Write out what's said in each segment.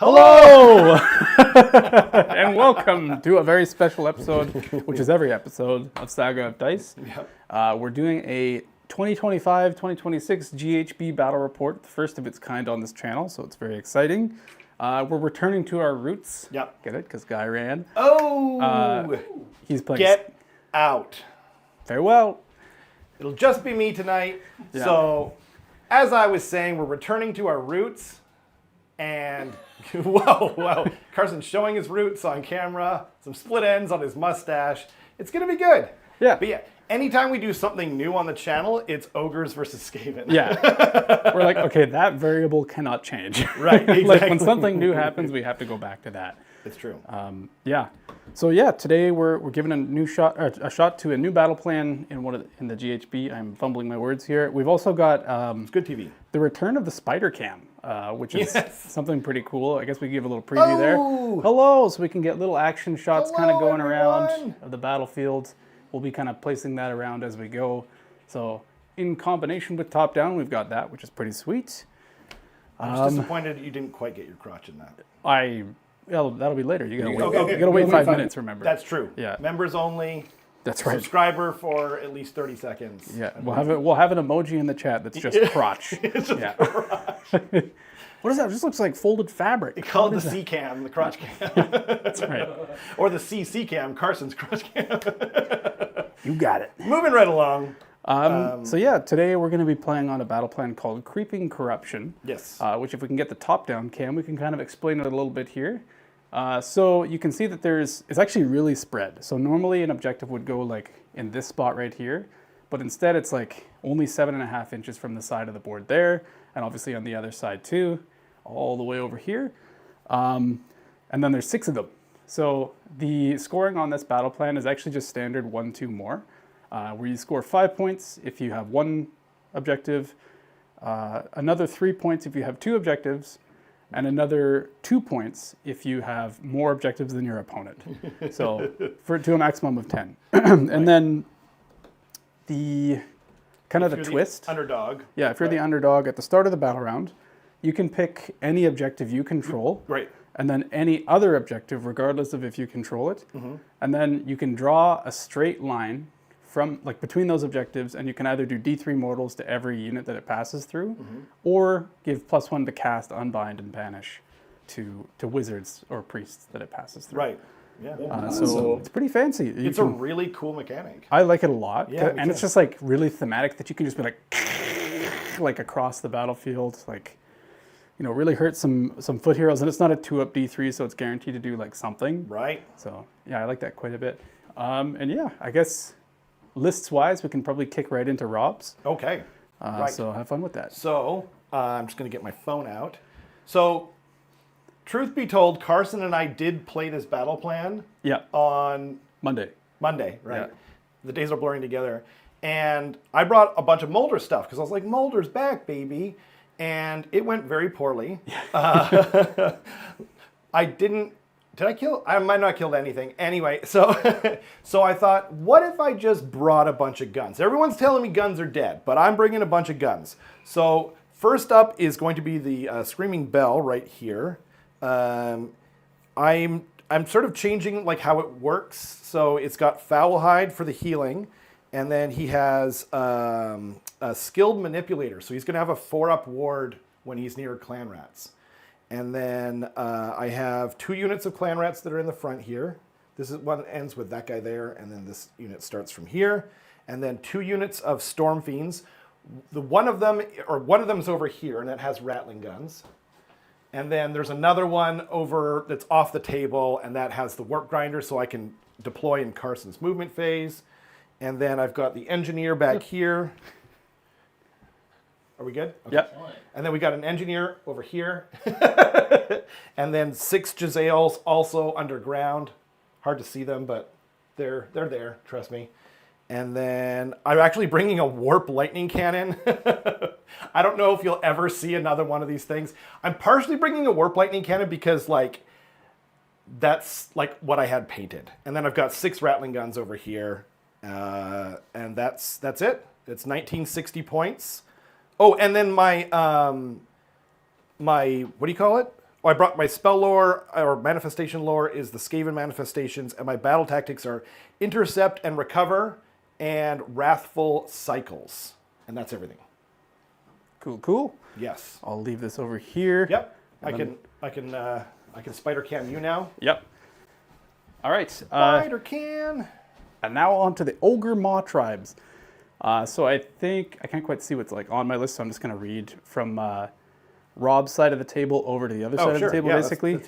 Hello! And welcome to a very special episode, which is every episode of Saga of Dice. Yep. We're doing a 2025-2026 GHB battle report, the first of its kind on this channel, so it's very exciting. We're returning to our roots. Yep. Get it? Because Guy ran. Oh! He's playing. Get out. Very well. It'll just be me tonight. Yeah. So, as I was saying, we're returning to our roots. And, whoa. Carson's showing his roots on camera. Some split ends on his mustache. It's going to be good. Yeah. But yeah, anytime we do something new on the channel, it's ogres versus Skaven. Yeah. We're like, okay, that variable cannot change. Right, exactly. Like when something new happens, we have to go back to that. It's true. Yeah. So yeah, today we're giving a shot to a new battle plan in the GHB. I'm fumbling my words here. We've also got It's good TV. the return of the spider cam, which is Yes. something pretty cool. I guess we give a little preview there. Oh! Hello, so we can get little action shots kind of Hello, going around everyone. of the battlefield. We'll be kind of placing that around as we go. So in combination with top down, we've got that, which is pretty sweet. I'm just disappointed you didn't quite get your crotch in that. That'll be later. You gotta wait. Okay. You gotta wait 5 minutes. Remember. That's true. Yeah. Members only. That's right. Subscriber for at least 30 seconds. Yeah, we'll have an emoji in the chat that's just crotch. Yeah. What is that? It just looks like folded fabric. You call it the C cam, the crotch cam. That's right. Or the CC cam, Carson's crotch cam. You got it. Moving right along. So yeah, today we're going to be playing on a battle plan called Creeping Corruption. Yes. Which if we can get the top-down cam, we can kind of explain it a little bit here. So you can see that it's actually really spread. So normally an objective would go like in this spot right here, but instead it's like only 7.5 inches from the side of the board there, and obviously on the other side too, all the way over here. And then there's 6 of them. So the scoring on this battle plan is actually just standard 1, 2 more, where you score 5 points if you have 1 objective, another 3 points if you have 2 objectives, and another 2 points if you have more objectives than your opponent. So to a maximum of 10. And then the kind of the twist. Underdog. Yeah, if you're the underdog at the start of the battle round, you can pick any objective you control. Right. And then any other objective, regardless of if you control it. Mm-hmm. And then you can draw a straight line from between those objectives, and you can either do D3 mortals to every unit that it passes through, or give +1 to cast, unbind, and banish to wizards or priests that it passes through. Right. Yeah. So it's pretty fancy. It's a really cool mechanic. I like it a lot. Yeah, me And too. it's just like really thematic that you can just be like across the battlefield, really hurt some foot heroes. And it's not a 2-up D3, so it's guaranteed to do like something. Right. So yeah, I like that quite a bit. And yeah, I guess lists-wise, we can probably kick right into Rob's. Okay. Right. So have fun with that. So, I'm just going to get my phone out. So, truth be told, Carson and I did play this battle plan Yeah, on Monday. Right? Yeah. The days are blurring together. And I brought a bunch of Mulder stuff because I was like, Mulder's back, baby. And it went very poorly. I might not have killed anything. Anyway, so I thought, what if I just brought a bunch of guns? Everyone's telling me guns are dead, but I'm bringing a bunch of guns. So first up is going to be the Screaming Bell right here. I'm sort of changing like how it works. So it's got Foulhide for the healing, and then he has a Skilled Manipulator. So he's going to have a 4-up ward when he's near clan rats. And then I have 2 units of clan rats that are in the front here. This is one ends with that guy there, and then this unit starts from here. And then 2 units of Storm Fiends. One of them is over here, and that has rattling guns. And then there's another one over that's off the table, and that has the Warp Grinder, so I can deploy in Carson's movement phase. And then I've got the Engineer back here. Are we good? Okay. Yep. And then we got an Engineer over here. And then 6 Jezzails also underground. Hard to see them, but they're there, trust me. And then I'm actually bringing a Warp Lightning Cannon. I don't know if you'll ever see another one of these things. I'm partially bringing a Warp Lightning Cannon because that's like what I had painted. And then I've got 6 Rattling Guns over here. And that's it. It's 1960 points. Oh, and then my what do you call it? I brought my spell lore or manifestation lore is the Skaven manifestations, and my battle tactics are intercept and recover and wrathful cycles, and that's everything. Cool. Yes. I'll leave this over here. Yep. I can spider cam you now. Yep. All right. Spider can. And now on to the Ogor Mawtribes. So I think I can't quite see what's like on my list, so I'm just going to read from Rob's side of the table over to the other side of the table, basically.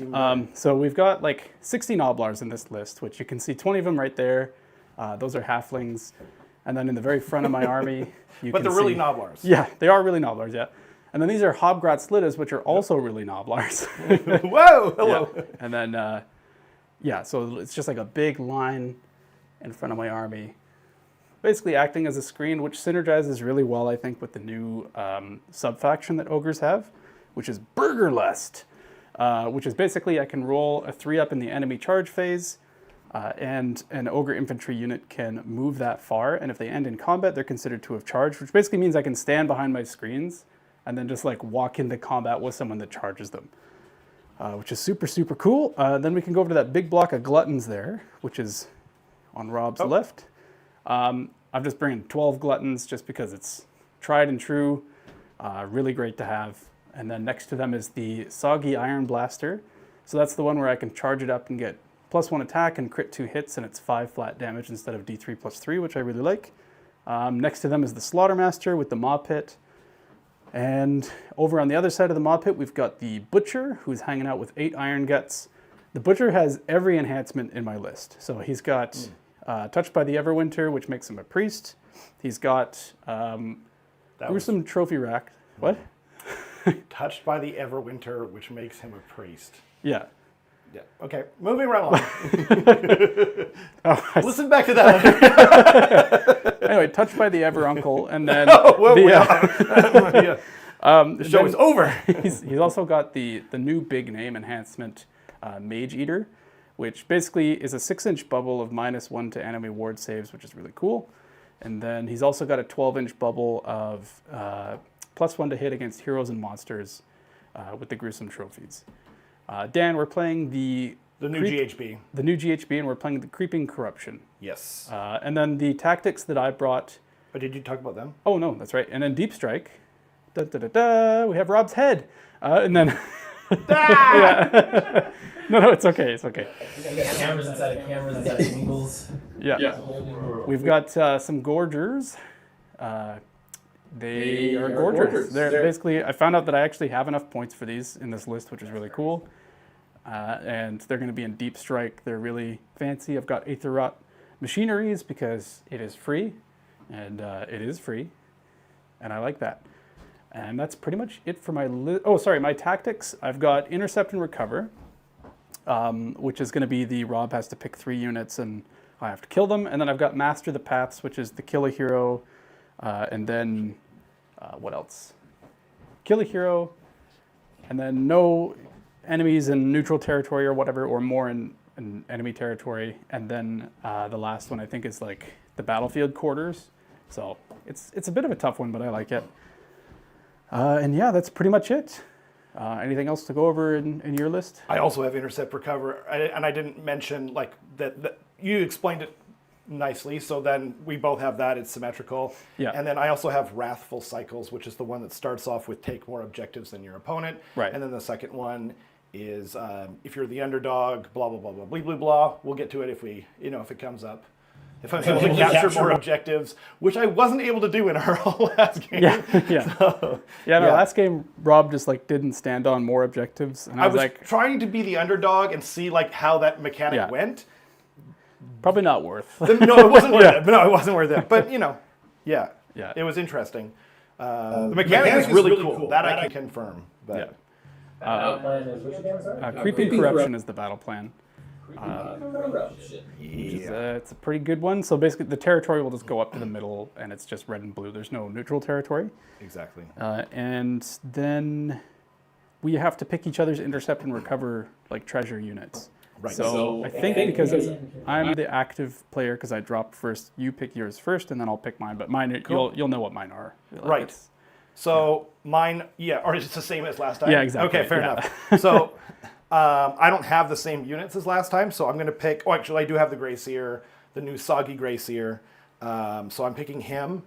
So we've got like 60 Noblars in this list, which you can see 20 of them right there. Those are halflings. And then in the very front of my army, you but can they're really see, Noblars. Yeah, they are really Noblars, yeah. And then these are Hobgrat Slittas, which are also really Noblars. Whoa, hello. Yeah. And then, so it's just like a big line in front of my army, basically acting as a screen, which synergizes really well, I think, with the new sub-faction that ogres have, which is Burgerlust, which is basically I can roll a 3-up in the enemy charge phase, and an ogre infantry unit can move that far, and if they end in combat, they're considered to have charged, which basically means I can stand behind my screens and then just like walk into combat with someone that charges them, which is super, super cool. Then we can go over to that big block of gluttons there, which is on Rob's left. I'm just bringing 12 gluttons just because it's tried and true, really great to have. And then next to them is the Soggy Iron Blaster. So that's the one where I can charge it up and get +1 attack and crit 2 hits, and it's 5 flat damage instead of D3 + 3, which I really like. Next to them is the Slaughtermaster with the Maw Pit. And over on the other side of the Maw Pit, we've got the Butcher, who's hanging out with 8 Iron Guts. The Butcher has every enhancement in my list. So he's got Touched by the Everwinter, which makes him a priest. He's got Gruesome Trophy Rack. What? Touched by the Everwinter, which makes him a priest. Yeah. Yeah. Okay. Moving right along. Listen back to that. Anyway, Touched by the Everuncle, and then the show is over. He's also got the new big name enhancement, Mage Eater, which basically is a 6-inch bubble of -1 to enemy ward saves, which is really cool. And then he's also got a 12-inch bubble of +1 to hit against heroes and monsters with the gruesome trophies. Dan, we're playing the new GHB. The new GHB, and we're playing the Creeping Corruption. Yes. And then the tactics that I brought. Oh, did you talk about them? Oh, no, that's right. And then Deep Strike. Da, da, da, da, we have Rob's head. And then. No, it's okay. It's okay. We got cameras inside of cameras inside of angles. Yeah. We've got some Gorgers. They are Gorgers. They're basically, I found out that I actually have enough points for these in this list, which is really cool. And they're going to be in Deep Strike. They're really fancy. I've got Aether Rot Machineries because it is free. And it is free. And I like that. And that's pretty much it for my list. Oh, sorry, my tactics. I've got Intercept and Recover, which is going to be the Rob has to pick 3 units and I have to kill them. And then I've got Master the Paths, which is the kill a hero. And then, what else? Kill a hero, and then no enemies in neutral territory or whatever, or more in enemy territory. And then the last one I think is like the battlefield quarters. So it's a bit of a tough one, but I like it. And yeah, that's pretty much it. Anything else to go over in your list? I also have Intercept Recover, and I didn't mention like that you explained it nicely, so then we both have that. It's symmetrical. Yeah. And then I also have Wrathful Cycles, which is the one that starts off with take more objectives than your opponent. Right. And then the second one is if you're the underdog, blah blah blah blah blah blah blah. We'll get to it if if it comes up. If I'm able to capture more objectives, which I wasn't able to do in our last game. Yeah. So, last game Rob just like didn't stand on more objectives, and I was like trying to be the underdog and see like how that mechanic went. Probably not worth. No, it wasn't worth it. No, it wasn't worth it. But it was interesting. The mechanic is really cool. That I can confirm. But Creeping Corruption is the battle plan. It's a pretty good one. So basically, the territory will just go up to the middle, and it's just red and blue. There's no neutral territory. Exactly. And then we have to pick each other's intercept and recover like treasure units. Right. So I think because I'm the active player, because I dropped first, you pick yours first, and then I'll pick mine. But mine, you'll know what mine are. Right. So mine, or it's the same as last time? Yeah, exactly. Okay, fair enough. So I don't have the same units as last time, so I'm going to pick, actually I do have the Grey Seer, the new Soggy Grey Seer. So I'm picking him,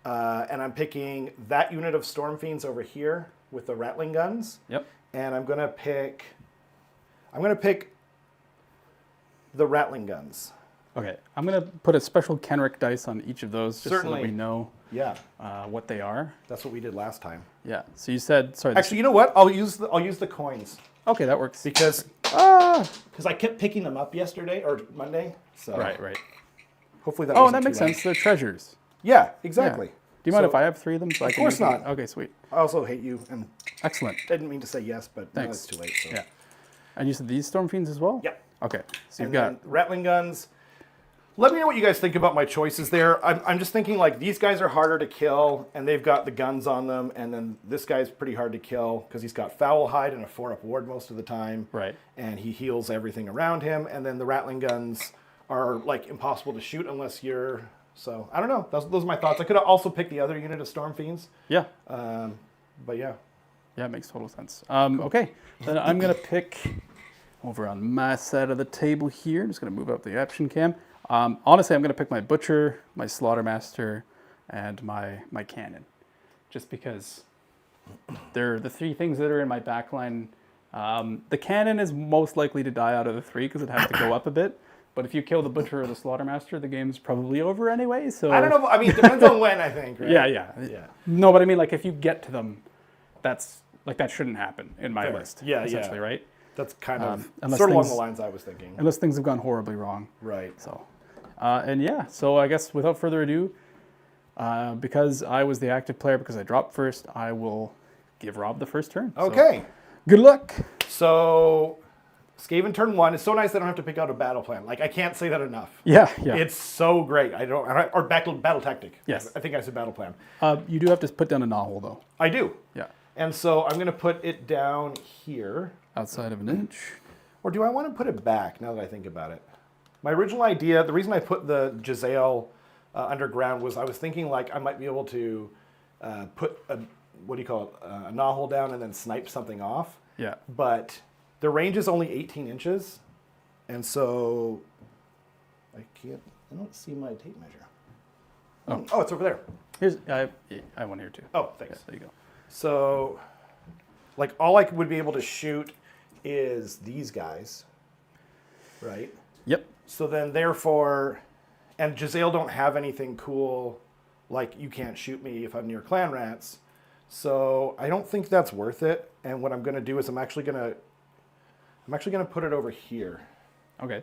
and I'm picking that unit of Storm Fiends over here with the Rattling Guns. Yep. And I'm going to pick the Rattling Guns. Okay, I'm going to put a special Kenrick dice on each of those just so Certainly. that we know what they are. That's what we did last time. Yeah, so you said, sorry. Actually, you know what? I'll use the coins. Okay, that works. Because I kept picking them up yesterday or Monday. So Right. hopefully that Oh, wasn't that makes too loud. sense. They're treasures. Yeah, exactly. Yeah. Do you mind So- if I have 3 of them? So I can course use them? not. Okay, sweet. I also hate you, and Excellent. I didn't mean to say yes, but now Thanks. it's too late. So. Yeah. And you said these Storm Fiends as well? Yep. Okay, so you've And got... then Rattling Guns. Let me know what you guys think about my choices there. I'm just thinking like these guys are harder to kill, and they've got the guns on them, and then this guy's pretty hard to kill because he's got Foul Hide and a 4-up ward most of the time. Right. And he heals everything around him, and then the Rattling Guns are like impossible to shoot unless you're... So, I don't know. Those are my thoughts. I could have also picked the other unit of Storm Fiends. Yeah. But yeah. Yeah, it makes total sense. Okay, then I'm going to pick over on my side of the table here. I'm just going to move up the action cam. Honestly, I'm going to pick my Butcher, my Slaughtermaster, and my Cannon. Just because they're the 3 things that are in my backline. The Cannon is most likely to die out of the 3 because it has to go up a bit. But if you kill the Butcher or the Slaughtermaster, the game's probably over anyway. So I don't know. I mean, it depends on when, I think, right? Yeah. No, but I mean, like, if you get to them, that's like that shouldn't happen in my Fair. list. Yeah, essentially, yeah. right? That's kind of unless sort of along things- the lines I was thinking. Unless things have gone horribly wrong. Right. So, and yeah, so I guess without further ado, because I was the active player, because I dropped first, I will give Rob the first turn. So, Okay. good luck. So, Skaven turn 1. It's so nice I don't have to pick out a battle plan. Like, I can't say that enough. Yeah. It's so great. Or battle tactic. Yes. I think I said battle plan. You do have to put down a Nahul, though. I do. Yeah. And so I'm going to put it down here. Outside of an inch. Or do I want to put it back now that I think about it? My original idea, the reason I put the Giselle underground was I was thinking like I might be able to put a Nahul down and then snipe something off. Yeah. But the range is only 18 inches. And so I don't see my tape measure. Oh, it's over there. Here's, I have one here too. Oh, thanks. Yeah, there you go. So, like, all I would be able to shoot is these guys, right? Yep. So then, therefore, and Giselle don't have anything cool, like you can't shoot me if I'm near clan rats. So I don't think that's worth it. And what I'm going to do is I'm actually going to put it over here, Okay.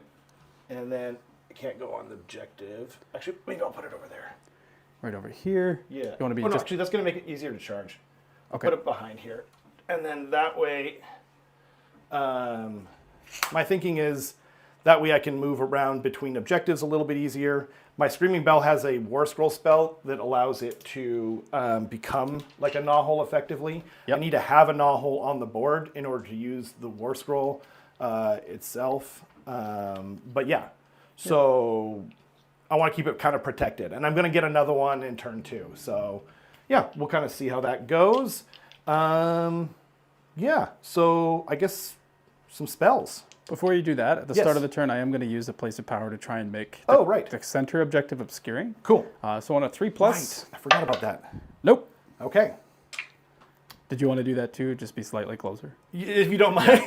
and then I can't go on the objective. Actually, maybe I'll put it over there. Right over here. Yeah. You want to be no, just actually, that's going to make it easier to charge. okay. Put it behind here. And then that way, my thinking is that way I can move around between objectives a little bit easier. My Screaming Bell has a War Scroll spell that allows it to become like a Nahul effectively. Yep. I need to have a Nahul on the board in order to use the War Scroll itself. But yeah, so I want to keep it kind of protected. And I'm going to get another one in turn 2. So yeah, we'll kind of see how that goes. Yeah, so I guess some spells. Before you do that, at the Yes. start of the turn, I am going to use a place of power to try and make the center objective obscuring. Cool. So on a 3+. Right. I forgot about that. Nope. Okay. Did you want to do that too? Just be slightly closer. If you don't mind.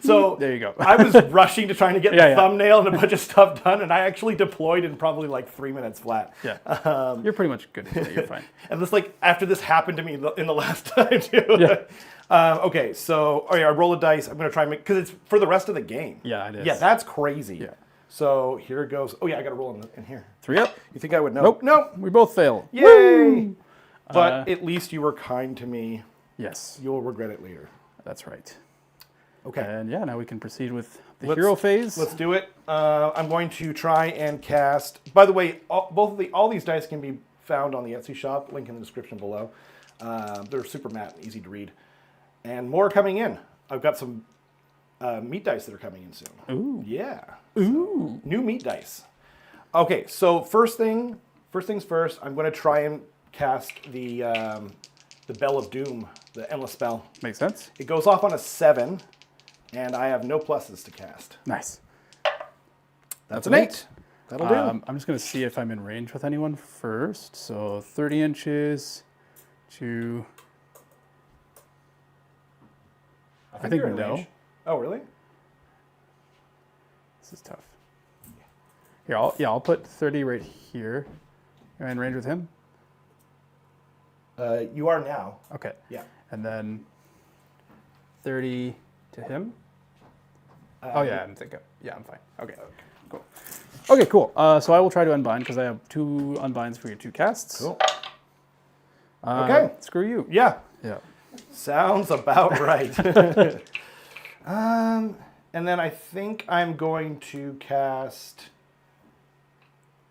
So There you go. I was rushing to trying to get the thumbnail and a bunch of stuff done, and I actually deployed in probably like 3 minutes flat. Yeah. You're pretty much good. Yeah, you're fine. And this after this happened to me in the last time too. Yeah. Okay, so I roll a dice. I'm going to try and make, because it's for the rest of the game. Yeah, it is. Yeah, that's crazy. Yeah. So here it goes. Oh yeah, I got to roll in here. 3 up. You think I would know? Nope. Nope. We both fail. Yay! Woo! But at least you were kind to me. Yes. You'll regret it later. That's right. Okay. And yeah, now we can proceed with the hero phase. Let's do it. I'm going to try and cast. By the way, all these dice can be found on the Etsy shop. Link in the description below. They're super matte and easy to read. And more coming in. I've got some meat dice that are coming in soon. Ooh. Yeah. Ooh. New meat dice. Okay, so first things first. I'm going to try and cast the the Bell of Doom, the endless spell. Makes sense. It goes off on a 7, and I have no pluses to cast. Nice. That's an 8. That'll do. I'm just going to see if I'm in range with anyone first. So 30 inches to... I think you're in no. range. Oh, really? This is tough. Here, I'll put 30 right here. Am I in range with him? You are now. Okay. Yeah. And then 30 to him. Oh yeah, I'm thinking. Yeah, I'm fine. Okay. Cool. Okay, cool. So I will try to unbind because I have 2 unbinds for your 2 casts. Cool. Okay. Screw you. Yeah. Yeah. Sounds about right. And then I think I'm going to cast.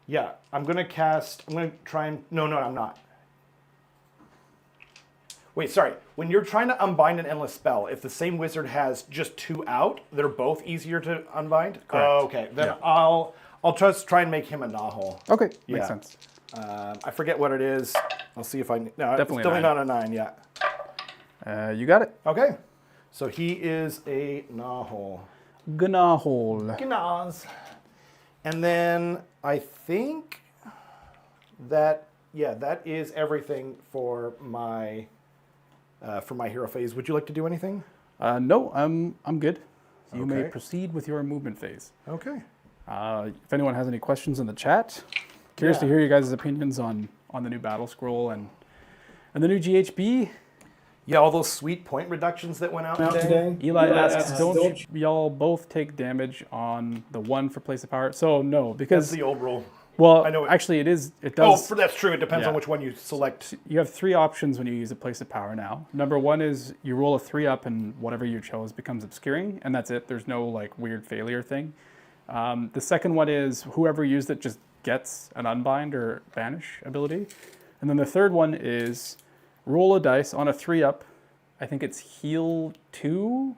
Yeah, I'm going to try and. No, I'm not. Wait, sorry. When you're trying to unbind an endless spell, if the same wizard has just 2 out, they're both easier to unbind? Correct. Oh, okay. Then Yeah. I'll just try and make him a Nahul. Okay. Yeah. Makes sense. I forget what it is. I'll see if I. No, Definitely it's definitely a 9. not a 9 yet. You got it. Okay. So he is a Nahul. Gnahole. Gnaz. And then I think that is everything for my hero phase. Would you like to do anything? No, I'm good. You may Okay. proceed with your movement phase. Okay. If anyone has any questions in the chat, curious to hear you guys' opinions on the new battle scroll and the new GHB. Yeah, all those sweet point reductions that went out today. Eli asks, don't y'all both take damage on the 1 for place of power? So no, because That's the old rule. well, I know it- actually it is. It Oh, does. that's true. It depends Yeah. on which one you select. You have 3 options when you use a place of power now. Number 1 is you roll a 3 up and whatever you chose becomes obscuring, and that's it. There's no like weird failure thing. The second one is whoever used it just gets an unbind or banish ability. And then the third one is roll a dice on a 3 up. I think it's heal 2,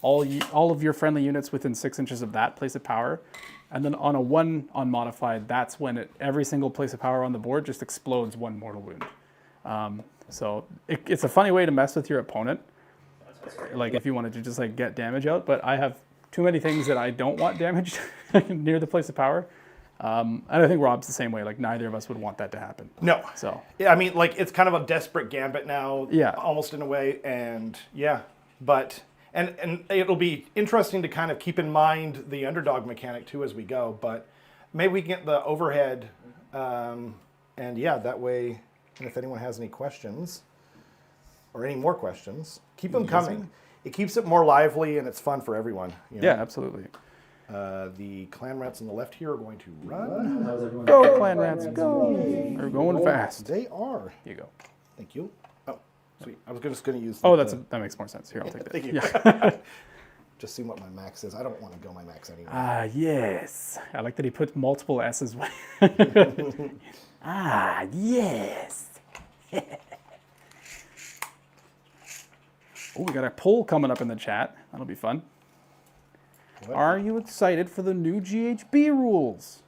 all of your friendly units within 6 inches of that place of power. And then on a 1 unmodified, that's when every single place of power on the board just explodes 1 mortal wound. So it's a funny way to mess with your opponent. Like if you wanted to just like get damage out, but I have too many things that I don't want damaged near the place of power. And I think Rob's the same way. Like neither of us would want that to happen. No. So Yeah, I mean, like it's kind of a desperate gambit now. Yeah. Almost in a way, and yeah, but and it'll be interesting to kind of keep in mind the underdog mechanic too as we go. But maybe we can get the overhead, and yeah, that way. And if anyone has any questions or any more questions, keep them coming. It keeps it more lively and it's fun for everyone. You know? yeah, absolutely. The clan rats on the left here are going to run. How's everyone? Go, clan rats, go! They're going fast. They are. Here you go. Thank you. Oh, sweet. I was just going to use. Oh, that makes more sense. Here, I'll take that. Thank you. Yeah. Just see what my max is. I don't want to go my max anyway. Ah, yes. I like that he put multiple S's. Ah, yes. Oh, we got a poll coming up in the chat. That'll be fun. What? Are you excited for the new GHB rules?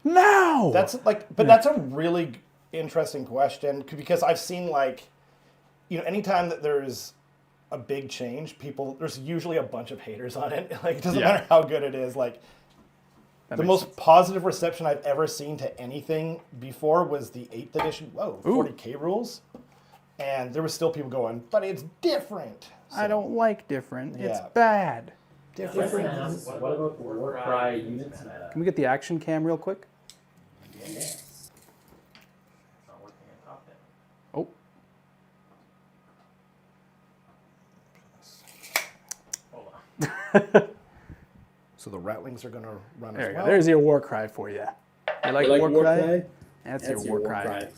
No! That's like, but that's a really interesting question because I've seen like, anytime that there's a big change, there's usually a bunch of haters on it. Like it doesn't matter how good it is. Like the most positive reception I've ever seen to anything before was the 8th edition. Whoa, 40K rules. And there was still people going, but it's different. I don't like different. It's Yeah. bad. Different. What about the Warcry units meta? Can we get the action cam real quick? Yes. It's not working on top then. Oh. Hold on. So the ratlings are going to run There as you well. go. There's your war cry for you. You like war cry? That's your war cry.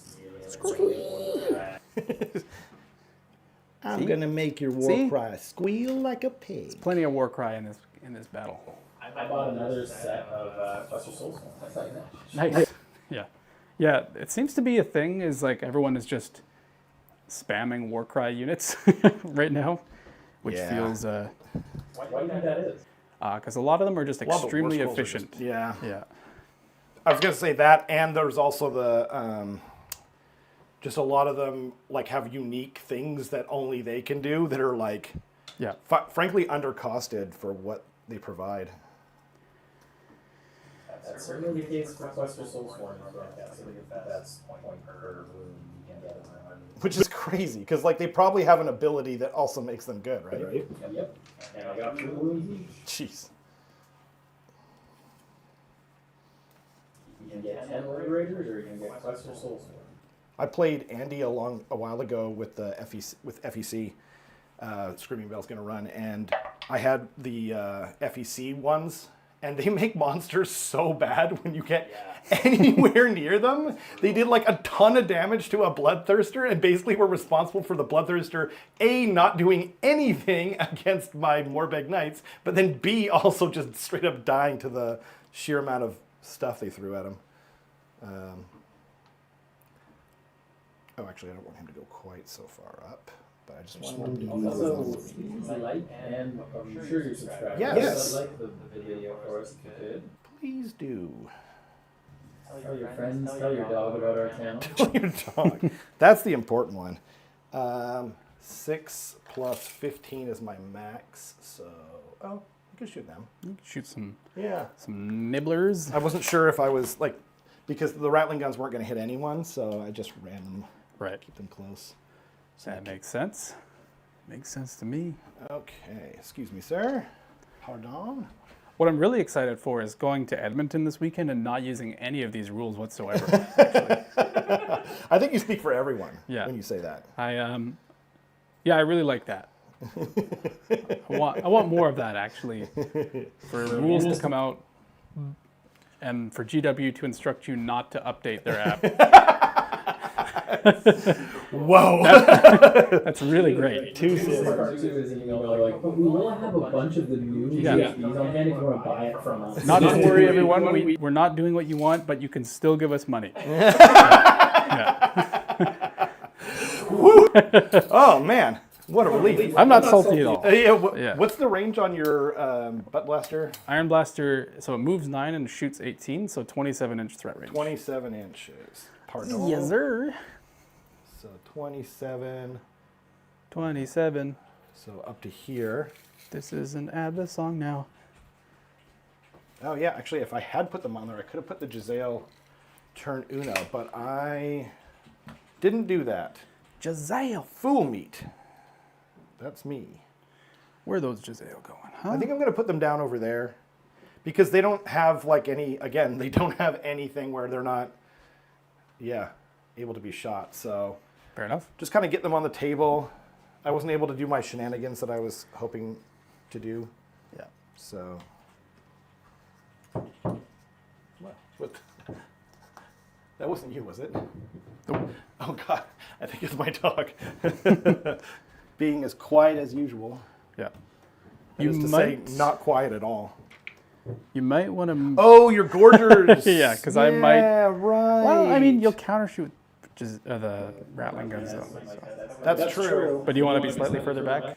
I'm See? going to make your war See? cry squeal like a pig. Plenty of war cry in this battle. I bought another set of Buster Souls. That's like that. Nice. Yeah. Yeah, it seems to be a thing is like everyone is just spamming Warcry units right now, which Yeah. feels Why do you think that is? because a lot of them are just Well, the war extremely scrolls are efficient. yeah. Yeah. I was going to say that, and there's also the just a lot of them like have unique things that only they can do that are like, Yeah. frankly, undercosted for what they provide. That's certainly the case for Cluster Soulstorm. That's the best point per wound you can get in my army. Which is crazy, because like they probably have an ability that also makes them good, right? Yep. And I got 2 wounds each. Jeez. You can get 10 Liberators, or you can get Cluster Soulstorm. I played Andy a while ago with the FEC. Screaming Bell's gonna run, and I had the FEC ones, and they make monsters so bad when you get anywhere near them. They did like a ton of damage to a Bloodthirster, and basically were responsible for the Bloodthirster A, not doing anything against my Morbeg Knights, but then B, also just straight up dying to the sheer amount of stuff they threw at him. Oh, actually, I don't want him to go quite so far up. But I just want him to do Also, like, and I'm sure you're subscribed. Yes. Like the video for us if you could. Please do. Tell your friends, tell your dog about our channel. Tell your dog. That's the important one. 6 plus 15 is my max, so you can shoot them. You can shoot some I nibblers. wasn't sure if I was like, because the Rattling guns weren't going to hit anyone, so I just ran them. Right. Keep them close. That makes sense. Makes sense to me. Okay, excuse me, sir. Pardon. What I'm really excited for is going to Edmonton this weekend and not using any of these rules whatsoever. Actually. I think you speak for everyone when you say that. I really like that. I want more of that, actually. For rules to come out and for GW to instruct you not to update their app. Whoa. That's really great. Too is like, but we will have a bunch of the new GSPs on hand if you want to buy it from us. Not to worry, everyone. We're not doing what you want, but you can still give us money. Oh, man. What a relief. I'm not salty at all. What's the range on your Butt Blaster? Iron Blaster, so it moves 9 and shoots 18, so 27-inch threat range. 27 inches. Pardon. Yes, sir. So 27. 27. So up to here. This is an ABBA song now. Oh, yeah. Actually, if I had put them on there, I could have put the Giselle turn Uno, but I didn't do that. Giselle. Fool meat. That's me. Where are those Giselle going, huh? I think I'm going to put them down over there because they don't have like any, again, they don't have anything where they're not, able to be shot. So fair enough. Just kind of get them on the table. I wasn't able to do my shenanigans that I was hoping to do. Yeah. So. What? That wasn't you, was it? Nope. Oh, God. I think it's my dog. Being as quiet as usual. Yeah. That is to say, not quiet at all. You might want to... Oh, your gorgers. Yeah, because I might... Yeah, right. Well, I mean, you'll countershoot the Rattling guns, though. So. That's true. But do you want to be slightly further back?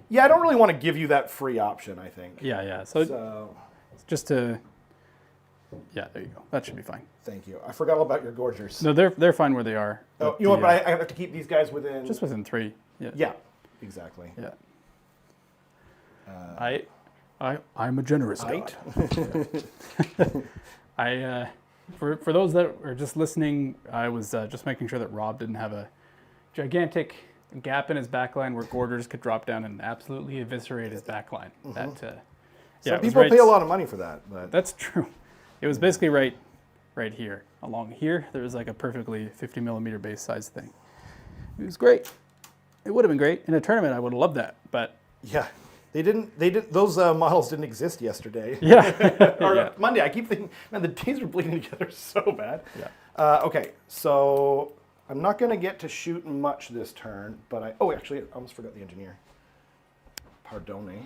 Yeah, I don't really want to give you that free option, I think. Yeah. So just to... Yeah, there you go. That should be fine. Thank you. I forgot all about your gorgers. No, they're fine where they are. Oh, you know what? But I have to keep these guys within... Just within 3. Yeah. Yeah, exactly. Yeah. I'm a generous god. For those that are just listening, I was just making sure that Rob didn't have a gigantic gap in his backline where Gorgers could drop down and absolutely eviscerate his backline. Some people pay a lot of money for that. But that's true. It was basically right here. Along here, there was like a perfectly 50 millimeter base size thing. It was great. It would have been great in a tournament. I would have loved that, but yeah. They didn't. Those models didn't exist yesterday. Yeah. Or Monday. I keep thinking, man, the days are bleeding together so bad. Yeah. Okay, so I'm not going to get to shoot much this turn, but actually, I almost forgot the engineer. Pardone.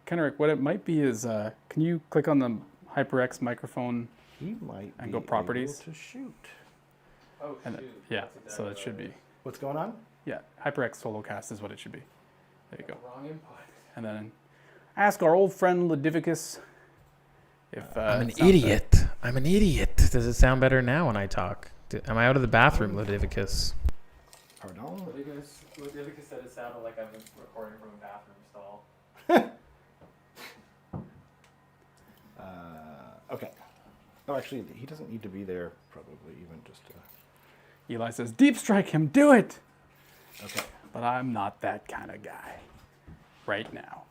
Kenrick, what it might be is, can you click on the HyperX microphone He might and go properties able to shoot. Oh, and shoot. So it should be. What's going on? Yeah, HyperX SoloCast is what it should be. There you go. Wrong input. And then ask our old friend Ludivicus if... I'm an idiot. I'm an idiot. Does it sound better now when I talk? Am I out of the bathroom, Leviticus? Pardon? Leviticus said it sounded like I'm recording from a bathroom stall. Okay. Oh, actually, he doesn't need to be there, probably, even just to... Eli says, deep strike him, do it! Okay. But I'm not that kind of guy. Right now.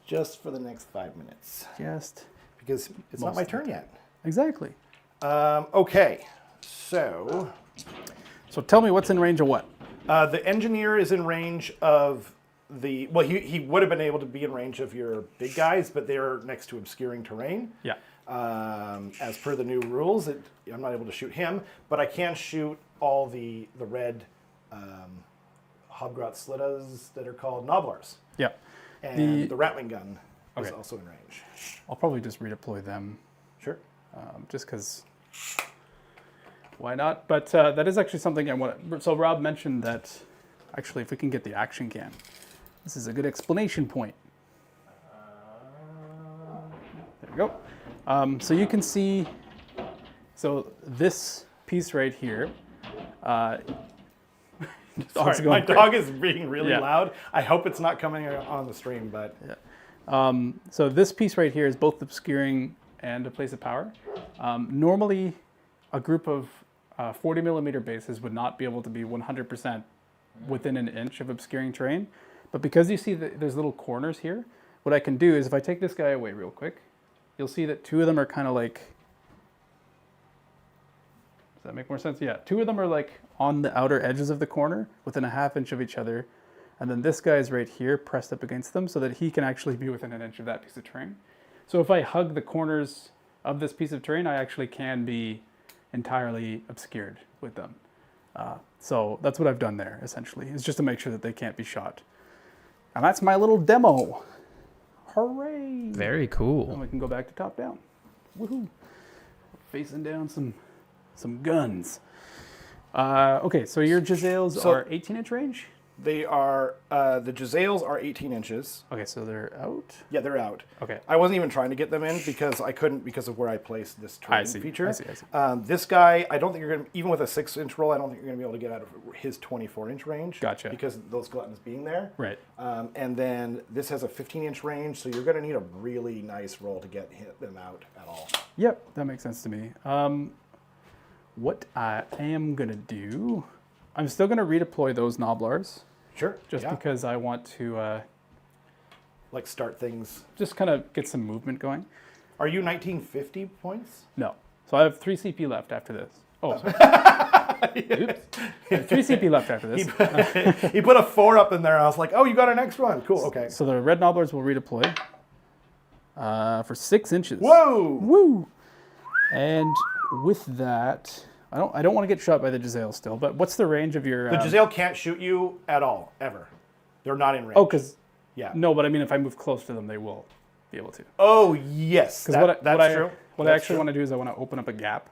Just for the next 5 minutes. Just. Because it's not my turn yet. Exactly. Okay. So tell me what's in range of what? the engineer is in range of the... Well, he would have been able to be in range of your big guys, but they're next to obscuring terrain. Yeah. As per the new rules, I'm not able to shoot him, but I can shoot all the red Hobgrot Slittas that are called Noblars. Yeah. And the Ratling gun is Okay. also in range. I'll probably just redeploy them. Sure. Just because, why not? But that is actually something I want. So Rob mentioned that, actually, if we can get the action can, this is a good explanation point. There we go. So you can see, so this piece right here. Sorry, my dog is being really loud. I hope it's not coming on the stream, but... Yeah. So this piece right here is both obscuring and a place of power. Normally, a group of 40 millimeter bases would not be able to be 100% within an inch of obscuring terrain. But because you see that there's little corners here, what I can do is if I take this guy away real quick, you'll see that two of them are kind of like... Does that make more sense? Yeah, two of them are like on the outer edges of the corner within a ½ inch of each other. And then this guy is right here pressed up against them so that he can actually be within an inch of that piece of terrain. So if I hug the corners of this piece of terrain, I actually can be entirely obscured with them. So that's what I've done there, essentially, is just to make sure that they can't be shot. And that's my little demo. Hooray! Very cool. And we can go back to top down. Woohoo! Facing down some guns. Okay, so your Jezzails are 18-inch range? They are, the Jezzails are 18 inches. Okay, so they're out? Yeah, they're out. Okay. I wasn't even trying to get them in because I couldn't because of where I placed this terrain feature. I see. This guy, I don't think you're going to, even with a 6-inch roll, I don't think you're going to be able to get out of his 24-inch range. Gotcha. Because of those gluttons being there. Right. And then this has a 15-inch range, so you're going to need a really nice roll to get them out at all. Yep, that makes sense to me. What I am going to do, I'm still going to redeploy those Noblars. Sure. Just because I want to... like start things. Just kind of get some movement going. Are you 1950 points? No. So I have 3 CP left after this. Oh, sorry. Oops. I have 3 CP left after this. He put a 4 up in there. I was like, oh, you got an extra one. Cool, okay. So the red Noblars will redeploy for 6 inches. Whoa! Woo! And with that... I don't want to get shot by the Jezzail still, but what's the range of your... The Jezzail can't shoot you at all, ever. They're not in range. Oh, because... Yeah. No, but I mean, if I move close to them, they will be able to. Oh, yes. Because That's true. What I actually want to do is I want to open up a gap.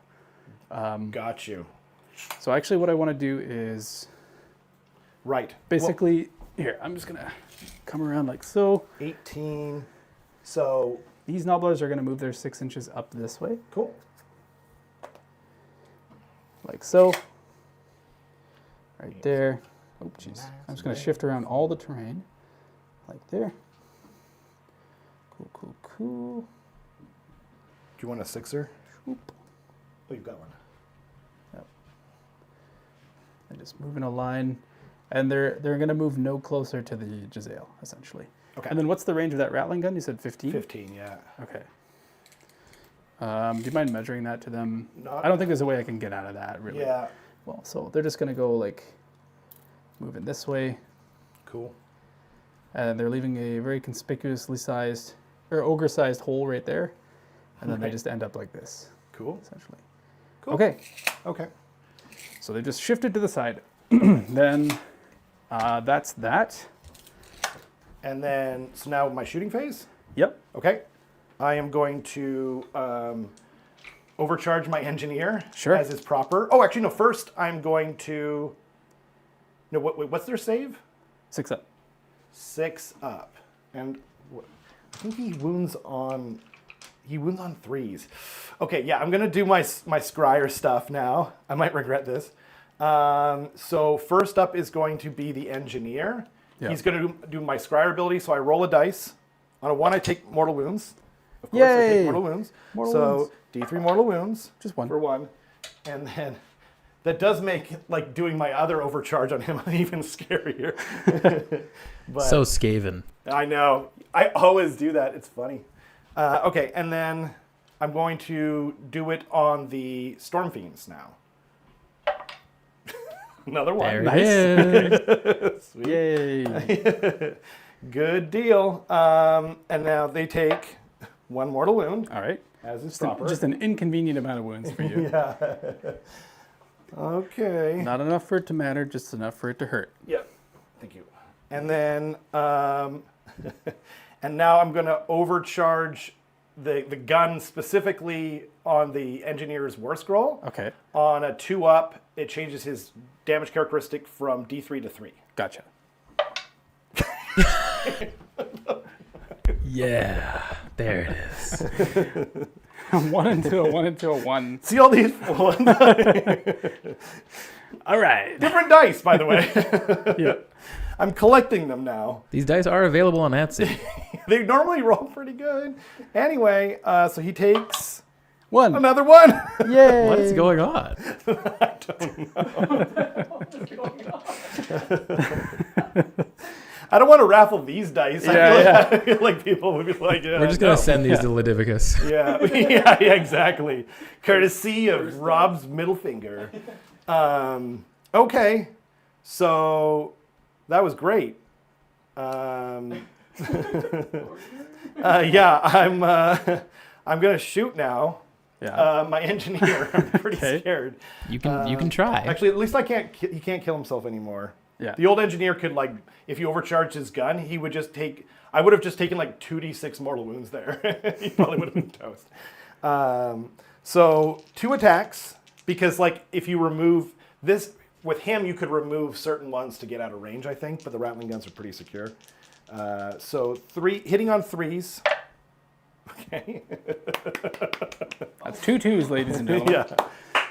Got you. So actually what I want to do is... Right. Basically, here, I'm just going to come around like so. 18. So... These Noblars are going to move their 6 inches up this way. Cool. Like so. Right there. Oh, jeez. I'm just going to shift around all the terrain. Like there. Cool. Do you want a 6er? Whoop. Oh, you've got one. Yep. And just move in a line. And they're going to move no closer to the Jezzail, essentially. Okay. And then what's the range of that Rattling gun? You said 15? 15, yeah. Okay. Do you mind measuring that to them? Not, I don't think there's a way I can get out of that, really. Yeah. Well, so they're just going to go, like, moving this way. Cool. And they're leaving a very conspicuously sized, or ogre-sized hole right there. And then they just end up like this. Cool. Essentially. Cool. Okay. So they just shifted to the side. Then that's that. And then, so now my shooting phase? Yep. Okay. I am going to overcharge my engineer Sure. as is proper. Oh, actually, no. First, I'm going to... No, what's their save? 6 up. 6 up. And I think he wounds on... He wounds on 3s. Okay, yeah, I'm going to do my scryer stuff now. I might regret this. So first up is going to be the engineer. Yeah. He's going to do my scryer ability, so I roll a dice. On a 1, I take mortal wounds. Of course, I Yay! take mortal wounds. Mortal wounds. D3 mortal wounds. Just one. For 1. And then that does make like doing my other overcharge on him even scarier. But So Skaven. I know. I always do that. It's funny. Okay, and then I'm going to do it on the Storm Fiends now. Another one. There it is. Sweet. Yay. Good deal. And now they take 1 mortal wound, All right. as is Just proper. just an inconvenient amount of wounds for you. Yeah. Okay. Not enough for it to matter, just enough for it to hurt. Yep. Thank you. And then, and now I'm going to overcharge the gun specifically on the engineer's war scroll. Okay. On a 2-up, it changes his damage characteristic from D3 to 3. Gotcha. Yeah. There it is. 1 into a 1 into a 1. See all these ones? All right. Different dice, by the way. Yeah. I'm collecting them now. These dice are available on Etsy. They normally roll pretty good. Anyway, so he takes 1. another one. Yay. What is going on? I don't want to raffle these dice. Yeah, I feel like people would be like, yeah, We're just going no. to send these to Leviticus. Yeah, yeah, exactly. Courtesy of Rob's middle finger. Okay, so that was great. Yeah, I'm gonna shoot now. Yeah. My engineer. I'm pretty Okay. scared. You can try. Actually, at least he can't kill himself anymore. Yeah. The old engineer could, like, if he overcharged his gun, he would just take. I would have just taken like 2d6 mortal wounds there. He probably would have been toast. So 2 attacks, because like if you remove this with him, you could remove certain ones to get out of range, I think. But the rattling guns are pretty secure. So 3 hitting on 3s. Okay. That's 2 2s, ladies and gentlemen. Yeah.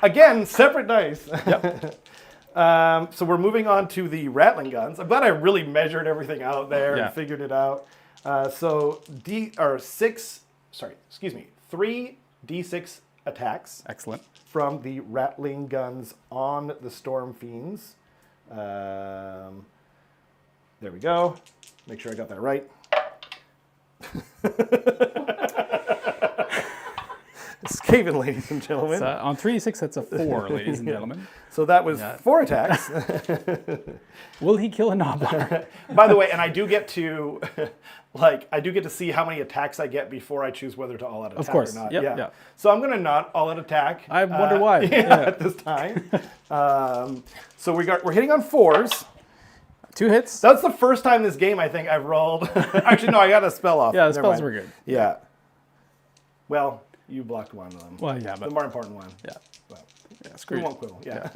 Again, separate dice. Yep. So we're moving on to the rattling guns. I'm glad I really measured everything out there Yeah. and figured it out. So 3 D6 attacks Excellent. from the rattling guns on the Storm Fiends. There we go. Make sure I got that right. Skaven, ladies and gentlemen. So on 3d6, that's a 4, ladies and gentlemen. So that was Yeah. 4 attacks. Will he kill a Nobbler? By the way, and I do get to, see how many attacks I get before I choose whether to all-out attack course. or not. Yep, yeah. yeah. So I'm going to not all-out attack. I wonder why. At this time. So we're hitting on 4s. 2 hits. That's the first time this game I think I've rolled. Actually, no, I got a spell off. Yeah, the Never spells mind. were good. Yeah. Well, you blocked one of them. Well, yeah, The but more important one. yeah, Well, yeah, we screw won't it. quibble. Yeah.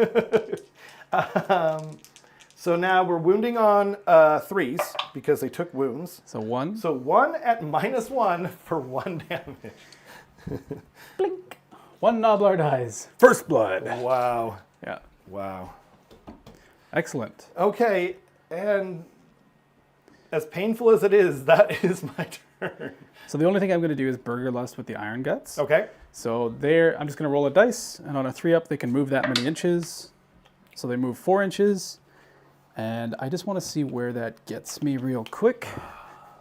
So now we're wounding on 3s because they took wounds. So 1. So 1 at -1 for 1 damage. Blink. 1 Nobbler dies. First blood. Wow. Yeah. Wow. Excellent. Okay, and as painful as it is, that is my turn. So the only thing I'm going to do is Burger Lust with the Iron Guts. Okay. So there, I'm just going to roll a dice, and on a 3-up, they can move that many inches. So they move 4 inches, and I just want to see where that gets me real quick.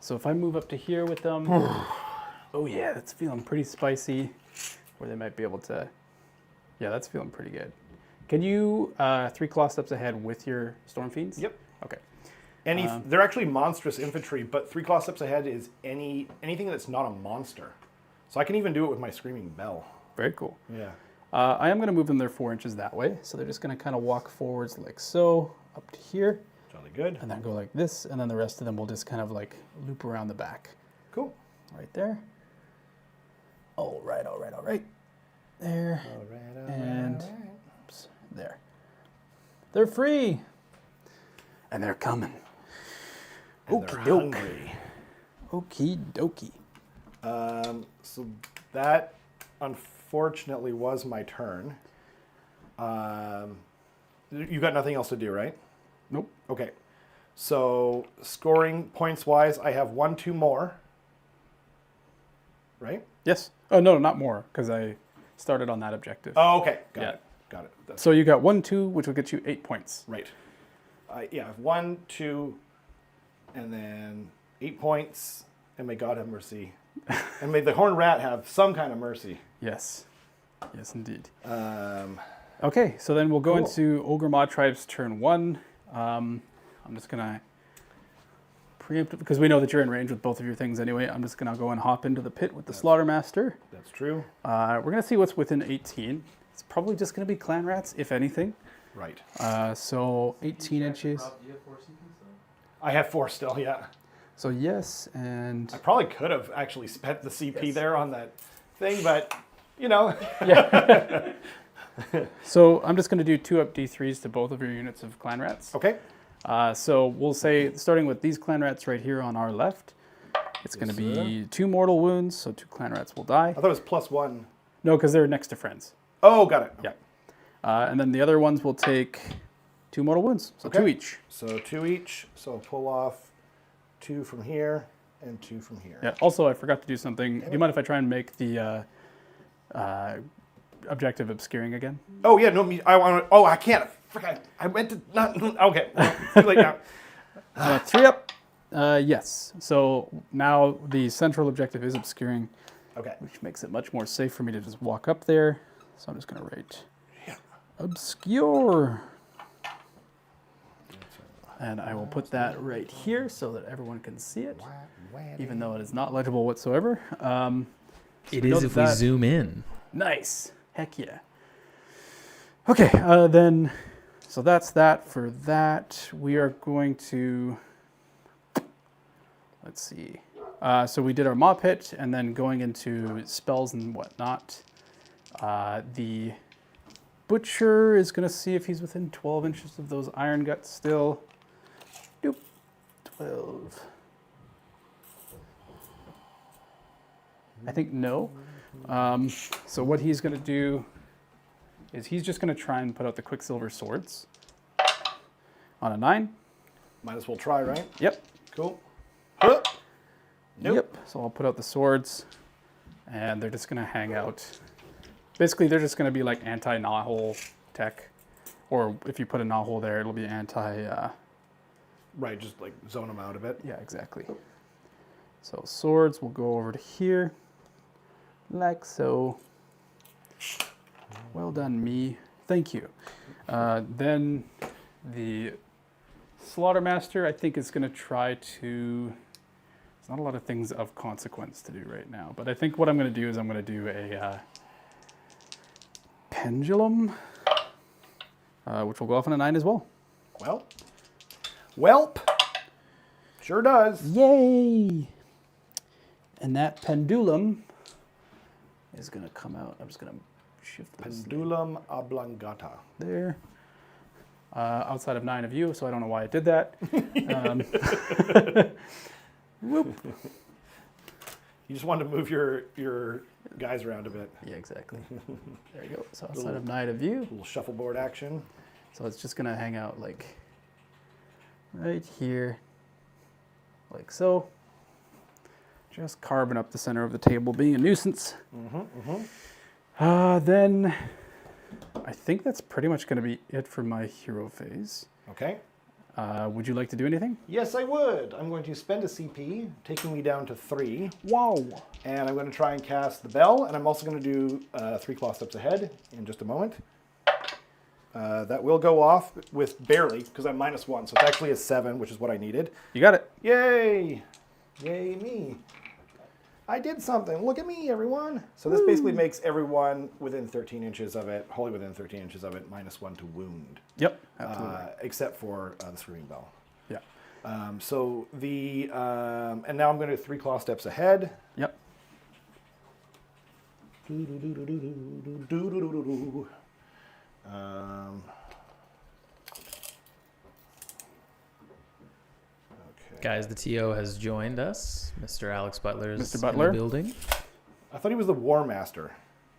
So if I move up to here with them, oh yeah, that's feeling pretty spicy. Where they might be able to, yeah, that's feeling pretty good. Can you 3 claw steps ahead with your Storm Fiends? Yep. Okay. They're actually monstrous infantry, but 3 claw steps ahead is anything that's not a monster. So I can even do it with my Screaming Bell. Very cool. Yeah. I am going to move them there 4 inches that way. So they're just going to kind of walk forwards like so, up to here, Jolly good. and then go like this, and then the rest of them will just kind of like loop around the back. Cool. Right there. All right, all right, all right. There. And oops, there. They're free. And they're coming. And they're Okie doke. hungry. Okie dokie. So That unfortunately was my turn. You got nothing else to do, right? Nope. Okay. So scoring points wise, I have 1, 2 more. Right? Yes. Oh, no, not more, because I started on that objective. Oh, okay. Got Yeah. it. Got it. That's So you got 1, 2, which will get you 8 points. right. Yeah, I have 1, 2, and then 8 points. And may God have mercy. And may the horned rat have some kind of mercy. Yes. Yes, indeed. Um, Okay, so then we'll go Cool. into Ogor Mawtribes turn 1. I'm just going to preempt it, because we know that you're in range with both of your things anyway. I'm just going to go and hop into the pit with the Slaughtermaster. that's true. We're going to see what's within 18. It's probably just going to be clan rats, if anything. Right. So 18 inches. I have 4 still, yeah. So yes, and I probably could have actually spent the CP there on that thing, but, you know. so I'm just going to do 2 up D3s to both of your units of clan rats. Okay. So we'll say, starting with these clan rats right here on our left, it's going to be 2 mortal wounds, so 2 clan rats will die. I thought it was +1. No, because they're next to friends. Oh, got it. Yeah. And then the other ones will take 2 mortal wounds, so 2 each. So 2 each. So pull off 2 from here and 2 from here. Yeah. Also, I forgot to do something. Do you mind if I try and make the objective obscuring again? Oh, yeah. No, I want to. Oh, I can't. I meant to not. Okay. Well, too late now. 3 up. Yes. So now the central objective is obscuring, Okay. which makes it much more safe for me to just walk up there. So I'm just going to write obscure. And I will put that right here so that everyone can see it, even though it is not legible whatsoever. It we know is if we that- zoom in. Nice. Heck yeah. Okay, then, so that's that for that. We are going to, let's see. So we did our maw pit, and then going into spells and whatnot. The butcher is going to see if he's within 12 inches of those iron guts still. Doop. 12. I think no. So what he's going to do is he's just going to try and put out the Quicksilver swords on a 9. Might as well try, right? Yep. Cool. Huh. Nope. Yep. So I'll put out the swords, and they're just going to hang out. Basically, they're just going to be like anti-gnaw-hole tech, or if you put a gnaw-hole there, it'll be anti. Right, just like zone them out a bit. Yeah, exactly. So swords will go over to here, like so. Well done, me. Thank you. Then the Slaughtermaster, I think, is going to try to... There's not a lot of things of consequence to do right now, but I think what I'm going to do is I'm going to do a pendulum, which will go off on a 9 as well. Well. Welp. Sure does. Yay! And that pendulum is going to come out. I'm just going to shift this Pendulum oblongata. there. Outside of 9 of you, so I don't know why I did that. Whoop. You just wanted to move your guys around a bit. Yeah, exactly. There you go. So outside of 9 of you, Little shuffleboard action. so it's just going to hang out like right here, like so. Just carving up the center of the table, being a nuisance. Then I think that's pretty much going to be it for my hero phase. Okay. Would you like to do anything? Yes, I would. I'm going to spend a CP, taking me down to 3. Wow. And I'm going to try and cast the bell, and I'm also going to do 3 claw steps ahead in just a moment. That will go off with barely, because I'm -1, so it's actually a 7, which is what I needed. You got it. Yay! Yay me. I did something. Look at me, everyone. So this basically makes everyone within 13 inches of it, wholly within 13 inches of it, -1 to wound. Yep. Absolutely. Except for the screaming bell. Yeah. So the, and now I'm going to do 3 claw steps ahead. Yep. Okay. Guys, the TO has joined us. Mr. Alex Butler is Mr. in Butler. the building. I thought he was the War Master.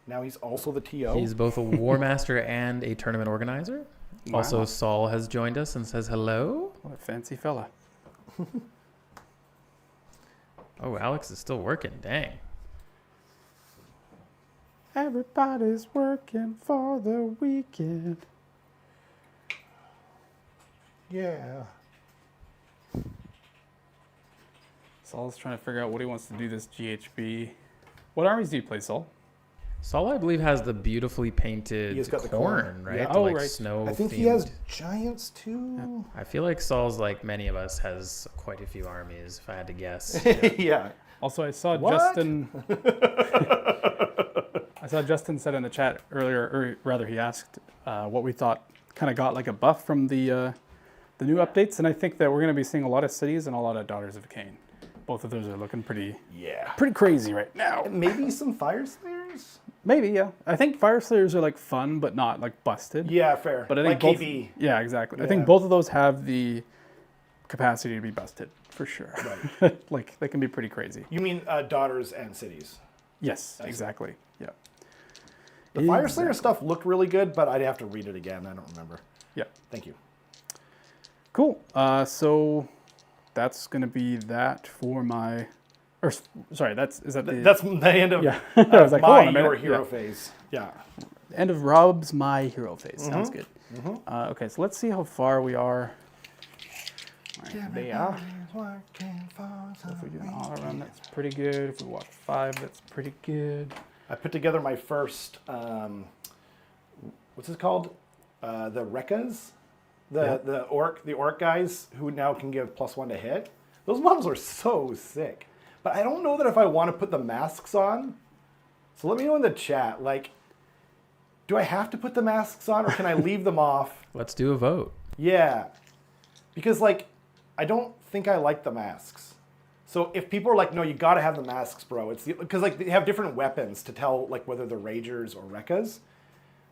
Now he's also the TO. He's both a war master and a tournament organizer. Wow. Also, Saul has joined us and says hello. What a fancy fella. Oh, Alex is still working. Dang. Everybody's working for the weekend. Yeah. Saul's trying to figure out what he wants to do this GHB. What armies do you play, Saul? Saul, I believe, has the beautifully painted He has got the corn, corn. right? Yeah. The, Oh, like right. snow. I think he themed. has giants too. I feel like Saul's, like many of us, has quite a few armies, if I had to guess. Yeah. Also, I saw What? Justin. I saw Justin said in the chat earlier, or rather, he asked what we thought kind of got like a buff from the new updates, and I think that we're going to be seeing a lot of cities and a lot of Daughters of Cain. Both of those are looking pretty crazy right now. Maybe some Fire Slayers? Maybe, yeah. I think Fire Slayers are like fun, but not like busted. Yeah, fair. But I think like both, KB. yeah, exactly. I Yeah. think both of those have the capacity to be busted for sure. Right. Like they can be pretty crazy. You mean Daughters and Cities? Yes, exactly. Yeah. The Fire Slayer stuff looked really good, but I'd have to read it again. I don't remember. Yeah. Thank you. Cool. So that's gonna be that for my. Or sorry, that's the That's the end of yeah. I was like, hold on my a minute. Your Hero Yeah. phase. Yeah. End of Rob's My Hero phase. Sounds good. Okay, so let's see how far we are. All right, they are. So if we do an auto run, that's pretty good. If we walk 5, that's pretty good. I put together my first, what's it called? The Rekkas? The orc guys who now can give +1 to hit. Those models are so sick. But I don't know that if I want to put the masks on. So let me know in the chat, like, do I have to put the masks on or can I leave them off? Let's do a vote. Yeah. Because, like, I don't think I like the masks. So if people are like, no, you got to have the masks, bro. It's because, like, they have different weapons to tell, like, whether they're Ragers or Rekkas.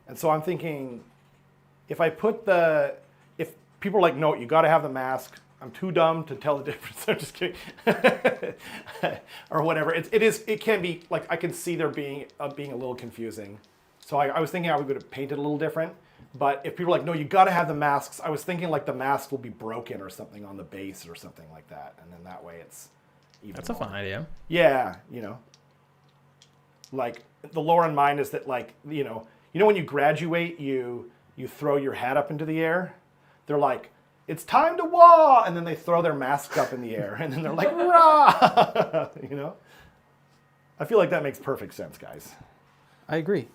And so I'm thinking, if people are like, no, you got to have the mask, I'm too dumb to tell the difference. I'm just kidding. Or whatever. It can be, like, I can see there being a little confusing. So I was thinking I would have painted a little different. But if people are like, no, you got to have the masks, I was thinking, like, the mask will be broken or something on the base or something like that. And then that way it's even That's a fun idea. Yeah, you know. Like, the lore in mine is that, like, you know when you graduate, you throw your hat up into the air? They're like, it's time to wah! And then they throw their masks up in the air. And then they're like, rah! You know? I feel like that makes perfect sense, guys. I agree.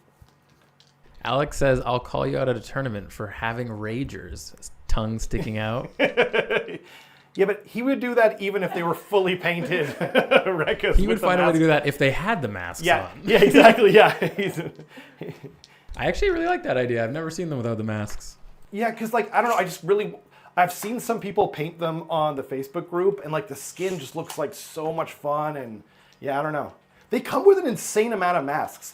Alex says, I'll call you out at a tournament for having Ragers. His tongue sticking out. Yeah, but he would do that even if they were fully painted Rekkas. He would find a way to do that if they had the masks on. Yeah, exactly. Yeah. I actually really like that idea. I've never seen them without the masks. Yeah, because, like, I don't know, I've seen some people paint them on the Facebook group, and, like, the skin just looks like so much fun, and, yeah, I don't know. They come with an insane amount of masks.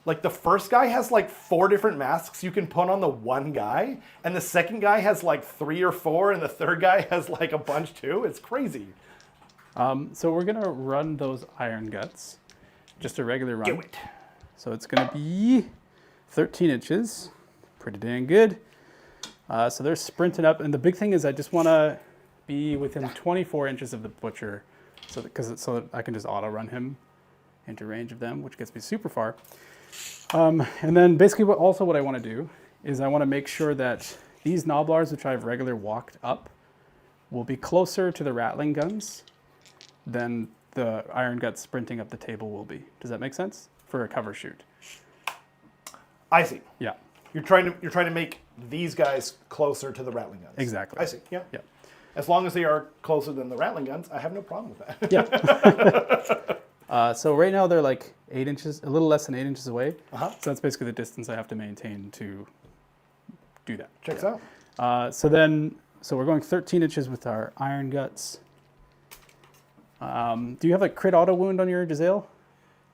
Like the first guy has, like, 4 different masks you can put on the one guy, and the second guy has, like, 3 or 4, and the third guy has, like, a bunch, too. It's crazy. So we're going to run those Iron Guts. Just a regular run. Do it. So it's going to be 13 inches. Pretty dang good. So they're sprinting up, and the big thing is I just want to be within 24 inches of the Butcher, so that I can just auto run him into range of them, which gets me super far. And then basically what I want to do is I want to make sure that these Gnoblars, which I've regular walked up, will be closer to the Rattling Guns than the Iron Guts sprinting up the table will be. Does that make sense? For a cover shoot. I see. Yeah. You're trying to make these guys closer to the Rattling Guns. Exactly. I see. Yeah. Yeah. As long as they are closer than the Rattling Guns, I have no problem with that. Yeah. So right now they're like 8 inches, a little less than 8 inches away. Uh-huh. So that's basically the distance I have to maintain to do that. Checks out. So we're going 13 inches with our Iron Guts. Do you have a crit auto wound on your Jezzail?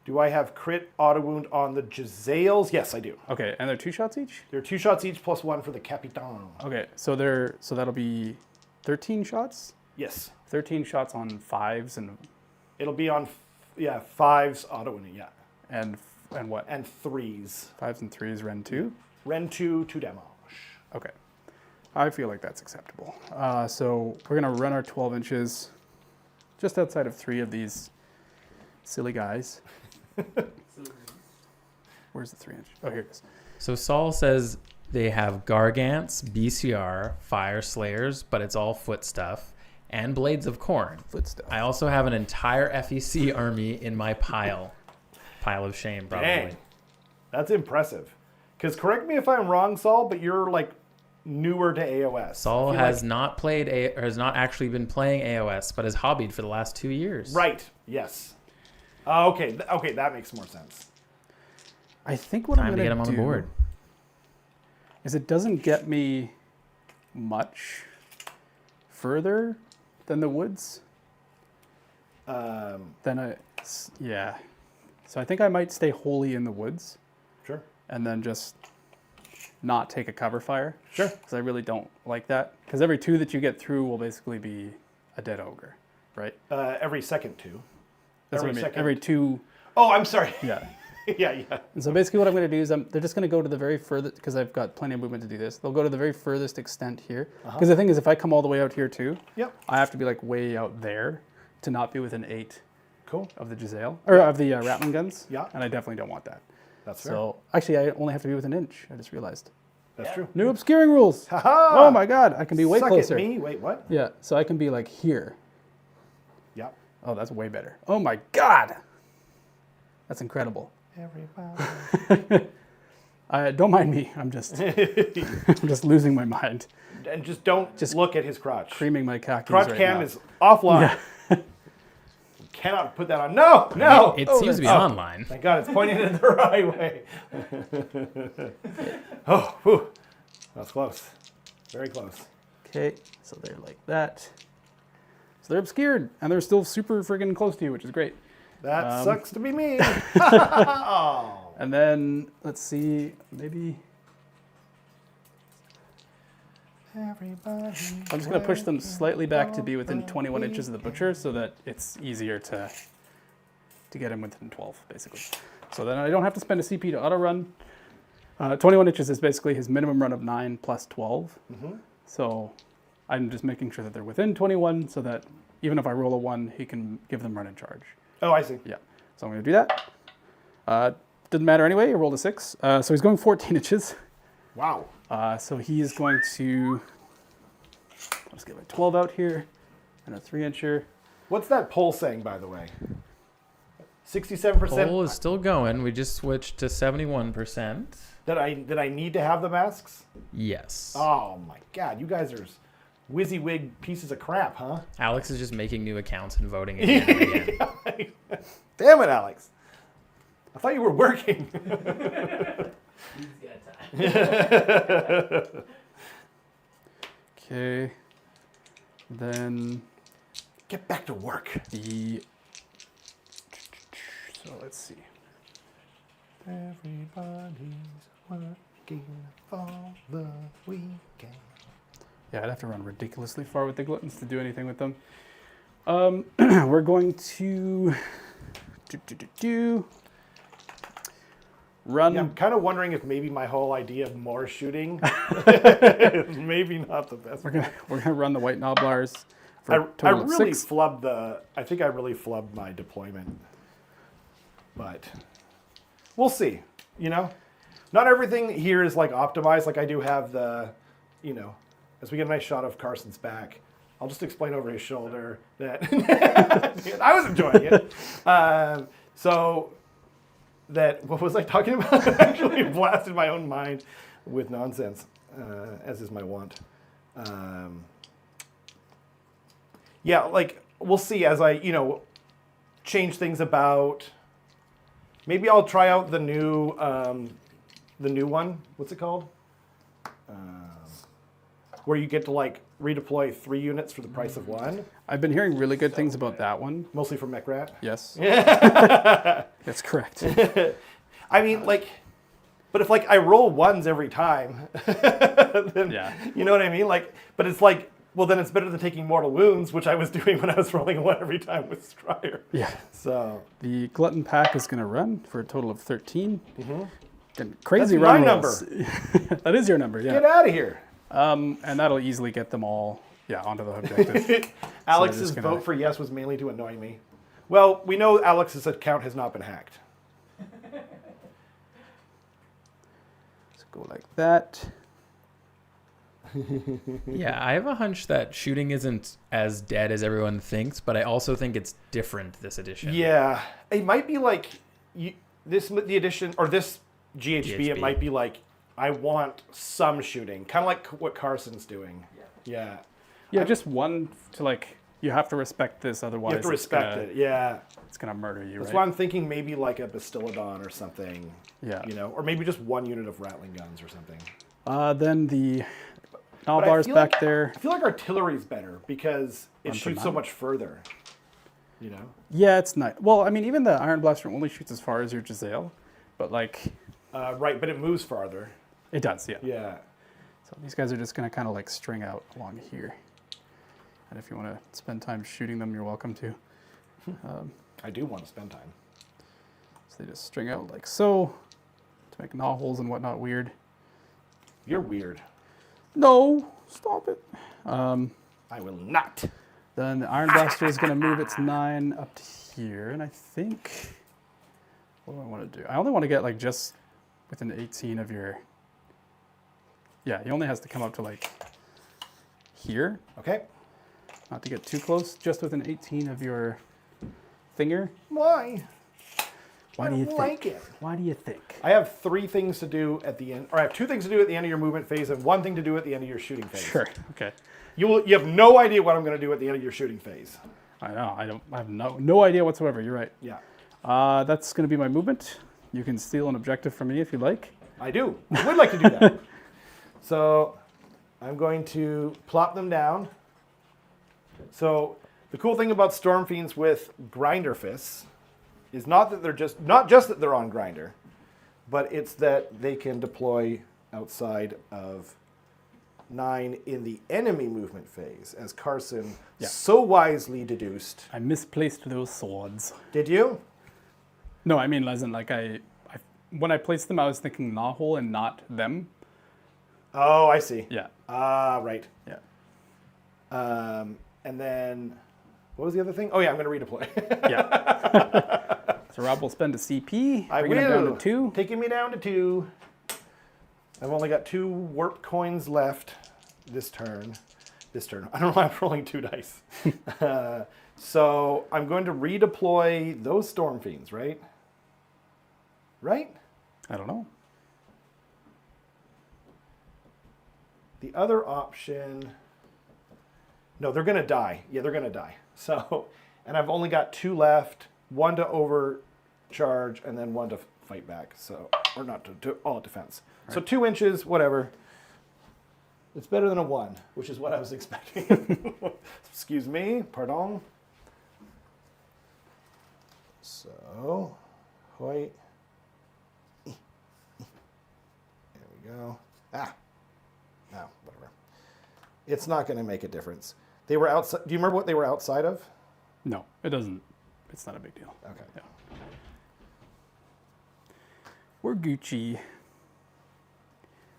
Do I have crit auto wound on the Jezzails? Yes, I do. Okay, and they're 2 shots each? They're 2 shots each plus 1 for the Capitan. Okay, so that'll be 13 shots? Yes. 13 shots on 5s and It'll be on, 5s auto wounding, yeah. And what? And 3s. 5s and 3s, Ren 2? Ren 2 damage. Okay. I feel like that's acceptable. So we're going to run our 12 inches just outside of 3 of these silly guys. Where's the 3 inch? Oh, here it is. So Saul says they have Gargants, BCR, Fire Slayers, but it's all foot stuff, and Blades of Corn. Foot stuff. I also have an entire FEC army in my pile. Pile of shame, probably. Dang. That's impressive. Because correct me if I'm wrong, Saul, but you're like newer to AOS. Saul has not played or has not actually been playing AOS, but has hobbied for the last 2 years. Right. Yes. Okay. Okay, that makes more sense. I think what I'm Time to going get him on the board. is it doesn't get me much further than the woods. Yeah. So I think I might stay wholly in the woods Sure. and then just not take a cover fire. Sure. Because I really don't like that. Because every 2 that you get through will basically be a dead ogre, right? Every second 2. That's every what I mean. second. Every 2. Oh, I'm sorry. Yeah. yeah. And so basically what I'm going to do is they're just going to go to the very furthest, because I've got plenty of movement to do this. They'll go to the very furthest extent here. Because the thing is, if I come all the way out here too, Yep. I have to be like way out there to not be within 8 Cool. of the Giselle, or of the Rattling guns. Yeah. And I definitely don't want that. That's fair. So actually, I only have to be within 1 inch. I just realized. That's true. New obscuring rules. Ha-ha! Oh my God, I can be way Suck closer. At me. Wait, what? Yeah, so I can be like here. Yeah. Oh, that's way better. Oh my God. That's incredible. Everybody. Don't mind me. I'm just losing my mind. And just don't look at his crotch. Creaming my khakis Crotch right cam now. is offline. Cannot put that on. No, no. It seems to be online. Thank God it's pointing in the right way. Oh, whew. That's close. Very close. Okay, so they're like that. So they're obscured, and they're still super friggin' close to you, which is great. That sucks to be me. Oh. And then, let's see, maybe... Everybody. I'm just going to push them slightly back to be within 21 inches of the butcher so that it's easier to get him within 12, basically. So then I don't have to spend a CP to auto-run. 21 inches is basically his minimum run of 9 plus 12. So I'm just making sure that they're within 21 so that even if I roll a 1, he can give them run and charge. Oh, I see. Yeah, so I'm going to do that. Doesn't matter anyway, I rolled a 6. So he's going 14 inches. Wow. So he is going to, let's get my 12 out here, and a 3-incher. What's that poll saying, by the way? 67%. Poll is still going. We just switched to 71%. Did I need to have the masks? Yes. Oh my God, you guys are WYSIWYG pieces of crap, huh? Alex is just making new accounts and voting again and again. Damn it, Alex. I thought you were working. Okay, then Get back to work. so let's see. Everybody's working for the weekend. Yeah, I'd have to run ridiculously far with the gluttons to do anything with them. We're going to run. Yeah, I'm kind of wondering if maybe my whole idea of more shooting is maybe not the best. We're gonna run the white Noblars for a I total of really 6. flubbed I think I really flubbed my deployment. But we'll see, you know? Not everything here is like optimized. Like I do have the, you know, as we get a nice shot of Carson's back, I'll just explain over his shoulder that I was enjoying it. So that, what was I talking about? I actually blasted my own mind with nonsense, as is my wont. Yeah, like we'll see as I, you know, change things about. Maybe I'll try out the new one. What's it called? Where you get to like redeploy 3 units for the price of 1. I've been hearing really good things about that one. Mostly from MechRat. Yes. That's correct. I mean, like, but if like I roll 1s every time, then Yeah. you know what I mean? Like, but it's like Well, then it's better than taking mortal wounds, which I was doing when I was rolling 1 every time with Strider. Yeah. So The Glutton Pack is going to run for a total of 13. Getting crazy That's run my rolls. That is your number, yeah. get out of here. And that'll easily get them all, onto the objective. Alex's gonna- vote for yes was mainly to annoy me. Well, we know Alex's account has not been hacked. So go like that. Yeah, I have a hunch that shooting isn't as dead as everyone thinks, but I also think it's different this edition. Yeah, it might be like the edition or this GHB. It might be like I want some shooting, kind of like what Carson's doing. Yeah. Yeah, just one to like. You have to respect this, otherwise You have to respect it. Yeah. It's gonna murder you. That's right? why I'm thinking maybe like a Bastiladon or something. Yeah. Or maybe just 1 unit of rattling guns or something. Then the But I Nalbar's feel back like- there. I feel like artillery's better because it Run for shoots so 9. much further. Yeah, it's nice. Well, I mean, even the Iron Blaster only shoots as far as your Giselle, but like Right, but it moves farther. it does, yeah. Yeah. So these guys are just gonna kind of like string out along here. And if you want to spend time shooting them, you're welcome to. I do want to spend time. So they just string out like so to make gnaw holes and whatnot weird. You're weird. No, stop it. I will not. Then the Iron Blaster is going to move its 9 up to here, and I think, what do I want to do? I only want to get like just within 18 of your, yeah, he only has to come up to like here, Okay. not to get too close, just within 18 of your finger. Why? Why do you don't think? like it. Why do you think? I have 3 things to do at the end, or I have 2 things to do at the end of your movement phase and 1 thing to do at the end of your shooting phase. Sure, okay. You have no idea what I'm going to do at the end of your shooting phase. I know, I have no idea whatsoever, you're right. Yeah. That's going to be my movement. You can steal an objective from me if you like. I do. I would like to do that. So I'm going to plop them down. So the cool thing about Storm Fiends with Grinder Fists is not that they're not just that they're on Grinder, but it's that they can deploy outside of 9 in the enemy movement phase, as Carson so wisely deduced. I misplaced those swords. Did you? No, I mean, as in, like, when I placed them, I was thinking Nahol and not them. Oh, I see. Yeah, Ah, right. yeah. And then, what was the other thing? Oh yeah, I'm going to redeploy. Yeah. So Rob will spend a CP, I bringing him down will. to 2. Taking me down to 2. I've only got 2 warp coins left this turn. I don't know why I'm rolling 2 dice. So I'm going to redeploy those Storm Fiends, right? Right? I don't know. The other option... No, they're going to die. Yeah, they're going to die. So, and I've only got 2 left. 1 to overcharge and then 1 to fight back. So, or not to all defense. Right. So 2 inches, whatever. It's better than a 1, which is what I was expecting. Excuse me, pardon. So, hoi. There we go. Ah, no, whatever. It's not going to make a difference. They were outside. Do you remember what they were outside of? No, it doesn't. It's not a big deal. Okay. Yeah. We're Gucci.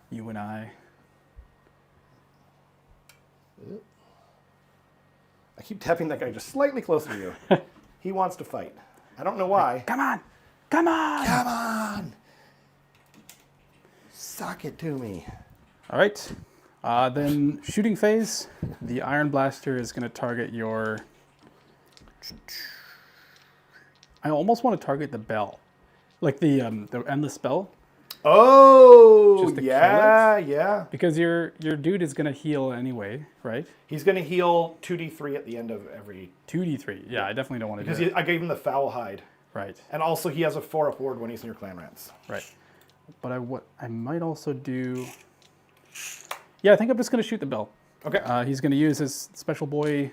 You and I. I keep tapping that guy just slightly closer to you. He wants to fight. I don't know why. Come on! Come on! Come on! Sock it to me. All right. Then shooting phase. The Iron Blaster is going to target your... I almost want to target the bell. Like the endless spell. Oh, Just to yeah. Because your dude is going to heal anyway, right? He's going to heal 2d3 at the end of every... 2d3. Yeah, I definitely don't want to do Because that. I gave him the foul hide. Right, And also he has a 4-up ward when he's in your clan rants. right. But what I might also do... Yeah, I think I'm just going to shoot the bell. Okay. He's going to use his special boy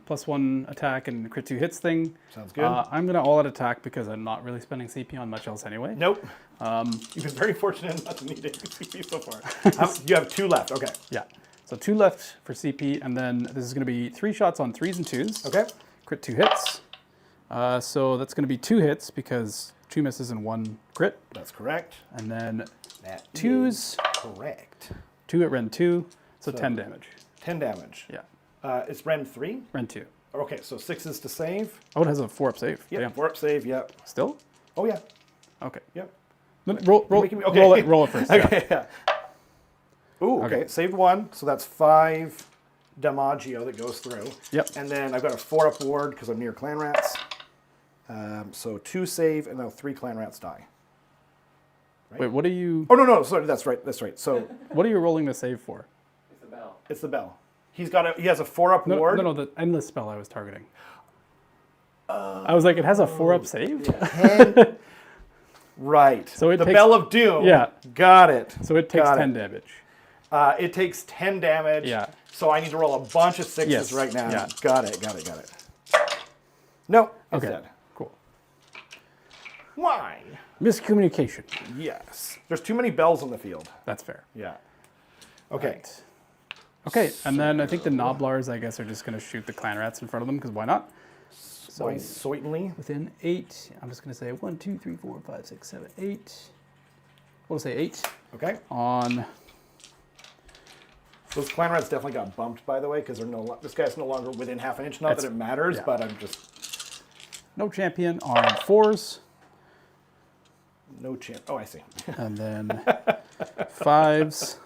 +1 attack and crit 2 hits thing. Sounds good. I'm going to all-out attack because I'm not really spending CP on much else anyway. Nope. You've been very fortunate not to need any CP so far. You have 2 left. Okay. Yeah. So 2 left for CP, and then this is going to be 3 shots on 3s and 2s. Okay. Crit 2 hits. So that's going to be 2 hits because 2 misses and 1 crit. That's correct. And then That 2s. is correct. 2 at Ren 2, so 10 damage. 10 damage. Yeah. It's Ren 3? Ren 2. Okay, so 6s to save. Oh, it has a 4-up save. Yep, Damn. 4-up save, yep. Still? Oh, yeah. Okay. Yep. Roll Okay. roll it first. Yeah. Okay, yeah. Ooh, okay. Saved 1, so that's 5 damagio that goes through. Yep. And then I've got a 4-up ward because I'm near clan rats. So 2 save, and now 3 clan rats die. Right? Wait, what are you? Oh, no, sorry, that's right. So What are you rolling to save for? It's the bell. it's the bell. He has a 4-up No, ward. no, the endless spell I was targeting. I was like, it has a 4-up save. 10. Right. So it the takes- Bell of Doom. Yeah. Got it. So it takes Got 10 it. damage. It takes 10 damage. Yeah. So I need to roll a bunch of 6s Yes, right now. yeah. Got it. No, it's Okay. dead. Cool. Why? Miscommunication. Yes. There's too many bells on the field. That's fair. Yeah. Okay. Right. Okay, and then I think the Noblars, I guess, are just going to shoot the clan rats in front of them because why not? So Why certainly. within 8, I'm just going to say 1, 2, 3, 4, 5, 6, 7, 8. We'll say 8 Okay. on. Those clan rats definitely got bumped, by the way, because this guy's no longer within half an inch. Not that it matters, yeah. but I'm just No champion on 4s, no chance. Oh, I see. and then 5s.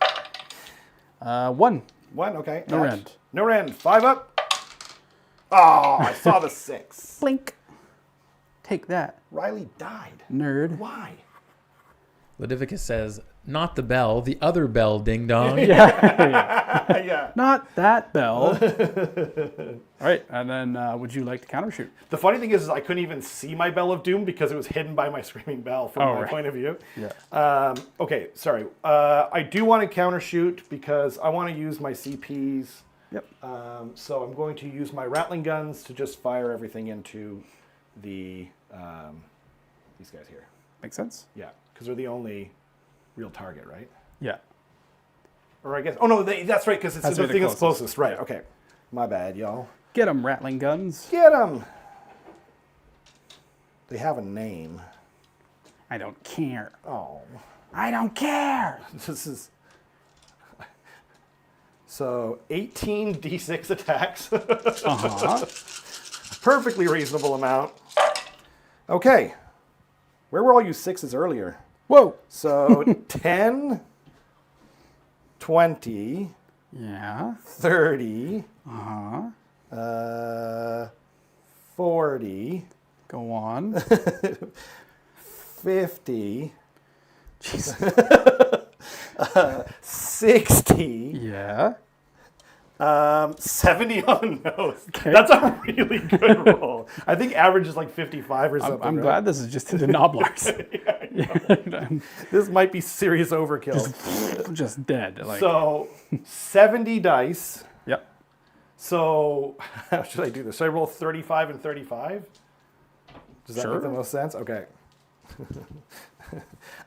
1. 1, okay. No Hatch. rend. No rend. 5 up. Oh, I saw the 6. Blink. Take that, Riley died. nerd. Why? Ludovicus says, not the bell, the other bell, ding dong. Yeah. Not that bell. All right, and then would you like to countershoot? The funny thing is I couldn't even see my Bell of Doom because it was hidden by my Screaming Bell from my right. point of view. Yeah. Okay, sorry. I do want to countershoot because I want to use my CPs. Yep. So I'm going to use my Rattling guns to just fire everything into the these guys here. Makes sense? Yeah, because they're the only real target, right? Yeah. Or I guess, oh no, that's right, because it's Has to the be the thing that's closest. closest. Right, okay. My bad, y'all. Get them, rattling guns. Get them! They have a name. I don't care. Oh. I don't care. This is... So, 18 D6 attacks. Uh-huh. Perfectly reasonable amount. Okay. Where were all you 6s earlier? Whoa. So, 10, 20, Yeah. 30, Uh-huh. 40, Go on. 50, Jesus. 60, Yeah. 70 on the nose. Okay. That's a really good roll. I think average is like 55 or something. I'm right? glad this is just to the Noblars. This might be serious overkill. Just dead. Like, So 70 dice. yep. So how should I do this? Should I roll 35 and 35? Does that Sure. make the most sense? Okay.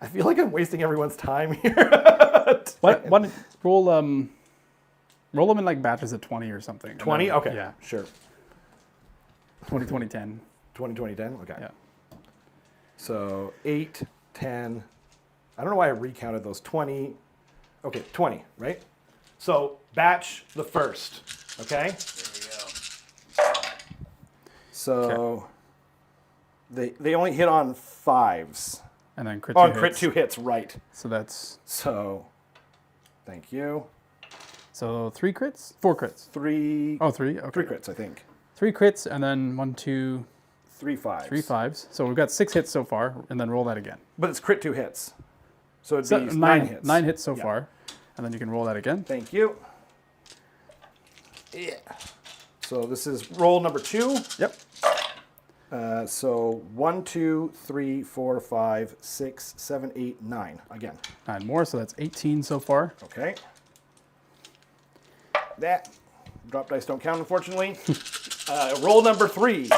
I feel like I'm wasting everyone's time here. What? Roll roll them in like batches of 20 or something. and 20? then- Okay. Yeah. Sure. 20, 20, 10. 20, 20, 10? Okay. Yeah. So 8, 10. I don't know why I recounted those. 20. Okay, 20, right? So batch the first. Okay? So they only hit on 5s. And then crit Oh, two and crit hits. 2 hits, right. So that's So thank you. 3 crits? 4 crits. 3 Oh, 3? Okay. 3 crits, I think. 3 crits and then 1, 2, 3 5s. 3 5s. So we've got 6 hits so far, and then roll that again. But it's crit 2 hits. So it'd So be 9 hits. 9 hits so Yeah. far, and then you can roll that again. Thank you. Yeah. So this is roll number 2. Yep. So 1, 2, 3, 4, 5, 6, 7, 8, 9. Again. 9 more, so that's 18 so far. Okay. That. Drop dice don't count, unfortunately. Roll number 3.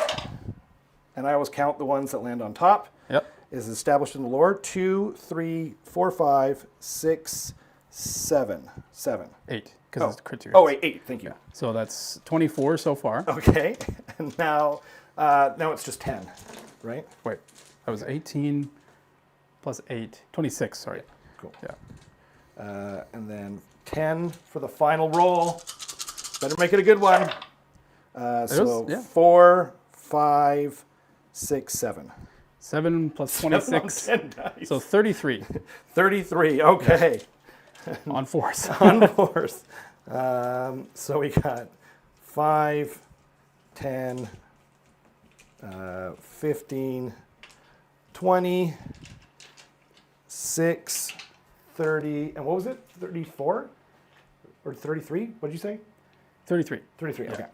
And I always count the ones that land on top. Yep. Is established in the lore. 2, 3, 4, 5, 6, 7. 7. 8. because it's crit to Oh, hits. wait, 8. Thank you. So that's 24 so far. Okay. And now it's just 10, right? Wait, that was 18 plus 8. 26, sorry. Cool. Yeah. And then 10 for the final roll. Better make it a good one. So yeah. 4, 5, 6, 7. 7 plus 7 on 26. 10 dice. So 33 33. Okay. on force. On force. So we got 5, 10, 15, 20, 6, 30, and what was it? 34? Or 33? What did you say? 33. 33, okay.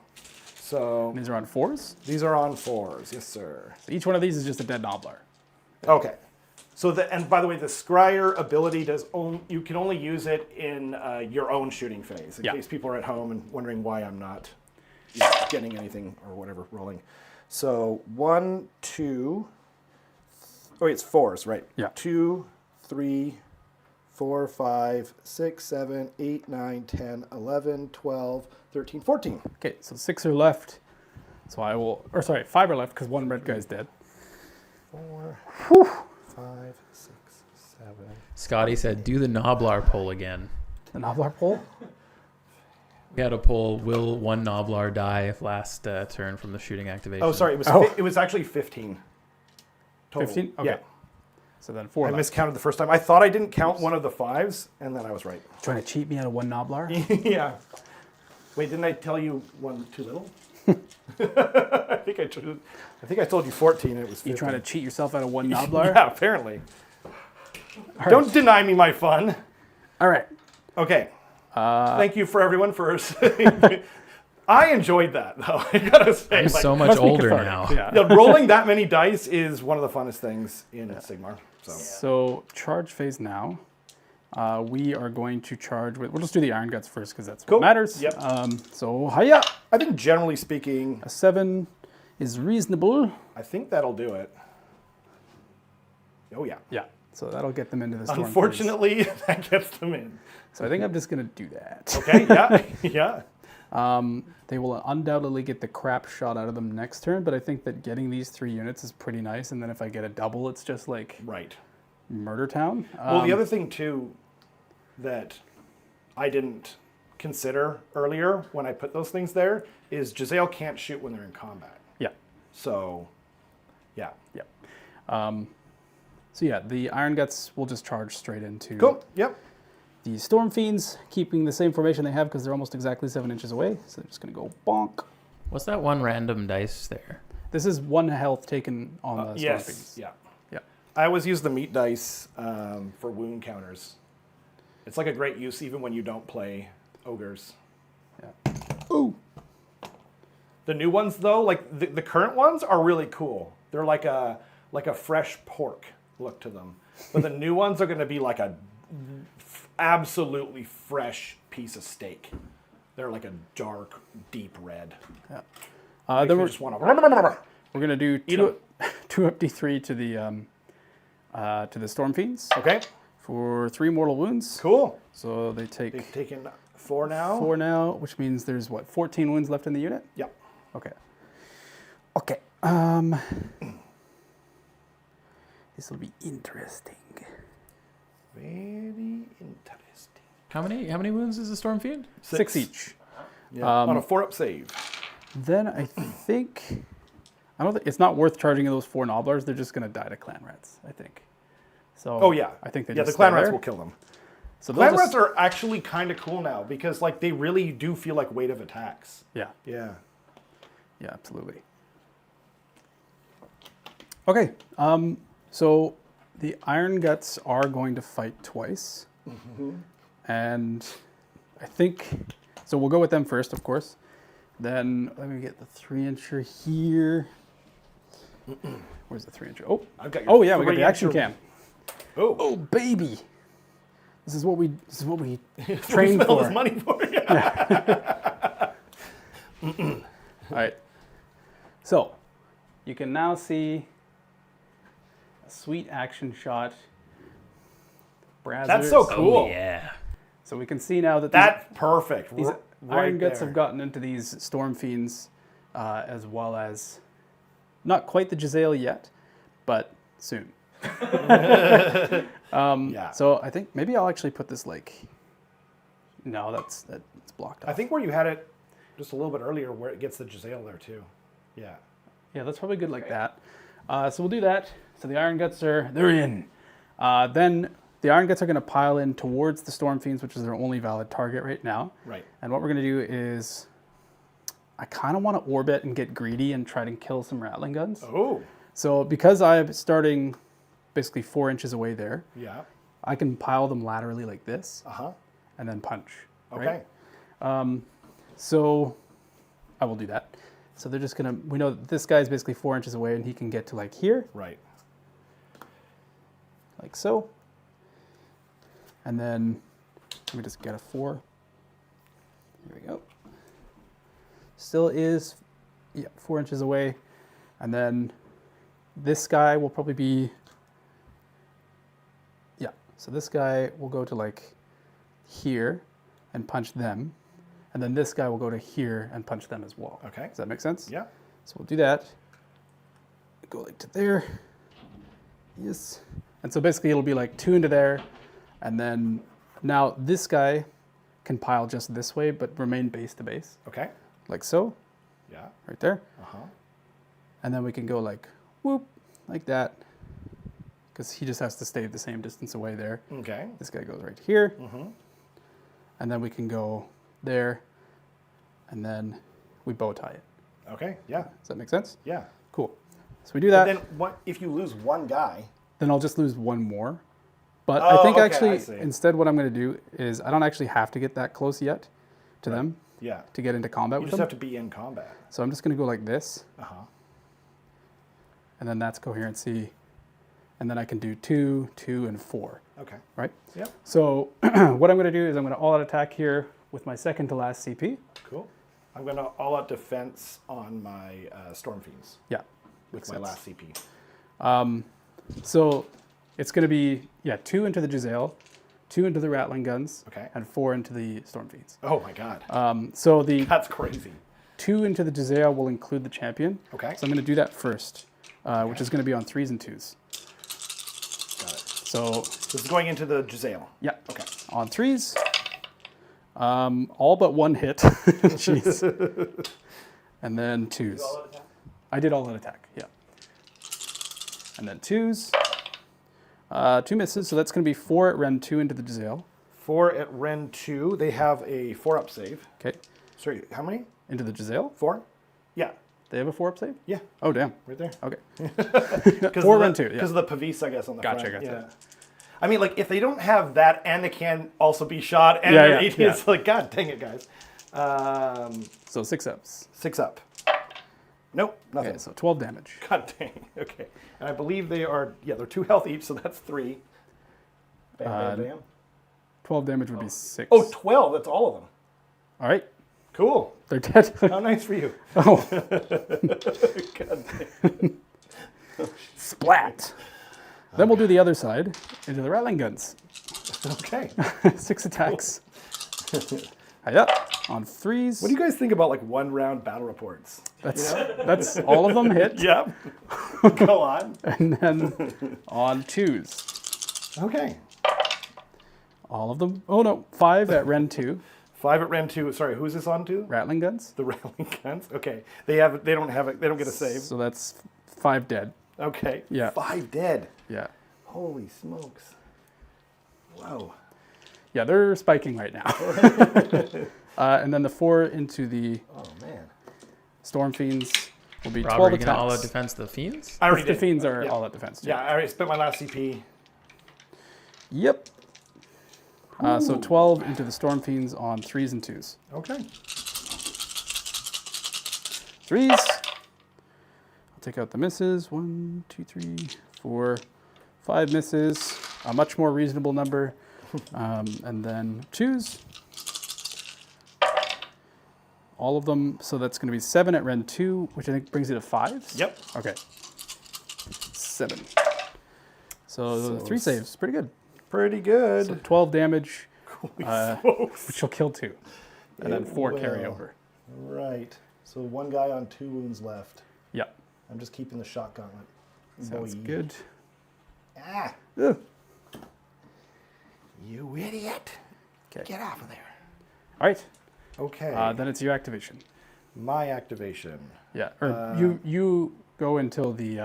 So And these are on 4s. these are on 4s, yes sir. So each one of these is just a dead Nobbler. Okay. So and by the way, the Scryer ability you can only use it in your own shooting phase, in case people are at home and wondering why I'm not getting anything or whatever rolling. So 1, 2, oh, it's 4s, right? Yeah. 2, 3, 4, 5, 6, 7, 8, 9, 10, 11, 12, 13, 14. Okay, so 6 are left. So 5 are left because one red guy's dead. 4, 5, 6, 7. Scotty said, do the Noblar poll again. The Nobblar pole? We had a poll, will one Noblar die last turn from the shooting activation? Oh, sorry, it was actually 15. Total. 15? Okay. Yeah. So then 4 I left. miscounted the first time. I thought I didn't count one of the 5s, and then I was right. Trying to cheat me out of one Nobblar? Yeah. Wait, didn't I tell you one too little? I think I told you 14 and it was 15. You trying to cheat yourself out of one Nobblar? Yeah, apparently. All Don't right. deny me my fun. All right. Okay. Thank you for everyone for... I enjoyed that, though. I gotta say. I'm so much must be older cathartic, now. Yeah. Yeah, rolling that many dice is one of the funnest things in Sigmar. So charge phase now. We are going to charge with... We'll just do the Iron Guts first because that's Cool. what matters. Yep. So hiya! I think generally speaking, A 7 is reasonable. I think that'll do it. Oh, yeah. Yeah. So that'll get them into the storm phase. Unfortunately, that gets them in. So I think I'm just going to do that. Okay, yeah, yeah. They will undoubtedly get the crap shot out of them next turn, but I think that getting these 3 units is pretty nice. And then if I get a double, it's just like Right. Murder Town. Well, the other thing, too, that I didn't consider earlier when I put those things there is Giselle can't shoot when they're in combat. Yeah. So, yeah. Yeah. So yeah, the Iron Guts will just charge straight into Cool, yep. the Storm Fiends, keeping the same formation they have because they're almost exactly 7 inches away. So they're just going to go bonk. What's that one random dice there? This is 1 health taken on the Storm Yes, Fiends. yeah. Yeah. I always use the meat dice for wound counters. It's like a great use even when you don't play ogres. Yeah. Ooh. The new ones, though, like the current ones are really cool. They're like a fresh pork look to them. But the new ones are going to be like a absolutely fresh piece of steak. They're like a dark, deep red. Yeah. Then You we're just want to... going to do Eat 'em. 2 up D3 to the Storm Fiends Okay, for 3 mortal wounds. cool. So they take They've taken 4 now. 4 now, which means there's what, 14 wounds left in the unit? Yep. Okay. Okay. This will be interesting. Very interesting. How many wounds is the Storm Fiend? 6 each. Yeah, on a 4-up save. Then I think it's not worth charging those 4 Nobblars. They're just going to die to clan rats, I think. So Oh, yeah. I think they Yeah, just the clan stay rats there. will kill them. So Clan they'll rats just, are actually kind of cool now because like they really do feel like weight of attacks. yeah, Yeah. yeah, absolutely. Okay, so the Iron Guts are going to fight twice, and I think so. We'll go with them first, of course. Then let me get the 3-incher here. Where's the 3-incher? Oh, I've got your oh yeah, we got the action 3-incher. cam. Oh, Oh baby, this is what we we trained spent all for. this money for. Yeah. All right. So you can now see a sweet action shot. Brazzers. That's so cool. Oh, yeah. So we can see now that That's perfect. these Right Iron Guts there. have gotten into these Storm Fiends, as well as not quite the Giselle yet, but soon. Yeah. So I think maybe I'll actually put this like. No, that's blocked off. I think where you had it just a little bit earlier, where it gets the Giselle there too. Yeah. Yeah, that's probably good like that. So we'll do that. So the Iron Guts they're in. Then the Iron Guts are going to pile in towards the Storm Fiends, which is their only valid target right now. Right. And what we're going to do is, I kind of want to orbit and get greedy and try to kill some Rattling Guns. Oh. So because I'm starting basically 4 inches away there, Yeah. I can pile them laterally like this Uh-huh. and then punch. Okay. Right? So I will do that. So they're just going to, we know that this guy's basically 4 inches away and he can get to like here, Right. like so. And then let me just get a 4. Here we go. Still is 4 inches away. And then this guy will probably be, so this guy will go to like here and punch them. And then this guy will go to here and punch them as well. Okay. Does that make sense? Yeah. So we'll do that. Go like to there. Yes. And so basically it'll be like 2 into there. And then now this guy can pile just this way, but remain base to base. Okay. Like so, Yeah. right there. Uh-huh. And then we can go like whoop, like that. Because he just has to stay the same distance away there. Okay. This guy goes right here. Mm-hmm. And then we can go there. And then we bow tie it. Okay. Yeah. Does that make sense? Yeah. Cool. So we do that. Then what if you lose one guy? Then I'll just lose one more. But Oh, I think okay, I actually, see. instead what I'm going to do is I don't actually have to get that close yet to them Yeah. to get into combat You with just them. have to be in combat. So I'm just going to go like this, Uh-huh. and then that's coherency. And then I can do 2, 2, and 4, Okay. right? Yep. So what I'm going to do is I'm going to all-out attack here with my second to last CP. Cool. I'm going to all-out defense on my Storm Fiends Yeah. with makes my sense. last CP. So it's going to be, 2 into the Giselle, 2 into the Rattling Guns, Okay. and 4 into the Storm Fiends. Oh my God. So the That's crazy. 2 into the Giselle will include the champion. Okay. So I'm going to do that first, which is going to be on 3s and 2s. Got it. So This is going into the Giselle. yeah, Okay. on 3s, all but 1 hit. Jeez. And then 2s. I did all that attack, yeah. And then 2s. 2 misses, so that's going to be 4 at Ren 2 into the Giselle. 4 at Ren 2. They have a 4-up save. Okay, Sorry, how many? into the Giselle. 4? Yeah. They have a 4-up save? Yeah. Oh, damn. Right there. Okay. Because 4 Ren 2, yeah. Because of the Pavis, I guess, on the Gotcha, front. gotcha. Yeah. I mean, like, if they don't have that and they can also be shot and Yeah, they're yeah, 80, yeah. it's like, God dang it, guys. So 6 ups. 6 up. Nope, nothing. Okay, so 12 damage. God dang. Okay. And I believe they are, they're 2 health each, so that's 3. Bam, bam, bam. 12 damage would be 6. Oh, 12. That's all of them. All right. Cool. They're dead. How nice for you. Oh, God dang. splat. Then we'll do the other side into the Rattling Guns. Okay. 6 attacks. Hiya. On 3s. What do you guys think about, like, 1-round battle reports? That's all of them hit. Yep. Go on. And then on 2s. Okay. All of them. Oh, no. 5 at Ren 2. 5 at Ren 2. Sorry, who's this on to? Rattling Guns. The Rattling Guns. Okay. They don't get a save. So that's 5 dead. Okay. Yeah. 5 dead. Yeah. Holy smokes. Whoa. Yeah, they're spiking right now. And then the 4 into the Oh man. Storm Fiends will be Rob, 12 are you gonna all out attacks. defense the fiends? I already The did. Fiends are Yeah. all at defense too. Yeah, I already spent my last CP. Yep. So 12 into the Storm Fiends on 3s and 2s. Okay. 3s. I'll take out the misses. 1, 2, 3, 4, 5 misses. A much more reasonable number. And then 2s. All of them. So that's going to be 7 at Ren 2, which I think brings you to 5s. Yep. Okay. 7. So So 3 saves. Pretty good. Pretty good. So 12 damage. which will kill 2. And then 4 carryover. Right. So 1 guy on 2 wounds left. Yep. I'm just keeping the shot gauntlet. Sounds good. Ah! Ugh. You idiot! Okay. Get off of there. All right. Okay. Then it's your activation. My activation. Yeah. Or you go until the.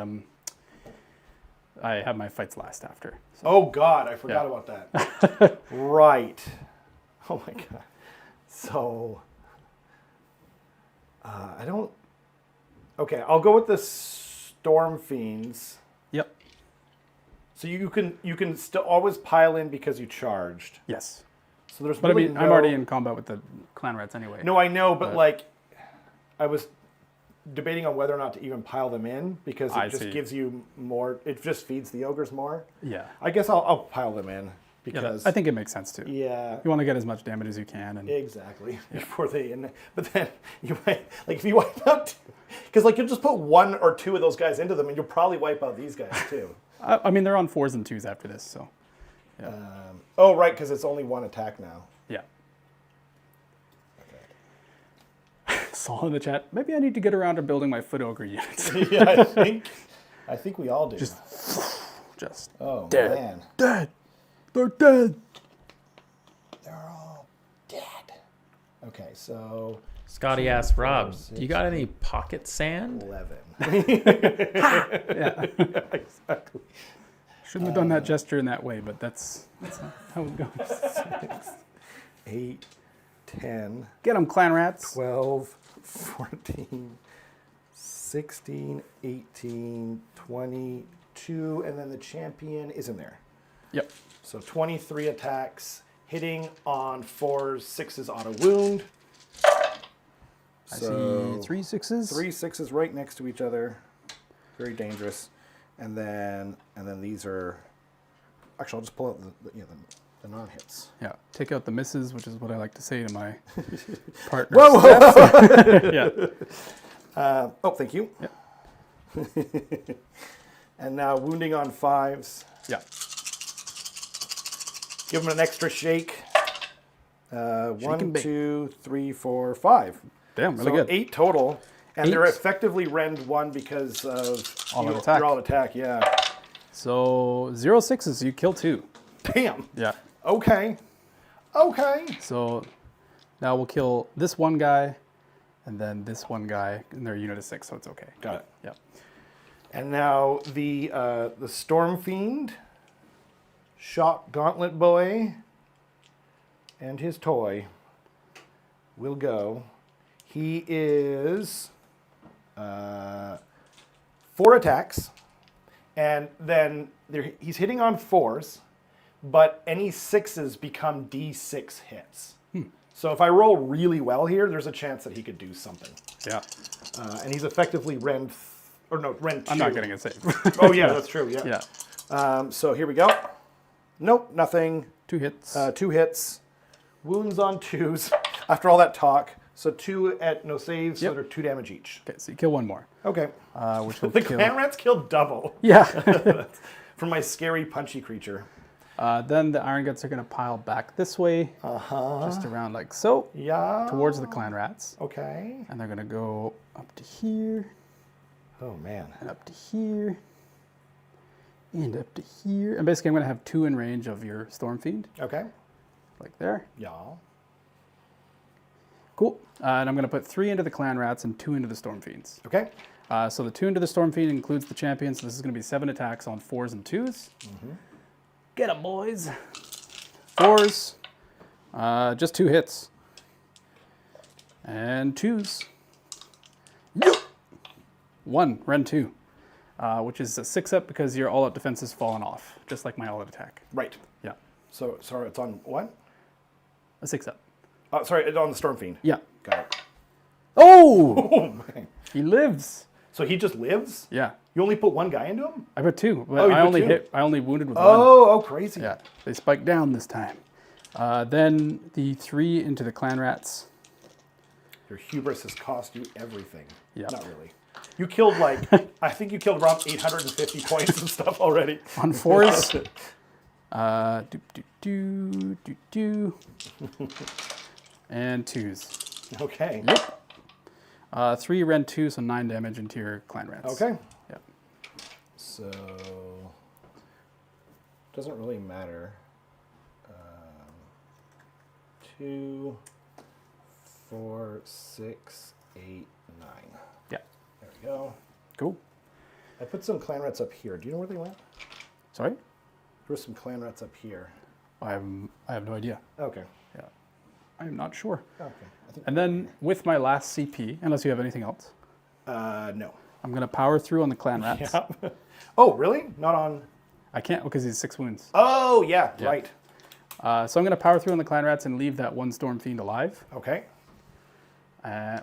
I have my fights last after. So. Oh God, I forgot about that. Right. Oh my God. So. I don't. Okay, I'll go with the Storm Fiends. Yep. So you can still always pile in because you charged. Yes. So there's. But really I mean, I'm already in combat with the clan rats anyway. No, I know, but like, I was debating on whether or not to even pile them in because it just gives you more. It just feeds the ogres more. Yeah. I guess I'll pile them in because I think it makes sense too. Yeah. You want to get as much damage as you can. And exactly. Before they in, but then you might like if you wipe out, because like you'll just put 1 or 2 of those guys into them, and you'll probably wipe out these guys too. I mean, they're on 4s and 2s after this, so. Yeah. Oh right, because it's only 1 attack now. Yeah. Saw in the chat. Maybe I need to get around to building my foot ogre units. Yeah, I think we all do. Just oh dead. Man, Dead. They're dead. they're all dead. Okay, so Scotty asked Rob, "Do you got any pocket sand?" 11. Yeah. Exactly. Shouldn't have done that gesture in that way, but that's how it goes. 8, 10, Get them, clan rats. 12, 14, 16, 18, 22, and then the champion is in there. Yep. So 23 attacks, hitting on 4s, 6s auto wound. I see 3 6s. 3 6s right next to each other. Very dangerous. And then these are. Actually, I'll just pull out the non-hits. Yeah. Take out the misses, which is what I like to say to my partner. Whoa! Yeah. Oh, thank you. Yep. And now wounding on 5s. Yeah. Give them an extra shake. and 1, bake. 2, 3, 4, 5. Damn, really So good. 8 total. And 8. they're effectively rend 1 because of All-out attack. your all attack, yeah. So 0 6s, you kill 2. Damn. Yeah. Okay. Okay. So now we'll kill this one guy, and then this one guy, and they're a unit of 6, so it's okay. Got it. Yep. And now the Storm Fiend, Shock Gauntlet Boy, and his toy will go. He is 4 attacks, and then he's hitting on 4s, but any 6s become D6 hits. So if I roll really well here, there's a chance that he could do something. Yeah. And he's effectively rend 2. I'm not getting a save. Oh yeah, that's true. Yeah. Yeah. So here we go. Nope, nothing. 2 hits. 2 hits. Wounds on 2s. After all that talk, so 2 at no saves, Yep. so they're 2 damage each. Okay, so you kill one more. Okay. Which will The kill. clan rats killed double Yeah. from my scary punchy creature. Then the iron guts are going to pile back this way, just around like so, Yeah. towards the clan rats. Okay. And they're going to go up to here, Oh man. and up to here, and up to here. And basically I'm going to have 2 in range of your Storm Fiend, Okay. like there. Yeah. Cool. And I'm going to put 3 into the clan rats and 2 into the Storm Fiends. Okay. So the 2 into the Storm Fiend includes the champion, so this is going to be 7 attacks on 4s and 2s. Get 'em, boys. 4s. Just 2 hits. And 2s. Yup. 1, rend 2. Which is a 6-up because your all-out defense has fallen off, just like my all-out attack. Right. Yeah. So sorry, it's on what? A 6-up. Oh, sorry, it's on the Storm Fiend. Yeah. Got it. Oh! Oh man. He lives. So he just lives? Yeah. You only put 1 guy into him? I put 2, but Oh, you I put only 2? I only wounded with 1. Oh, crazy. Yeah, they spiked down this time. Then the 3 into the clan rats. Your hubris has cost you everything. Yep. Not really. You killed like, I think you killed around 850 points and stuff already. On 4s, And 2s. Okay. Yep. 3 rend 2, so 9 damage into your clan rats. Okay. Yep. So, doesn't really matter. 2, 4, 6, 8, 9. Yeah. There we go. Cool. I put some clan rats up here. Do you know where they went? Sorry? There were some clan rats up here. I have no idea. Okay. Yeah. I'm not sure. Okay. I think And then with my last CP, unless you have anything else, no. I'm going to power through on the clan rats. Yeah. Oh, really? Not on. I can't because he's 6 wounds. Oh, yeah. Right. So I'm going to power through on the clan rats and leave that one storm fiend alive. Okay.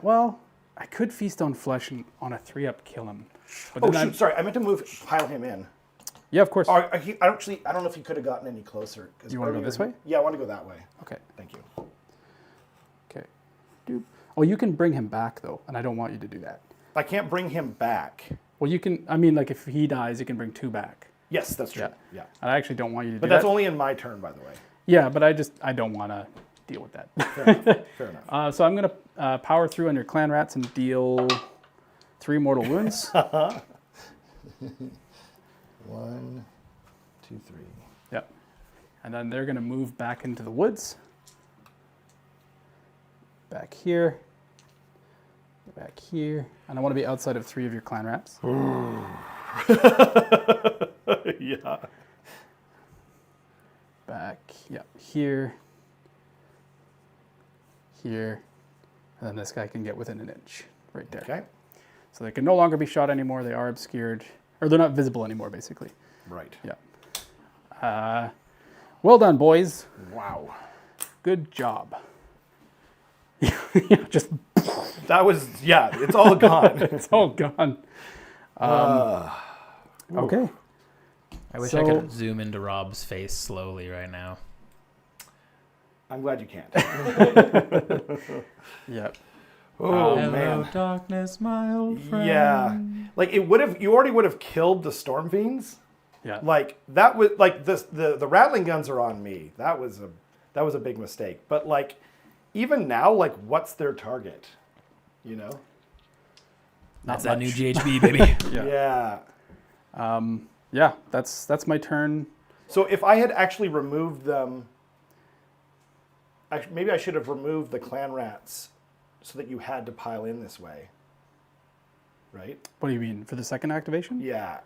Well, I could feast on flesh and on a 3-up kill him. But Oh, then shoot. Sorry. I meant to pile him in. Yeah, of course. I don't know if he could have gotten any closer. Do you want to go this way? Yeah, I want to go that way. Okay. Thank you. Okay. Doop. Oh, you can bring him back though, and I don't want you to do that. I can't bring him back. Well, you can. I mean, like if he dies, you can bring 2 back. Yes, that's true. Yeah. And I actually don't want you to do But that. that's only in my turn, by the way. Yeah, but I don't want to deal with that. Fair enough. So I'm going to power through on your clan rats and deal 3 mortal wounds. 1, 2, 3. Yep. And then they're going to move back into the woods. Back here. Back here. And I want to be outside of 3 of your clan rats. Yeah. Back, yeah, here. Here. And then this guy can get within an inch right there. Okay. So they can no longer be shot anymore. They are obscured. Or they're not visible anymore, basically. Right. Yeah. Well done, boys. Wow. Good job. Just That was, yeah, it's all gone. it's all gone. Okay. I wish So- I could zoom into Rob's face slowly right now. I'm glad you can't. Yeah. Oh, Hello, man. darkness, my old friend. Yeah. Like, you already would have killed the Storm Fiends. Yeah. Like, that was, like, the rattling guns are on me. That was a big mistake. But, like, even now, like, what's their target? You know? That's Not that new much. GHB, baby. Yeah. Yeah. Yeah, that's my turn. So if I had actually removed them, maybe I should have removed the clan rats so that you had to pile in this way. Right? What do you mean? For the second activation? Yeah.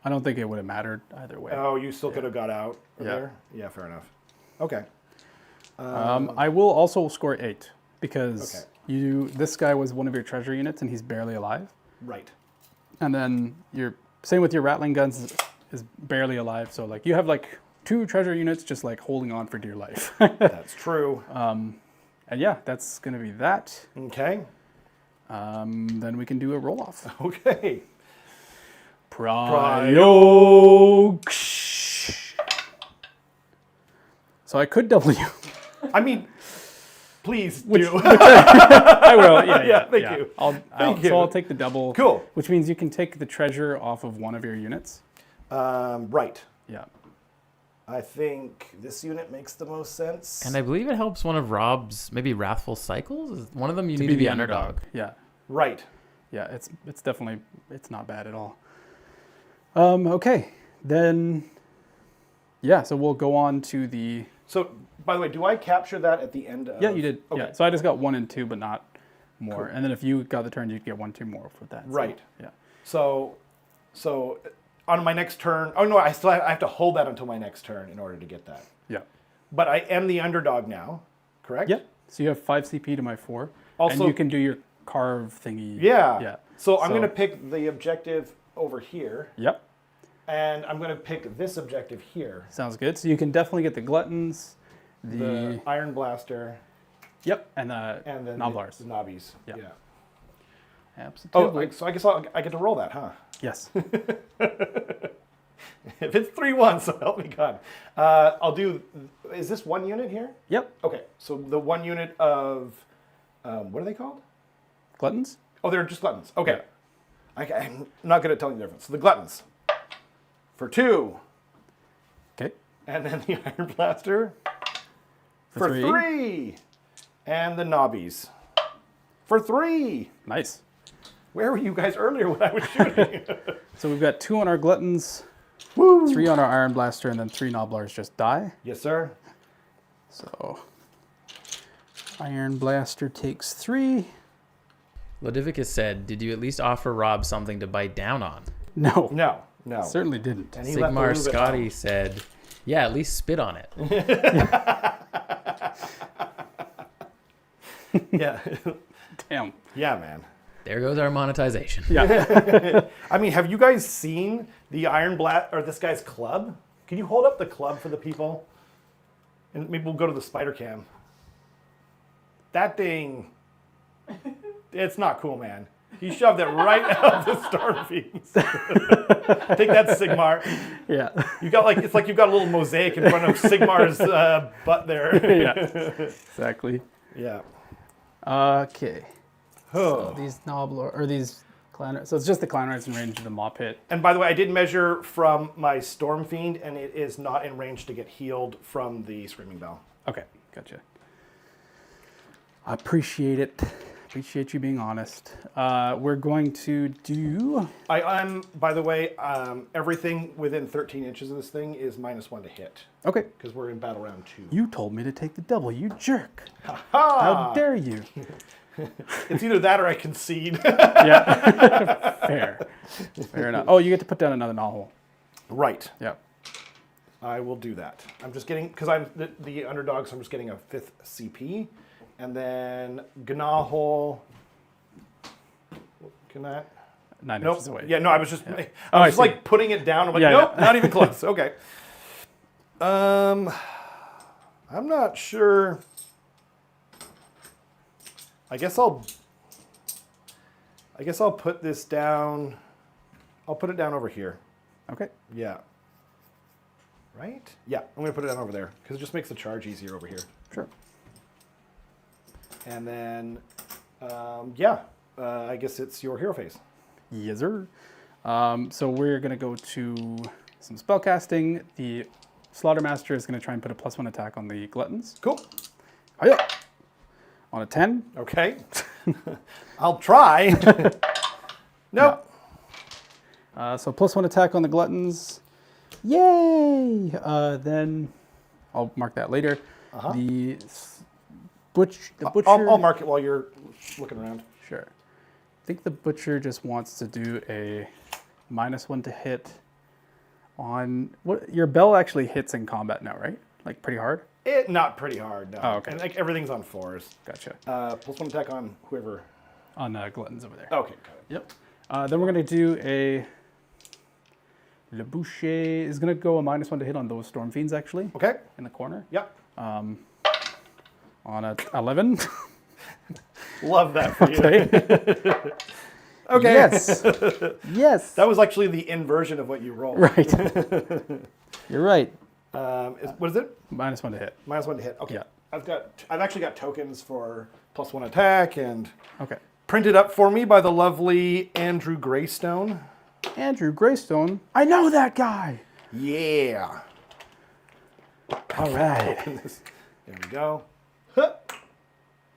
I don't think it would have mattered either way. Oh, you still could have got out Yeah. there? Yeah, fair enough. Okay. I will also score 8 because Okay. this guy was one of your treasure units and he's barely alive. Right. And then same with your rattling guns is barely alive. So like you have like 2 treasure units just like holding on for dear life. That's true. And yeah, that's gonna be that. Okay. Then we can do a roll off. Okay. So I could double you. I mean, please do. I will. Yeah, Thank you. Thank you. So I'll take the double. Cool. Which means you can take the treasure off of one of your units. Right. Yeah. I think this unit makes the most sense. And I believe it helps one of Rob's maybe Wrathful Cycles. Is one of them you need to be the underdog. Yeah. Right. Yeah, it's definitely, it's not bad at all. Okay, then, yeah, so we'll go on to the... So, by the way, do I capture that at the end of... Yeah, you did. Okay. Yeah, so I just got 1 and 2, but not more. Cool. And then if you got the turn, you'd get 1, 2 more for that. Right. So, yeah. So on my next turn... Oh, no, I have to hold that until my next turn in order to get that. Yeah. But I am the underdog now, correct? Yeah. So you have 5 CP to my 4. Also, and you can do your carve thingy. Yeah. Yeah. So I'm going to pick the objective over here. Yep. And I'm going to pick this objective here. Sounds good. So you can definitely get the Gluttons, The Iron Blaster. Yep. And And then Noblars. the Nobbies. Yeah. Yeah. Absolutely. Oh, so I guess I get to roll that, huh? Yes. If it's 3-1, so help me God. I'll do, is this 1 unit here? Yep. Okay, so the 1 unit of, what are they called? Gluttons? Oh, they're just Gluttons. Okay. Yeah. I'm not good at telling the difference. So the Gluttons. For 2. Okay. And then the Iron Blaster for three. 3. And the Knobbies for 3. Nice. Where were you guys earlier when I was shooting? So we've got 2 on our Gluttons, Woo! 3 on our Iron Blaster, and then 3 Nobblers just die. Yes, sir. So Iron Blaster takes 3. Lodivicus said, did you at least offer Rob something to bite down on? No, No. certainly didn't. And he left a Sigmar little bit Scotty out. said, yeah, at least spit on it. Yeah. Damn. Yeah, man. There goes our monetization. Yeah. I mean, have you guys seen the Iron Blast or this guy's club? Can you hold up the club for the people? And maybe we'll go to the spider cam. That thing, it's not cool, man. He shoved it right out the storm fiends. Take that, Sigmar. Yeah. You got like, it's like you've got a little mosaic in front of Sigmar's butt there. Yeah. Exactly. Yeah. Okay. Oh. So these Nobbler or these clan. So it's just the clan rats in range of the Maw Pit. And by the way, I did measure from my Storm Fiend, and it is not in range to get healed from the Screaming Bell. Okay, gotcha. I appreciate it. Appreciate you being honest. We're going to do. I'm, by the way, everything within 13 inches of this thing is -1 to hit, Okay. because we're in battle round 2. You told me to take the double, you jerk. Ha! How dare you? It's either that or I concede. Yeah. Fair. Fair enough. Oh, you get to put down another Novel. Right. Yeah. I will do that. I'm just getting, because I'm the underdog, so I'm just getting a 5th CP. And then Gnahole. Can that? 9 Nope. inches away. Yeah, no, I was just, Oh, I I was just see. like putting it down. I'm like, Yeah, nope, yeah. not even close. Okay. I'm not sure. I guess I'll put this down. I'll put it down over here. Okay. Yeah. Right? Yeah, I'm going to put it down over there because it just makes the charge easier over here. Sure. And then, I guess it's your hero phase. Yes, sir. So we're going to go to some spellcasting. The Slaughtermaster is going to try and put a +1 attack on the Gluttons. Cool. Hiya! On a 10. Okay. I'll try. Nope. So +1 attack on the Gluttons. Yay! Then I'll mark that later. Uh-huh. The butcher. I'll mark it while you're looking around. Sure. I think the Butcher just wants to do a -1 to hit on what your bell actually hits in combat now, right? Like pretty hard? Not pretty hard, no. Oh, okay. And like everything's on 4s. Gotcha. +1 attack on whoever. On Gluttons over there. Okay, got it. Yep. Then we're going to do a... Le Boucher is going to go a -1 to hit on those Storm Fiends, actually, Okay. in the corner. Yep. On a 11. Love that for you. Okay. Okay. Yes. Yes. That was actually the inversion of what you rolled. Right. You're right. What is it? -1 to hit. -1 to hit. Okay. Yeah. I've actually got tokens for +1 attack and Okay. printed up for me by the lovely Andrew Greystone. Andrew Greystone. I know that guy. Yeah. All right. There we go. Huh.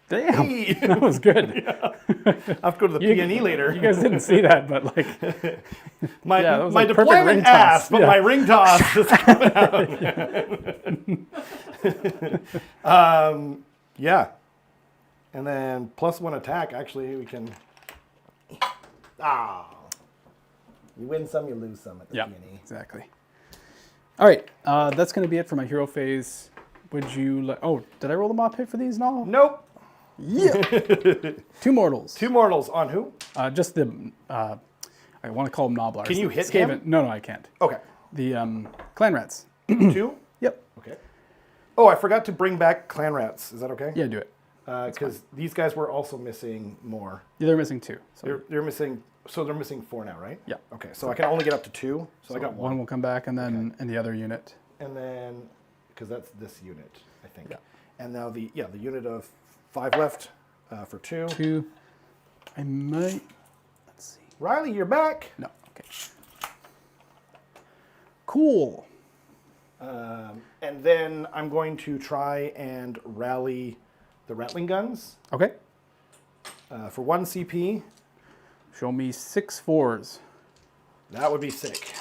Damn. Hey. That was good. I'll have to go to the P&E later. You guys didn't see that, but like, my yeah, that was my like perfect deployment ring ass, toss. but Yeah. my ring toss is coming out. Yeah. And then +1 attack. Actually, we can. You win some, you lose some at the yeah, P&E. exactly. All right, that's going to be it for my hero phase. Would you oh, did I roll the Maw Pit for these now? Nope. Yeah. 2 mortals. 2 mortals on who? Just the, I want to call them Nobblers. Can you hit Skaven. him? No, I can't. Okay. The clan rats. 2? Yep. Okay. Oh, I forgot to bring back clan rats. Is that okay? Yeah, do it. Because these guys were also missing more. Yeah, they're missing 2. So, They're missing. So they're missing 4 now, right? yeah. Okay. So I can only get up to 2. So I got 1. One will come back, and then in the other unit. And then, because that's this unit, I think. Yeah. And now the unit of 5 left for 2. 2. I might. Let's see. Riley, you're back. No. Okay. Cool. And then I'm going to try and rally the Rattling guns Okay. for 1 CP. Show me 6 4s. That would be sick.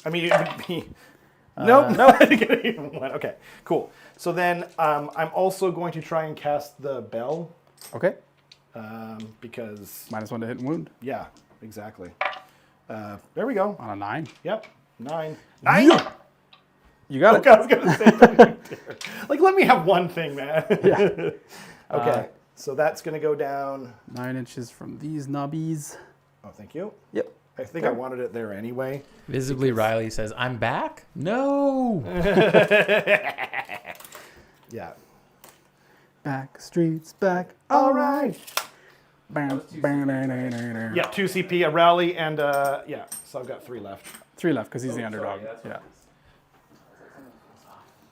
I mean, it would be... Nope, no, I didn't get even one. Okay, cool. So then I'm also going to try and cast the bell Okay. because, -1 to hit and wound yeah, exactly. There we go. on a 9. Yep, 9. 9! You got Okay, I was going to say that. Like, let me have one thing, man. Yeah. Okay, so that's going to go down. 9 inches from these nubbies. Oh, thank you. Yep. I think I wanted it there anyway. Visibly, Riley says, "I'm back." No. Yeah. Back streets back. All right. Bam, bam, bam, bam, bam, bam. Yeah, 2 CP, a rally, and yeah, so I've got 3 left. 3 left because he's the Oh, underdog. sorry, that's Yeah. what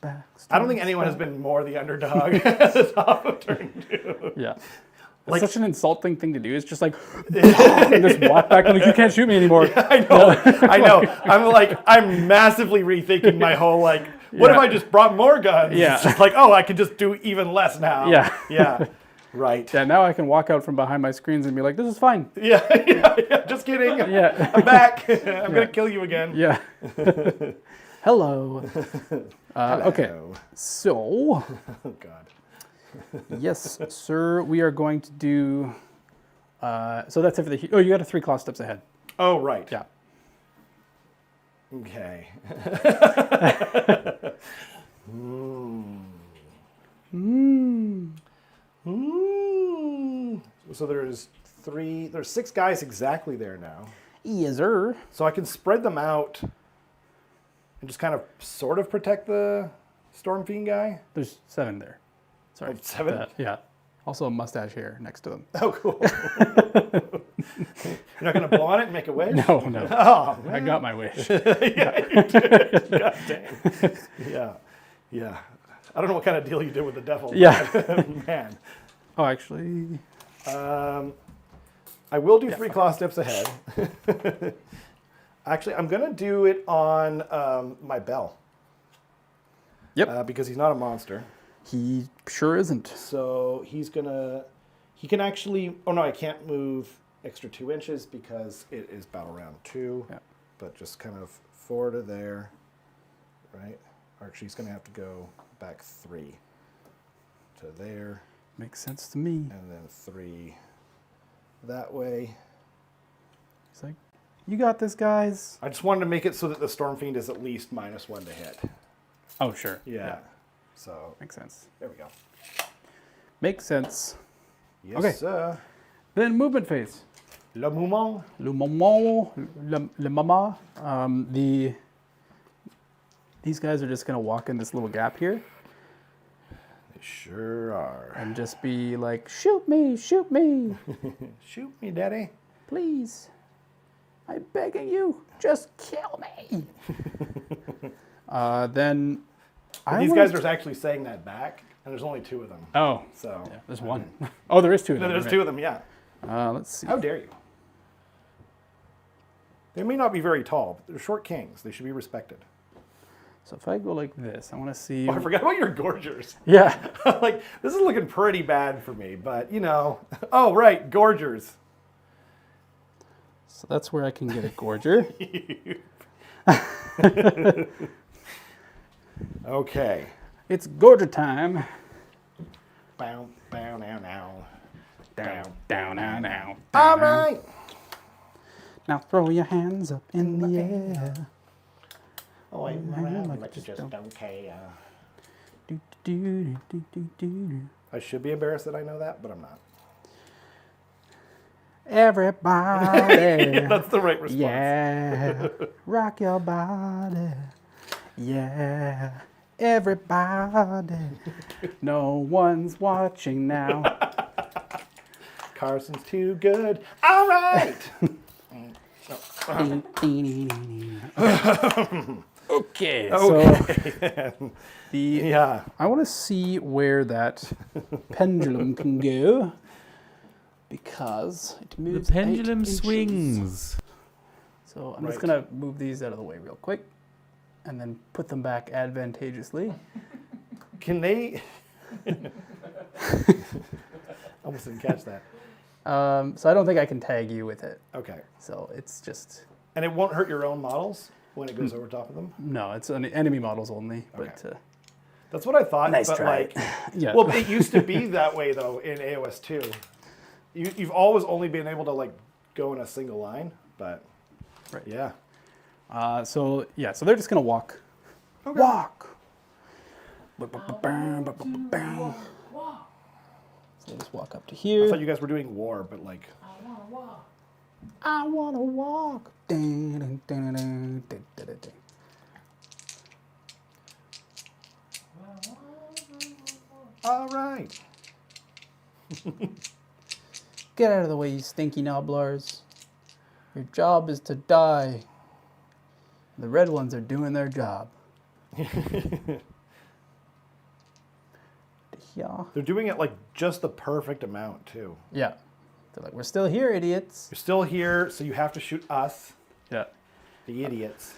Back I don't think streets anyone has back. been more the underdog at the top of turn 2. Yeah. Like- It's such an insulting thing to do. It's just like, and just walk back and like, you can't shoot me anymore. I know, I know. I'm massively rethinking my whole, like, what if Yeah. I just brought more guns? Yeah. It's just like, oh, I could just do even less now. Yeah. Yeah. Right. Yeah, now I can walk out from behind my screens and be like, this is fine. Yeah, yeah, just kidding. Yeah. I'm back. I'm going to kill you again. Yeah. Hello. Okay. Hello. So, Oh, God. yes, sir, we are going to do. So that's it for the. Oh, you got a 3 claw steps ahead. Oh, right. Yeah. Okay. So there's 6 guys exactly there now. Yes, sir. So I can spread them out and just kind of sort of protect the Storm Fiend guy. There's 7 there. Sorry. Oh, 7? Yeah. Also a mustache hair next to them. Oh, cool. You're not going to blow on it and make a wish? No, no. Oh, I got my wish. yeah, you did. God dang. Yeah. Yeah. I don't know what kind of deal you did with the devil. Yeah. but, man. Oh, actually. I will do 3 claw steps ahead. Actually, I'm going to do it on my bell. Yep. Because he's not a monster. He sure isn't. So he can actually, oh no, I can't move extra 2 inches because it is battle round 2. Yeah. But just kind of 4 to there, right? Or actually, he's going to have to go back 3 to there, Makes sense to me. and then 3 that way. He's like, you got this, guys. I just wanted to make it so that the Storm Fiend is at least -1 to hit. Oh, sure. Yeah. So Makes sense. there we go. Makes sense. Yes, Okay. sir. Then movement phase. Le moment. Le moment, le mama. These guys are just gonna walk in this little gap here They sure are. and just be like, shoot me, Shoot me, daddy. please. I'm begging you, just kill me. Then These guys are actually saying that back, and there's only 2 of them. Oh, So yeah, there's 1. Oh, there is 2 of no, them. there's right. 2 of them. Yeah. Let's see. How dare you? They may not be very tall, but they're short kings. They should be respected. So if I go like this, I want to see. Oh, I forgot about your gorgers. Yeah. Like, this is looking pretty bad for me, but you know. Oh, right, gorgers. So that's where I can get a gorger. Okay. It's gorger time. Bow, bow, now, now. Down, down, down, down. All right. Now throw your hands up in the air. Oh, wait, like like just just don't- don't care. Do, do, do, do, do, do. I should be embarrassed that I know that, but I'm not. Everybody. That's the right response. Yeah. Rock your body. Yeah. Everybody. No one's watching now. Carson's too good. All right. Okay. Okay. So Yeah. I want to see where that pendulum can go because it The moves 8 pendulum inches. swings. So I'm Right. just gonna move these out of the way real quick. and then put them back advantageously. Can they? Almost didn't catch that. So I don't think I can tag you with it. Okay. So it's just, And it won't hurt your own models when it goes over top of them? no, it's enemy models only. But Okay. That's what I thought. Nice but try. like, yeah. well, it used to be that way though in AOS 2. You've always only been able to like go in a single line, but Right. yeah. So they're just gonna walk. Okay. Walk. So they just walk up to I here. thought you guys were doing war, but like, I wanna walk. Dun, dun, dun, dun, dun, dun, dun, dun. all right. Get out of the way, you stinky noblars. Your job is to die. The red ones are doing their job. Yeah. They're doing it like just the perfect amount too. Yeah. They're like, we're still here, idiots. You're still here, so you have to shoot us, Yeah. the idiots.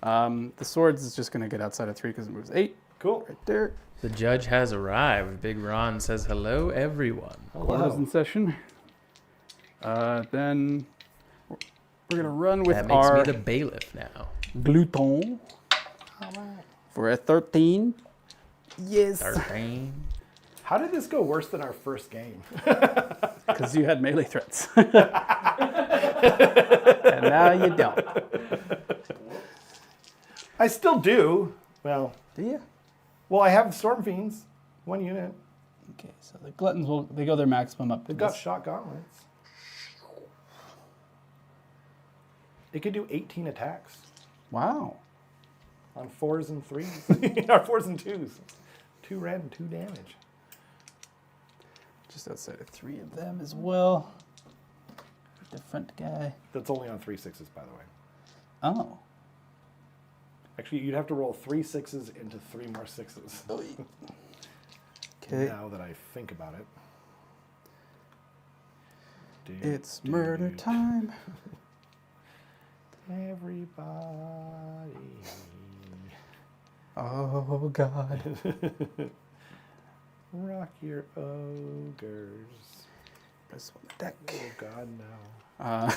The swords is just gonna get outside of 3 because it moves 8. Cool. Right there. The judge has arrived. Big Ron says hello, everyone. Quarters in session. Then we're gonna run with That makes our me the bailiff now. glouton for a 13. Yes. 13. How did this go worse than our first game? Because you had melee threats. And now you don't. I still do. Well, Do you? I have Storm Fiends, 1 unit. Okay, so the gluttons they go their maximum up to They've got this. shot gauntlets. They could do 18 attacks Wow. on 4s and 3s. Or 4s and 2s. 2 red and 2 damage. Just outside of 3 of them as well. The front guy. That's only on 3 6s, by the way. Oh. Actually, you'd have to roll 3 6s into 3 more 6s. Okay. Now that I think about it. It's murder time. Everybody. Oh God. Rock your ogres. Press on the deck. Oh God, no.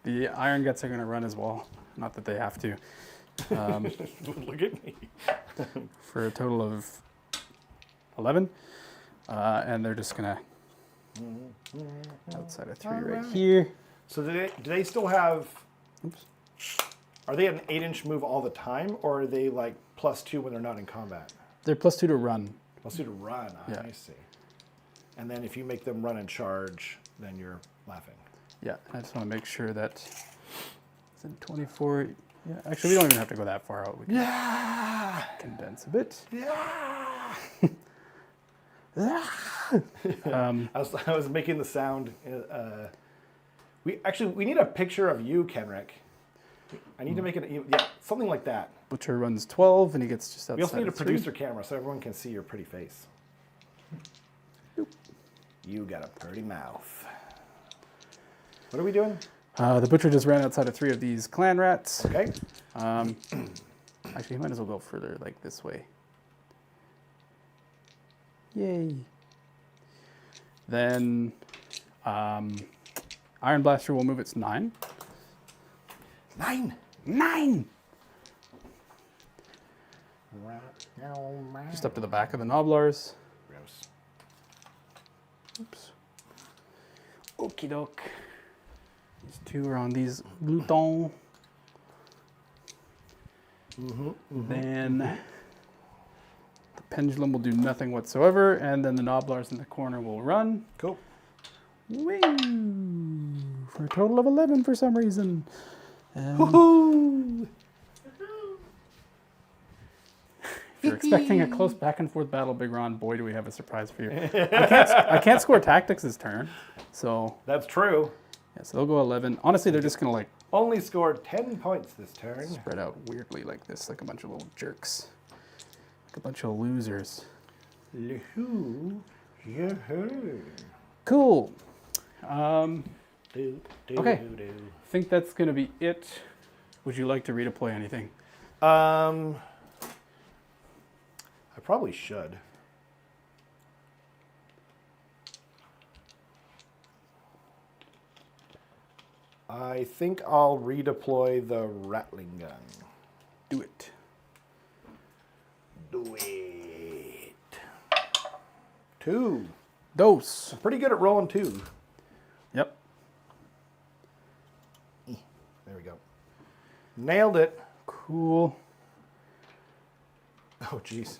The Iron Guts are going to run as well. Not that they have to. Look at me. For a total of 11. And they're just going to outside of 3 right Alright. here. So do they still have... Oops. Are they an 8-inch move all the time, or are they like +2 when they're not in combat? They're +2 to run. +2 to run, Yeah. I see. And then if you make them run and charge, then you're laughing. Yeah, I just want to make sure that it's in 24. Yeah, actually, we don't even have to go that far out. We can Yeah! condense a bit. Yeah! Um, I was making the sound. We need a picture of you, Kenrick. I need to make it, something like that. Butcher runs 12, and he gets just outside We also need a of 3. producer camera so everyone can see your pretty face. You got a pretty mouth. What are we doing? The Butcher just ran outside of 3 of these clan rats. Okay. Actually, he might as well go further, like this way. Yay. Then Iron Blaster will move its 9. 9. 9! Just up to the back of the Noblars. Gross. Oops. Okie doke. These 2 are on these gloutons. Then the Pendulum will do nothing whatsoever, and then the Noblars in the corner will run. Cool. Woo! For a total of 11 for some reason. Woohoo! If you're expecting a close back and forth battle, Big Ron, boy, do we have a surprise for you. I can't score tactics this turn, so That's true. yeah, so they'll go 11. Honestly, they're just gonna like Only scored 10 points this turn. spread out weirdly like this, like a bunch of little jerks, like a bunch of losers. Yahoo! Yahoo! Cool. Do, do, Okay. do. I think that's gonna be it Would you like to redeploy anything? I probably should. I think I'll redeploy the rattling gun. Do it. Do it. 2. Dose. I'm pretty good at rolling 2. Yep. There we go. Nailed it. Cool. Oh, jeez.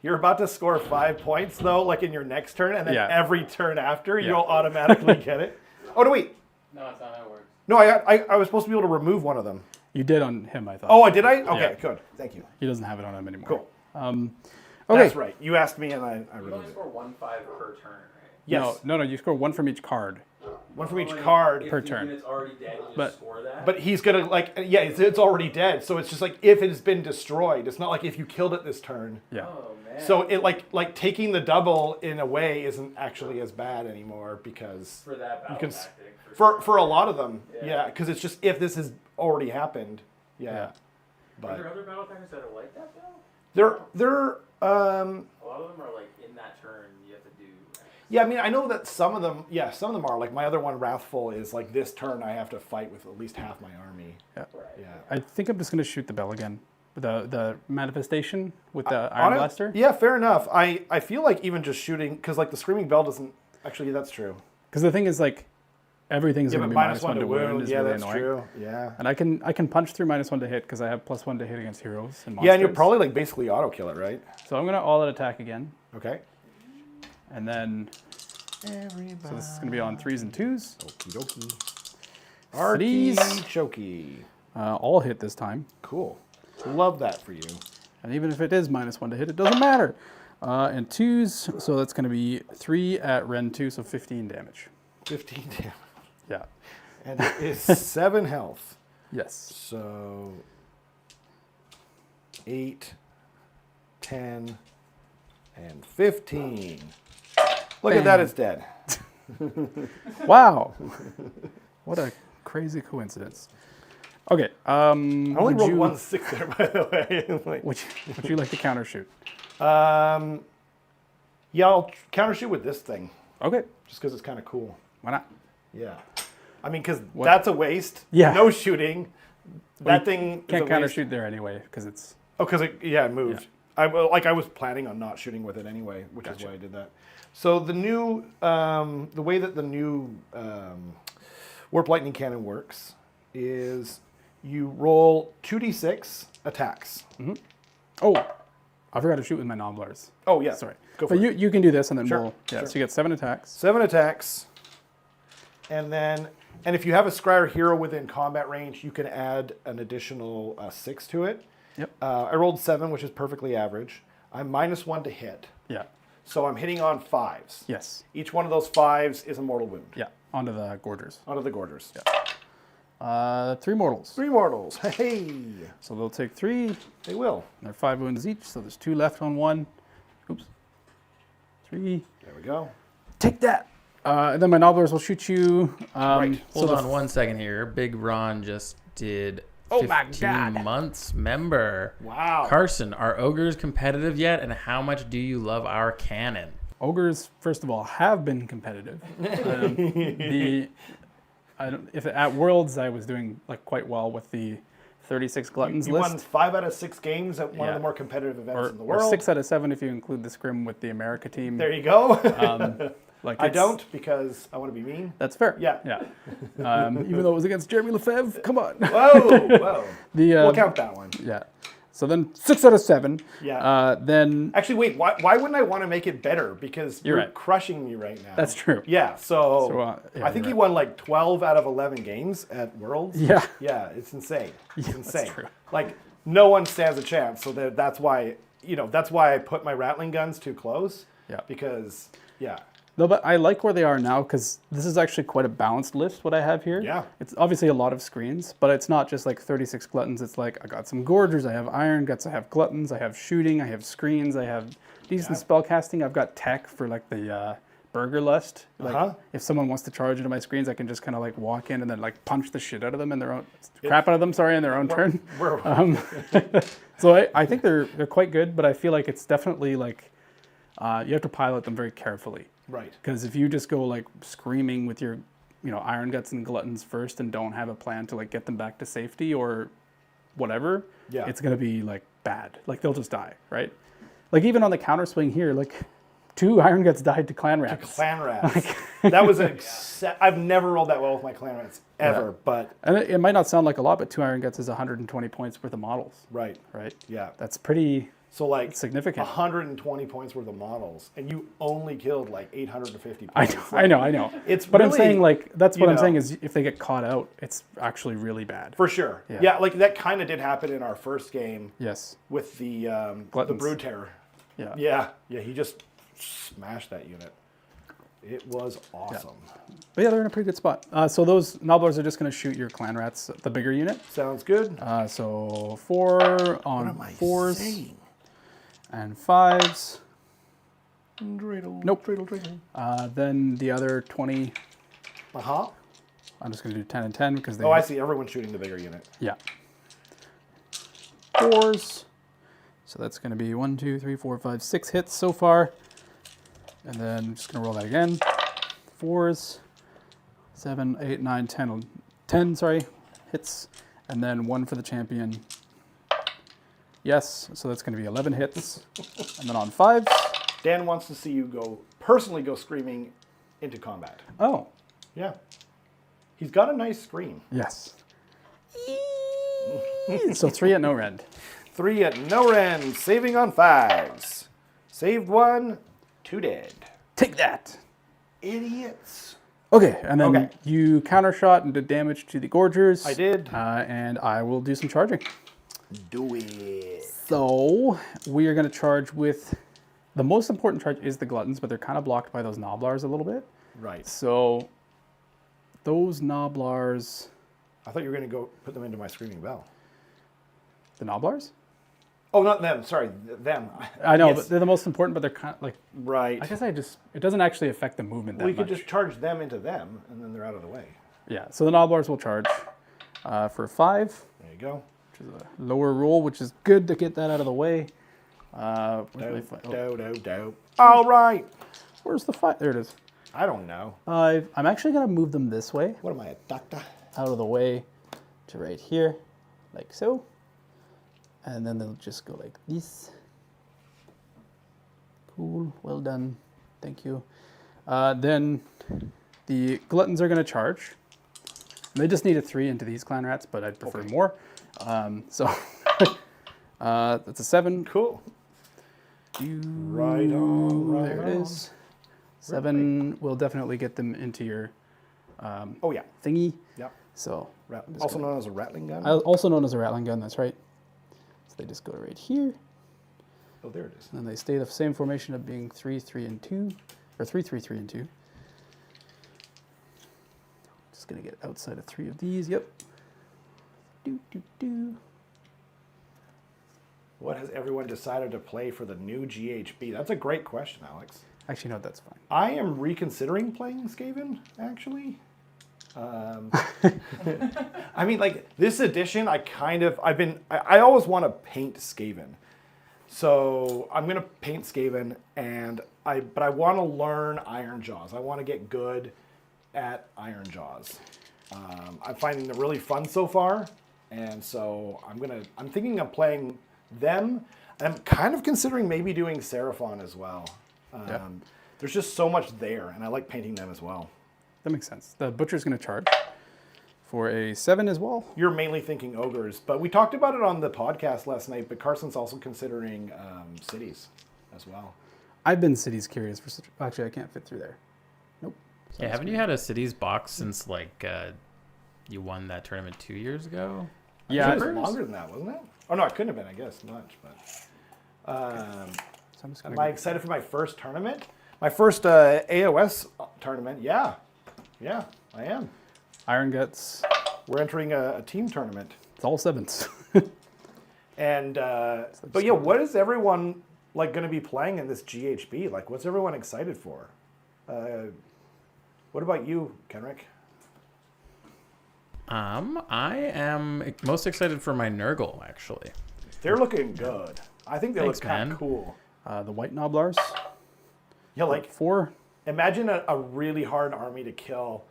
You're about to score 5 points, though, like in your next turn, and then every turn after, you'll automatically get it. Oh, no, wait. No, that's not how it works. No, I was supposed to be able to remove one of them. You did on him, I thought. Oh, did I? Okay, good. Thank you. He doesn't have it on him anymore. Cool. Okay. That's right. You asked me, and I You only removed it. score 1/5 per turn, right? Yes. No, you score 1 from each card. One from each card. Per If the turn. unit's already dead, you But- just score that. But he's going to, it's already dead. So it's just like if it's been destroyed. It's not like if you killed it this turn. Yeah. Oh, man. So it like taking the double in a way isn't actually as bad anymore because For that battle can tactic. for a lot of them, Yeah. because it's just if this has already happened, Yeah. Are But there other battle tactics that are like that, though? they're A lot of them are like in that turn, you have to do. yeah. I mean, I know that some of them are like my other one, Wrathful, is like this turn I have to fight with at least half my army. Yeah. Right. Yeah. I think I'm just going to shoot the bell again. The manifestation with the On Iron it? Blaster. Yeah, fair enough. I feel like even just shooting, because like the Screaming Bell doesn't actually. That's true. Because the thing is, like, everything's Yeah, going but to be -1 to wound. Is Yeah, really that's annoying. true. Yeah. And I can punch through -1 to hit because I have +1 to hit against heroes and monsters. Yeah, and you're probably like basically auto kill it, right? So I'm going to all-out attack again. Okay. And then, so this is going to be on 3s and 2s. Okie dokie. Threes. Artichoke. All hit this time. Cool. Love that for you. And even if it is -1 to hit, it doesn't matter. And 2s, so that's going to be 3 at Ren 2, so 15 damage. 15 damage. Yeah. And it is 7 health. Yes. So 8, 10, and 15. Look at that, it's dead. Wow. What a crazy coincidence. Okay. I only would rolled you, 1 6 there, by the way. Like, would you like to counter shoot? yeah, I'll counter shoot with this thing, Okay. just because it's kind of cool. Why not? Yeah. I mean, because that's a waste. Yeah. No shooting. That thing Can't is a counter waste. shoot there anyway because it's. Oh, because it moved. I was planning on not shooting with it anyway, which is why I did that. So the new, the way that the new Warp Lightning Cannon works is you roll 2d6 attacks. Mm-hmm. Oh, I forgot to shoot with my Nobblers. Oh yeah, Sorry. Go for But it. you can do this and then Sure, we'll. Yeah. sure. So you get 7 attacks. 7 attacks, and if you have a Scryer hero within combat range, you can add an additional 6 to it. Yep. I rolled 7, which is perfectly average. I'm -1 to hit, Yeah. so I'm hitting on 5s. Yes. Each one of those 5s is a mortal wound. Yeah. Onto the Gorgers. Onto the Gorgers. 3 mortals. 3 mortals. Hey, So they'll take 3. they will. They're 5 wounds each, so there's 2 left on 1. Oops. 3. There we go. Take that. And then my Nobblers will shoot you. Right. Hold on 1 second here. Big Ron just did 15 my God. months member. Wow. Carson, are ogres competitive yet? And how much do you love our cannon? Ogres, first of all, have been competitive. If at Worlds, I was doing like quite well with the 36 Gluttons You list. won 5 out of 6 games at one of Yeah. the more competitive events Or, in the or world. 6 out of 7 if you include the scrim with the America team. There you go. Like I it's- don't because I want to be mean. That's fair. Yeah. Yeah. Even though it was against Jeremy Lefebvre, come on. Whoa. The We'll count that one. Yeah. So then 6 out of 7. Yeah. Then Actually, wait. Why wouldn't I want to make it better? Because you're right. crushing me right now. that's true. Yeah. So, yeah, I think you're he won like 12 out of 11 games at Worlds. Yeah. Yeah. It's insane. It's Yeah, insane. that's true. Like no one stands a chance. So that's why I put my rattling guns too close. Yeah. Because yeah. No, but I like where they are now because this is actually quite a balanced list, what I have here. Yeah. It's obviously a lot of screens, but it's not just like 36 Gluttons. It's like I got some Gorgers, I have Iron Guts, I have Gluttons, I have Shooting, I have Screens, I have decent spell casting. I've got Tech for like the burger lust. Like Uh-huh. if someone wants to charge into my screens, I can just kind of like walk in and then like punch the shit out of them in their own crap out of them. Sorry, in their own turn. So I think they're quite good, but I feel like it's definitely like you have to pilot them very carefully. Right. Because if you just go like screaming with your, Iron Guts and Gluttons first and don't have a plan to like get them back to safety or whatever, Yeah. it's gonna be like bad. Like they'll just die, right? Like even on the counter swing here, like 2 Iron Guts died to clan rats. Clan rats. That was I've never rolled that well with my clan rats ever, but And it might not sound like a lot, but 2 Iron Guts is 120 points worth of models, right. right? Yeah. That's pretty So like significant. 120 points worth of models, and you only killed like 850 I points. know, I know. It's but I'm really, saying like that's what you I'm know. saying is if they get caught out, it's actually really bad. For sure. Yeah. Yeah, like that kind of did happen in our first game Yes. with the Gluttons. Brood Terror. Yeah. Yeah, he just smashed that unit. It was awesome. But yeah, they're in a pretty good spot. So those Nobblers are just going to shoot your clan rats, the bigger unit. Sounds good. So 4 on What am I 4s saying? and 5s. Dreidel, Nope. dreidel, dreidel. Then the other 20, Uh-huh. I'm just going to do 10 and 10 because they... Oh, I see. Everyone's shooting the bigger unit. Yeah. 4s. So that's going to be 1, 2, 3, 4, 5, 6 hits so far. And then I'm just going to roll that again. 4s, 7, 8, 9, 10, 10, sorry, hits. And then 1 for the champion. Yes, so that's going to be 11 hits. And then on 5s. Dan wants to see you personally go screaming into combat. Oh, Yeah. He's got a nice scream. yes. So 3 at no rend. 3 at no rend, saving on 5s. Saved 1, 2 dead. Take that. Idiots. Okay, and then Okay. you counter shot and did damage to the Gorgers. I did. And I will do some charging. Do it. So we are going to charge with the most important charge is the Gluttons, but they're kind of blocked by those Nobblars a little bit. Right. So those Nobblars, I thought you were going to go put them into my Screaming Bell. the Nobblars? Oh, not them. Sorry, them. I know, Yes. but they're the most important, but they're kind of like, Right. I guess it doesn't actually affect the movement that We much. could just charge them into them, and then they're out of the way. Yeah, so the Nobblars will charge for 5, There you go. which is a lower roll, which is good to get that out of the way. Dope. All right. Where's the 5? There it is. I don't know. 5. I'm actually going to move them this way, What am I, a doctor? out of the way to right here, like so. And then they'll just go like this. Cool, well done. Thank you. Then the Gluttons are going to charge. And they just need a 3 into these clan rats, but I'd prefer more. So that's a 7. Cool. Right on. There it is. 7 will definitely get them into your Oh, yeah. thingy. Yeah. So Also known as a rattling gun. also known as a rattling gun, that's right. So they just go right here. Oh, there it is. And then they stay the same formation of being 3, 3, and 2. Or 3, 3, 3, and 2. Just going to get outside of 3 of these. Yep. Do. What has everyone decided to play for the new GHB? That's a great question, Alex. Actually, no, that's fine. I am reconsidering playing Skaven, actually. I mean, like, this edition, I always want to paint Skaven. So I'm going to paint Skaven, but I want to learn Iron Jaws. I want to get good at Iron Jaws. I'm finding them really fun so far, and so I'm thinking of playing them. I'm kind of considering maybe doing Seraphon as well. Yeah. There's just so much there, and I like painting them as well. That makes sense. The Butcher's going to charge for a 7 as well. You're mainly thinking ogres, but we talked about it on the podcast last night, but Carson's also considering cities as well. I've been cities curious for such... Actually, I can't fit through there. Nope. Yeah, haven't you had a cities box since like you won that tournament 2 years ago? Yeah. It was longer than that, wasn't it? Oh, no, it couldn't have been, I guess, much, but... So I'm just Am gonna I excited for my first tournament? My first AOS tournament, yeah. Yeah, I am. Iron Guts. We're entering a team tournament. It's all 7s. And, but yeah, what is everyone, like, going to be playing in this GHB? Like, what's everyone excited for? What about you, Kenrick? I am most excited for my Nurgle, actually. They're looking good. I think they Thanks, look kind man. of cool. The white Noblars. Yeah, like 4. imagine a really hard army to kill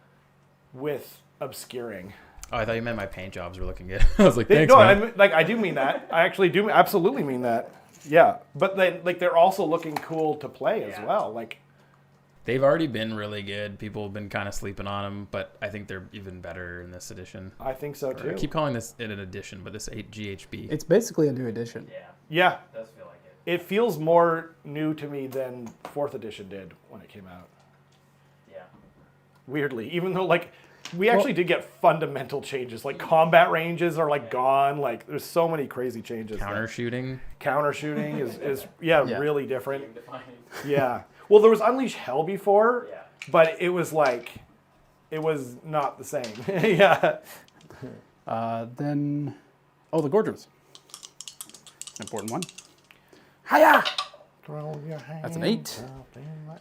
with obscuring. Oh, I thought you meant my paint jobs were looking good. I was like, thanks, No, man. I do mean that. I actually do absolutely mean that. Yeah, but they're also looking cool to play as well. Like, They've already been really good. People have been kind of sleeping on them, but I think they're even better in this edition. I think so I too. keep calling this an edition, but this 8 GHB. It's basically a new edition. Yeah, Yeah, it does feel like it. it feels more new to me than 4th edition did when it came out. Yeah. Weirdly, even though like we actually did get fundamental changes, like combat ranges are like gone. Like there's so many crazy changes. Counter shooting. Counter shooting is Yeah. really different. Game defining. Yeah. Well, there was Unleash Hell before, Yeah. but it was like it was not the same. Yeah. Then, the Gorgers. An important one. Hiya! That's an 8,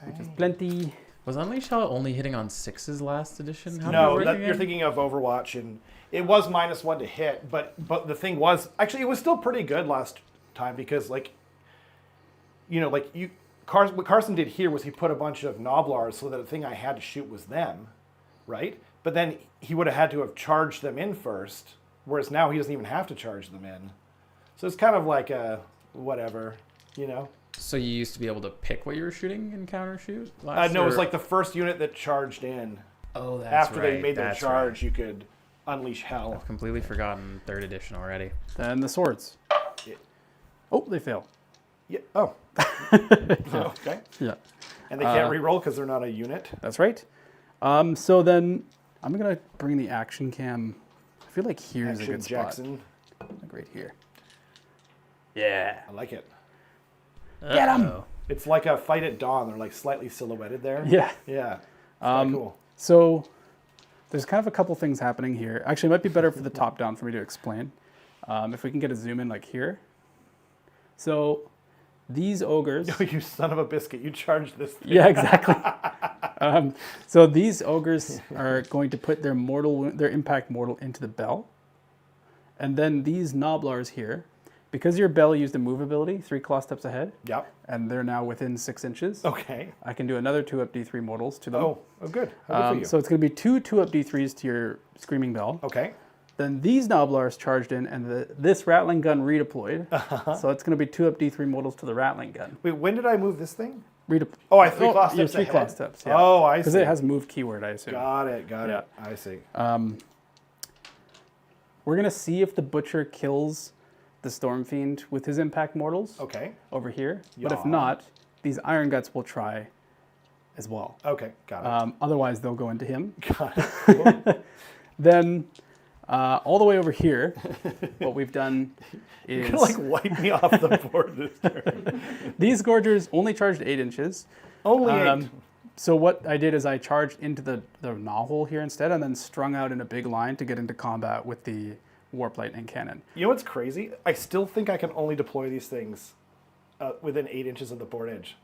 which is plenty. Was Unleash Hell only hitting on 6s last edition? How did it No, work you're again? thinking of Overwatch, and it was -1 to hit, but the thing was, actually, it was still pretty good last time because, like, what Carson did here was he put a bunch of Noblars so that the thing I had to shoot was them, right? But then he would have had to have charged them in first, whereas now he doesn't even have to charge them in. So it's kind of like a whatever, So you used to be able to pick what you were shooting in counter shoot? No, it was like the first unit that charged in. Oh, that's After right. they made their that's charge, right. you could unleash hell. I've completely forgotten 3rd edition already. Then the swords. Yeah. Oh, they fail. Yeah. Oh. Okay. Yeah, And they can't re-roll because they're not a unit. that's right. So then I'm going to bring the action cam. I feel like here's a Action good spot. Jackson. Like right here. Yeah. I like it. Get 'em! Uh-oh. It's like a fight at dawn. They're like slightly silhouetted there. Yeah. Yeah. It's kinda cool. So there's kind of a couple things happening here. Actually, it might be better for the top down for me to explain. If we can get a zoom in like here. So these ogres. You son of a biscuit. You charged this thing. Yeah, exactly. So these ogres are going to put their impact mortal into the bell. And then these Noblars here, because your bell used a move ability 3 claw steps ahead, Yep. and they're now within 6 inches, Okay. I can do another 2-up D3 mortals to them. Oh, good. How good for you. So it's going to be 2-up D3s to your Screaming Bell. Okay. Then these Noblars charged in, and this Rattling Gun redeployed. So it's going to be 2-up D3 mortals to the Rattling Gun. Wait, when did I move this thing? Oh, I 3 claw yeah, steps 3 claw ahead. steps, yeah. Oh, I see. Because it has move keyword, I assume. Got it. Yeah. It. I see. We're going to see if the Butcher kills the Storm Fiend with his impact mortals Okay. over here. But if Yeah. not, these Iron Guts will try as well. Okay. Got it. Otherwise, they'll go into him. Got it. Cool. Then, all the way over here, what we've done is... You're gonna like wipe me off the board this turn. These Gorgers only charged 8 inches. Only 8. So what I did is I charged into the Gnaw here instead, and then strung out in a big line to get into combat with the Warp Lightning Cannon. You know what's crazy? I still think I can only deploy these things within 8 inches of the board edge.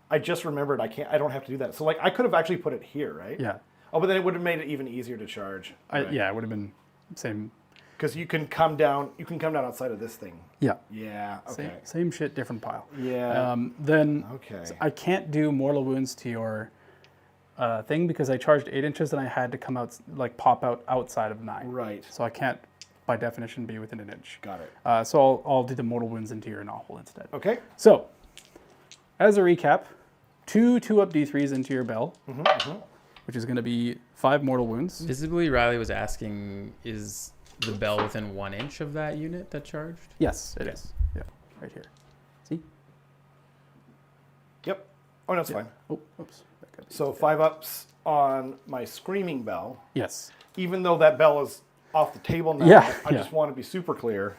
I just remembered I don't have to do that. So like I could have actually put it here, right? Yeah. Oh, but then it would have made it even easier to charge. Yeah, it would have been same. Because you can come down. You can come down outside of this thing. Yeah. Yeah. Okay. Same shit, different pile. Yeah. Then Okay. so I can't do mortal wounds to your thing because I charged 8 inches and I had to come out, like pop out outside of 9. Right. So I can't, by definition, be within an inch. Got it. So I'll do the mortal wounds into your Gnaw instead. Okay. So, as a recap, 2-up D3s into your bell, which is going to be 5 mortal wounds. Visibly, Riley was asking, is the bell within 1 inch of that unit that charged? Yes, it is. Yeah, right here. See? Yep. Oh, that's fine. Oh, oops. That got- So 5 ups on my Screaming Bell. Yes. Even though that bell is off the table now, Yeah, I yeah. just want to be super clear.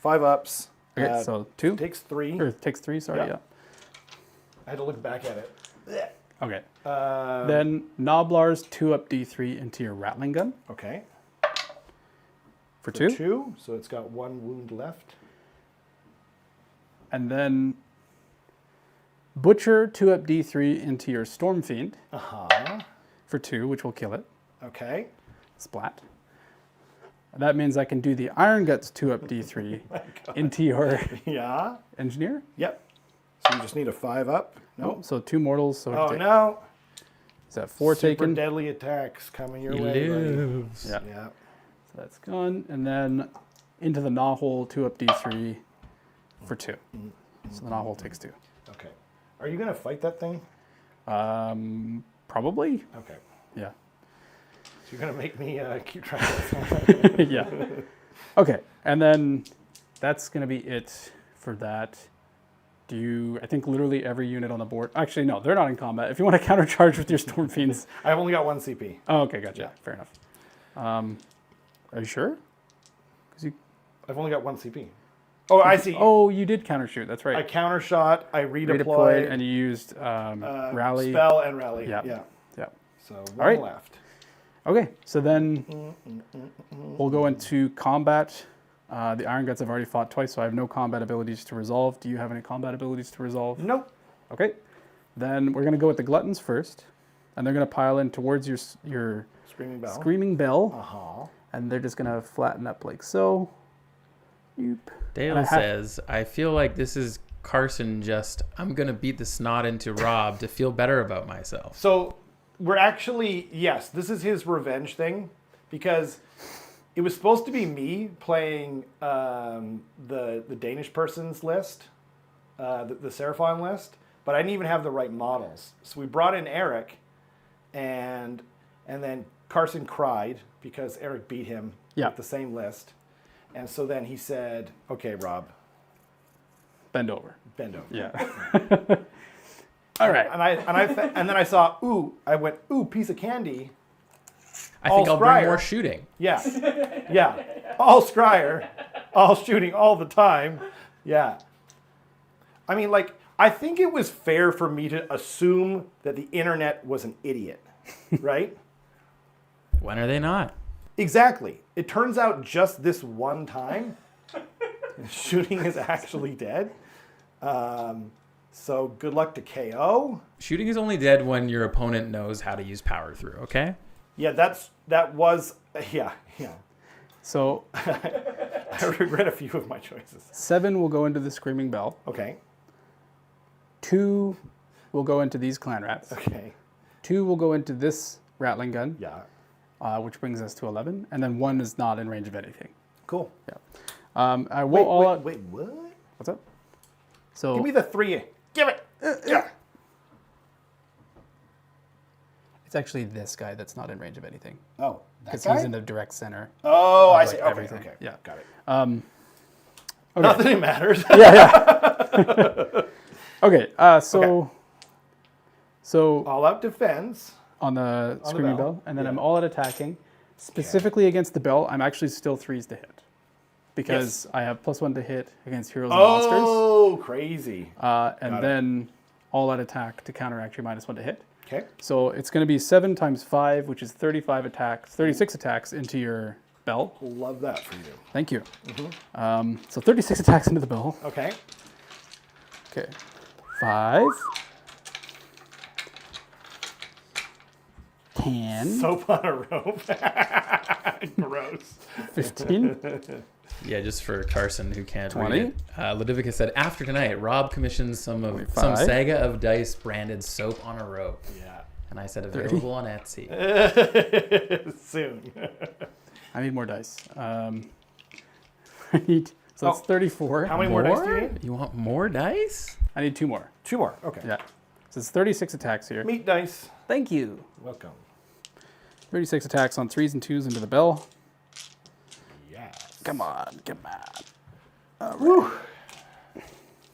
5 ups. Okay, so 2. Takes 3. Or takes 3, sorry, Yeah. yeah. I had to look back at it. Okay. Then Noblars 2-up D3 into your Rattling Gun Okay. for 2. 2. So it's got 1 wound left. And then butcher 2 up D3 into your Storm Fiend Uh-huh. for 2, which will kill it. Okay. Splat. That means I can do the Iron Guts 2 up D3 into your Yeah. Engineer. Yep. So you just need a 5 up. Nope. So 2 mortals. So Oh, no. Is that 4 Super taken? deadly attacks coming your He way, buddy. lives. Yeah. Yeah. So that's gone. And then into the Gnaw Hole 2 up D3 for 2. So the Gnaw Hole takes 2. Okay. Are you going to fight that thing? Probably. Okay. Yeah. So you're going to make me keep track of this. Yeah. Okay. And then that's going to be it for that. I think literally every unit on the board. Actually, no, they're not in combat. If you want to countercharge with your Storm Fiends. I've only got 1 CP. Oh, okay, gotcha. Yeah. Fair enough. Are you sure? I've only got 1 CP. Oh, I see. Oh, you did countershoot. That's right. I countershot, I redeployed, Redeployed, and you used rally. spell and rally. Yeah. Yeah. Yeah. So 1 right. left. Okay, so then we'll go into combat. The Iron Guts have already fought twice, so I have no combat abilities to resolve. Do you have any combat abilities to resolve? Nope. Okay. Then we're going to go with the Gluttons first, and they're going to pile in towards your Screaming Bell. Screaming Bell, Uh-huh. and they're just going to flatten up like so. Yoop. Dale And I says, I feel like this is Carson just, I'm going to beat the snot into Rob to feel better about myself. So we're actually, yes, this is his revenge thing, because it was supposed to be me playing the Danish person's list, the Seraphon list, but I didn't even have the right models. So we brought in Eric, and then Carson cried because Eric beat him Yeah. with the same list. And so then he said, okay, Rob, Bend over. bend over. Yeah. All right. And then I saw, I went, piece of candy. I think all I'll bring Scryer. more shooting. Yeah. Yeah. All Scryer, all shooting all the time. Yeah. I mean, like, I think it was fair for me to assume that the internet was an idiot, right? When are they not? Exactly. It turns out just this one time, shooting is actually dead. So good luck to KO. Shooting is only dead when your opponent knows how to use power through, okay? Yeah, that was, yeah. So I regret a few of my choices. 7 will go into the Screaming Bell. Okay. 2 will go into these Clan Rats. Okay. 2 will go into this Rattling Gun, Yeah. which brings us to 11. And then 1 is not in range of anything. Cool. Yeah. I will Wait, what? What's up? So Give me the 3. Give it. Yeah. it's actually this guy that's not in range of anything. Oh, that Because guy? he's in the direct center. Oh, I like see. Okay, everything. okay. Yeah. Got it. Okay. Nothing matters. Okay, so All out defense. on the Screaming bell. Bell, and then Yeah. I'm all out attacking. Specifically against the bell, I'm actually still 3s to hit. Because I have +1 to hit against heroes and monsters. Oh, crazy. And Got it. then all out attack to counteract your -1 to hit. Okay. So it's going to be 7 times 5, which is 35 attacks, 36 attacks into your bell. Love that for you. Thank you. So 36 attacks into the bell. Okay. Okay. 5. 10. Soap on a rope. Gross. 15. Yeah, just for Carson who can't 20. read it. Ludovicus said, after tonight, Rob commissions some 25. Saga of Dice branded soap on a rope. Yeah. And I said available on Etsy. Soon. I need more dice. I need, so that's 34. How many more dice do you need? You want more dice? I need 2 more. 2 more. Okay. Yeah. So it's 36 attacks here. Meat dice. Thank you. Welcome. 36 attacks on 3s and 2s into the bell. Yes. Come on, come on. Woo.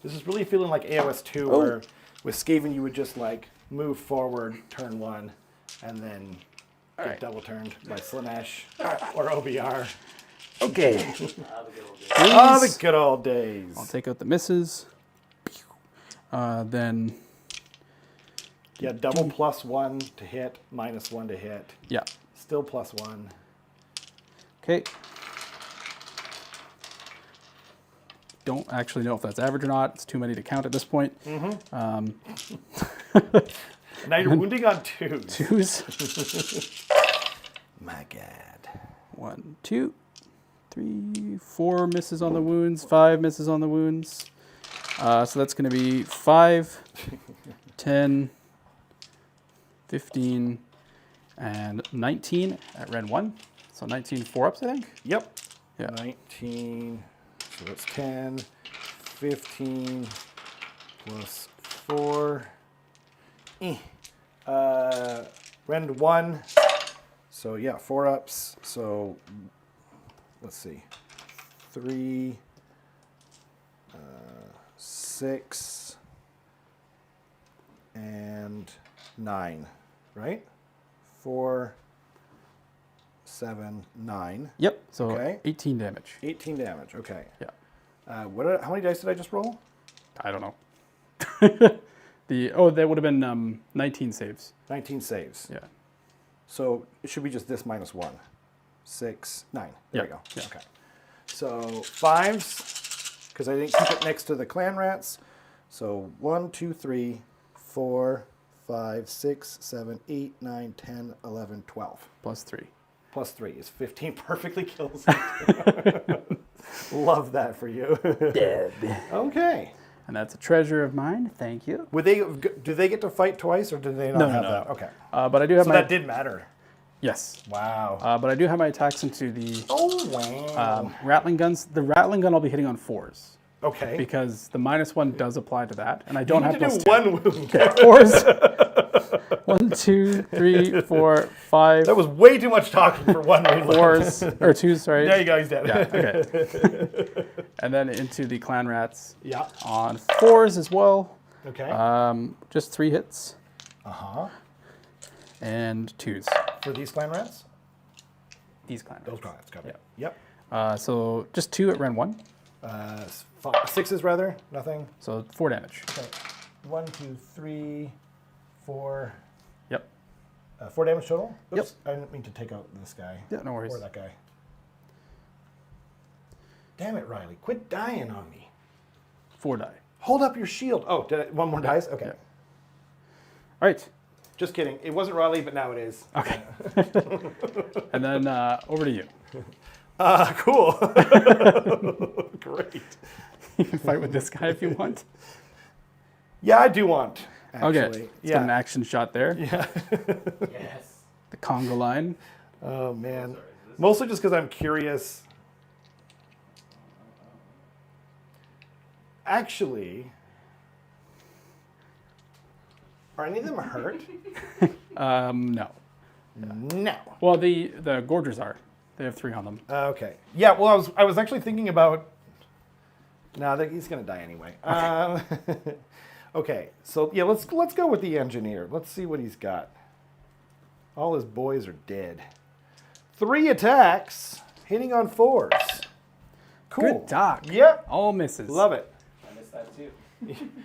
This is really feeling like AOS 2, where with Skaven you would just like move forward, turn 1, and then get double turned by Slanesh or OBR. Okay. Oh, the good old days. I'll take out the misses. Then, Yeah, double +1 to hit, -1 to hit. yeah. Still +1. Okay. don't actually know if that's average or not. It's too many to count at this point. Now you're wounding on 2s. 2s. My God. 1, 2, 3, 4 misses on the wounds. 5 misses on the wounds. So that's going to be 5, 10, 15, and 19 at Ren 1. So 19 4-ups, I think? Yep. Yeah. 19, so that's 10, 15, plus 4. Rend 1, so yeah, 4-ups. So let's see, 3, 6, and 9, right? 4, 7, 9. Yep. So Okay. 18 damage. 18 damage. Okay. Yeah. How many dice did I just roll? I don't know. That would have been 19 saves. 19 saves. Yeah. So it should be just this -1. 6, 9. There we Yeah, go. yeah. Okay. So 5s, because I didn't keep it next to the clan rats. So 1, 2, 3, 4, 5, 6, 7, 8, 9, 10, 11, 12. Plus 3. Plus 3 is 15. Perfectly kills. Love that for you. Dead. Okay. And that's a treasure of mine. Thank you. Do they get to fight twice, or do they not have that? Okay. But I do have So my... that did matter. Yes. Wow. But I do have my attacks into the Oh, wow. rattling guns. The rattling gun I'll be hitting on 4s. Okay. Because the -1 does apply to that. And I don't you have need to plus do 2. one wound. 4s. 1, 2, 3, 4, 5. That was way too much talking for one wound. 4s. Or 2s, sorry. There you go, he's dead. Yeah, okay. And then into the clan rats Yeah. on 4s as well. Okay. Just 3 hits. Uh-huh. And 2s. For these clan rats? These clan rats. Those clan rats, got it. Yeah. Yep. So just 2 at Ren 1. 6s rather, nothing. So 4 damage. Okay. 1, 2, 3, 4. Yep. 4 damage total? Oops. Yep. I didn't mean to take out this guy. Yeah, no worries. Or that guy. Damn it, Riley. Quit dying on me. 4 die. Hold up your shield. Oh, one more dice? Okay. Yeah. All right. Just kidding. It wasn't Riley, but now it is. Okay. And then over to you. Cool. Great. You can fight with this guy if you want. Yeah, I do want, actually. Okay. Let's get an action shot there. Yeah. Yes. The Congo line. Oh, man. Mostly just because I'm curious. Actually, are any of them hurt? No. No. Well, the Gorgers are. They have 3 on them. Okay. Yeah. Well, I was actually thinking about. No, he's gonna die anyway. Okay. So yeah, let's go with the engineer. Let's see what he's got. All his boys are dead. 3 attacks, hitting on 4s. Cool. Good doc. Yep. All misses. Love it. I missed that too.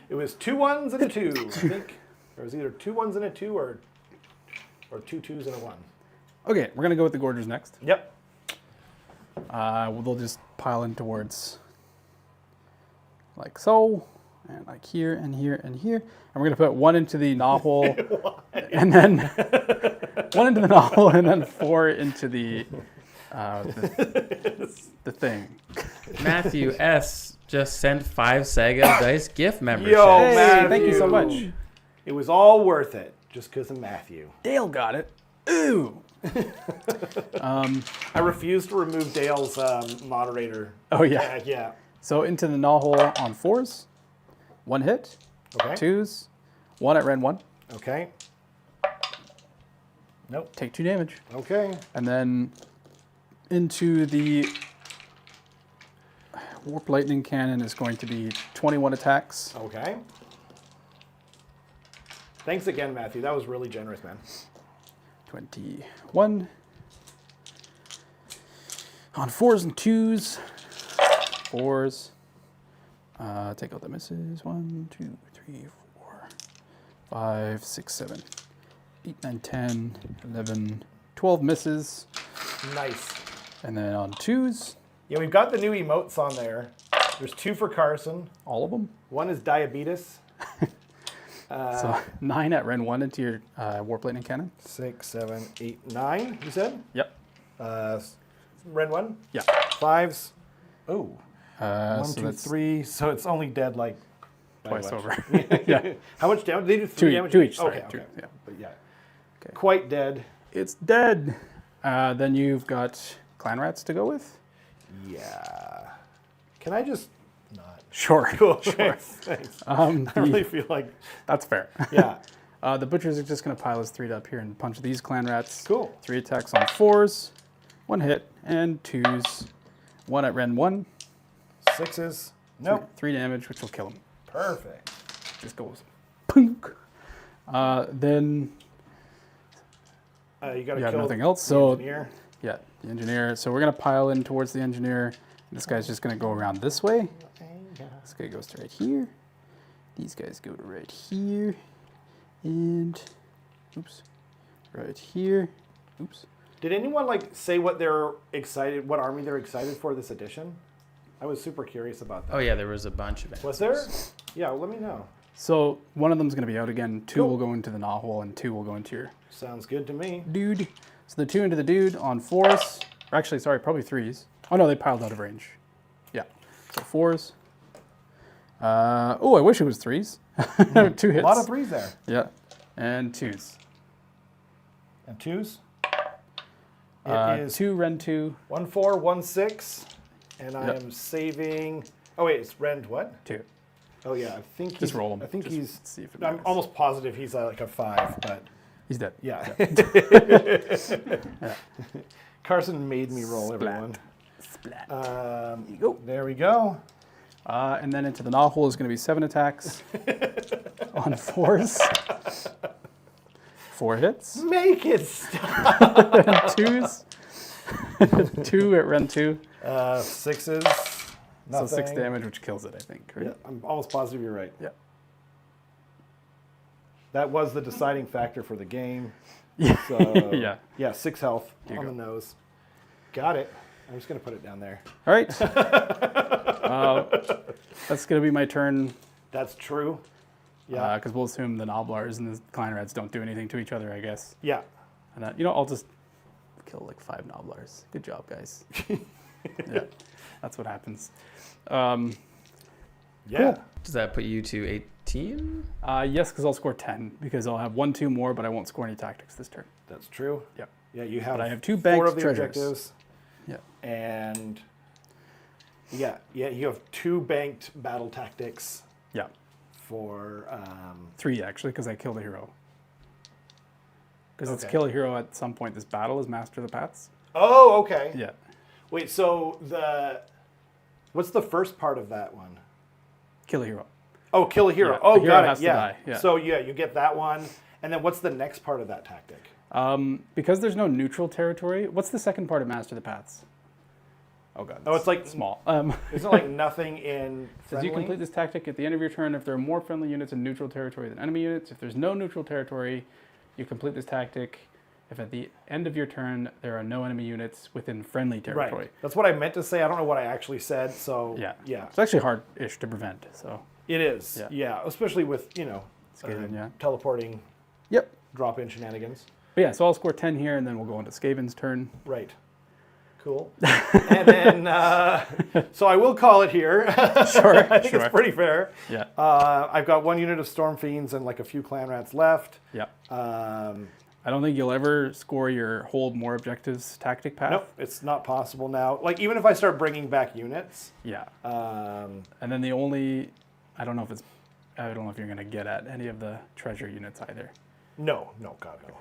It was 2 1s and a 2, I think. There was either 2 1s and a 2 or 2 2s and a 1. Okay, we're going to go with the Gorgers next. Yep. Well, they'll just pile in towards like so, and like here and here and here. And we're going to put 1 into the knothole, and then 1 into the knothole, and then 4 into the thing. Matthew S. just sent 5 Sega Dice gift memberships. Yo, Hey, Matthew. thank you so much. It was all worth it just because of Matthew. Dale got it. Ooh. I refuse to remove Dale's moderator. Oh, yeah. Yeah. So into the knothole on 4s. 1 hit. Okay. 2s. 1 at Ren 1. Okay. Nope. Take 2 damage. Okay. And then into the Warp Lightning Cannon is going to be 21 attacks. Okay. Thanks again, Matthew. That was really generous, man. 21. On 4s and 2s. 4s. Take out the misses. 1, 2, 3, 4, 5, 6, 7, 8, 9, 10, 11, 12 misses. Nice. And then on 2s. Yeah, we've got the new emotes on there. There's 2 for Carson. All of them. 1 is diabetes. So 9 at Ren 1 into your warplane and cannon. 6, 7, 8, 9, you said? Yep. Red 1? Yeah. 5s. Oh. 1, so 2, that's 3. So it's only dead like by twice what? over. Yeah. How much damage? They do 3 damage? 2 each. Sorry, Okay, 2, okay. yeah. But yeah. Okay. Quite dead. It's dead. Then you've got clan rats to go with. Yeah. Can I just not? Sure. Cool. Sure. Thanks. The- I really feel like, That's fair. yeah. The butchers are just going to pile his 3 up here and punch these clan rats. Cool. 3 attacks on 4s, 1 hit, and 2s. 1 at Ren 1. 6s. Nope. 3 damage, which will kill him. Perfect. Just goes punk. Then You got to you have kill nothing else. the So engineer. yeah, the engineer. So we're going to pile in towards the engineer. This guy's just going to go around this way. This guy goes to right here. These guys go to right here. And, oops, right here. Oops. Did anyone like say what they're excited, what army they're excited for this edition? I was super curious about that. Oh yeah, there was a bunch of it. Was there? Yeah, let me know. So one of them's going to be out again. 2 Cool. will go into the knot and 2 will go into your Sounds good to me. dude. So the 2 into the dude on 4s. Or actually, sorry, probably 3s. Oh no, they piled out of range. Yeah. So 4s. Oh, I wish it was 3s. 2 hits. A lot of 3s there. Yeah. And 2s. And 2s? It is 2 Ren 2, 1, 4, 1, 6. And I Yep. am saving. Oh, wait, it's Rend what? 2. Oh, yeah, I think he's. Just roll him. I think Just he's. see if it I'm matters. almost positive he's like a 5, but He's dead. yeah. Yeah. Carson made me roll Splat. everyone. Splat. There you go. There we go. And then into the knot hole is going to be 7 attacks on 4s. 4 hits. Make it stop. 2s. 2 at Ren 2. 6s. So Nothing. 6 damage, which kills it, I think. Right? Yeah, I'm almost positive you're right. Yeah. That was the deciding factor for the game. Yeah. So, Yeah. Yeah, 6 health Here you on go. the nose. Got it. I'm just going to put it down there. All right. That's going to be my turn. That's true. Yeah. Because we'll assume the Noblars and the Clan Rats don't do anything to each other, I guess. Yeah. And I'll just kill like 5 Noblars. Good job, guys. Yeah, that's what happens. Yeah. Does that put you to 18? Yes, because I'll score 10 because I'll have 1, 2 more, but I won't score any tactics this turn. That's true. Yeah. Yeah, you have, But I have 2 4 banked of the treasures. objectives. Yeah. And yeah, you have 2 banked battle tactics Yeah. for 3 actually, because I killed a hero. Because it's Okay. kill a hero at some point. This battle is Master the Paths. Oh, okay. Yeah. Wait, so what's the first part of that one? Kill a hero. Oh, kill a hero. Yeah, Oh, the hero got has it. to Yeah. die, yeah. So yeah, you get that one, and then what's the next part of that tactic? Because there's no neutral territory. What's the second part of Master the Paths? Oh god. Oh, it's like small. Isn't it like nothing in As friendly? you complete this tactic at the end of your turn, if there are more friendly units in neutral territory than enemy units, if there's no neutral territory, you complete this tactic. If at the end of your turn there are no enemy units within friendly territory. Right. That's what I meant to say. I don't know what I actually said. So Yeah. yeah, It's actually hard-ish to prevent. So. it is. Yeah. Yeah, especially with Skaven, yeah. teleporting Yep. drop-in shenanigans. But yeah, so I'll score 10 here, and then we'll go into Skaven's turn. Right. Cool. And then, so I will call it here. Sure. I think sure. it's pretty fair. Yeah. I've got 1 unit of Storm Fiends and like a few Clan Rats left. Yeah. Um, I don't think you'll ever score your hold more objectives tactic path. nope, it's not possible now. Like even if I start bringing back units. Yeah. Um, And then I don't know if you're going to get at any of the treasure units either. no, God, no.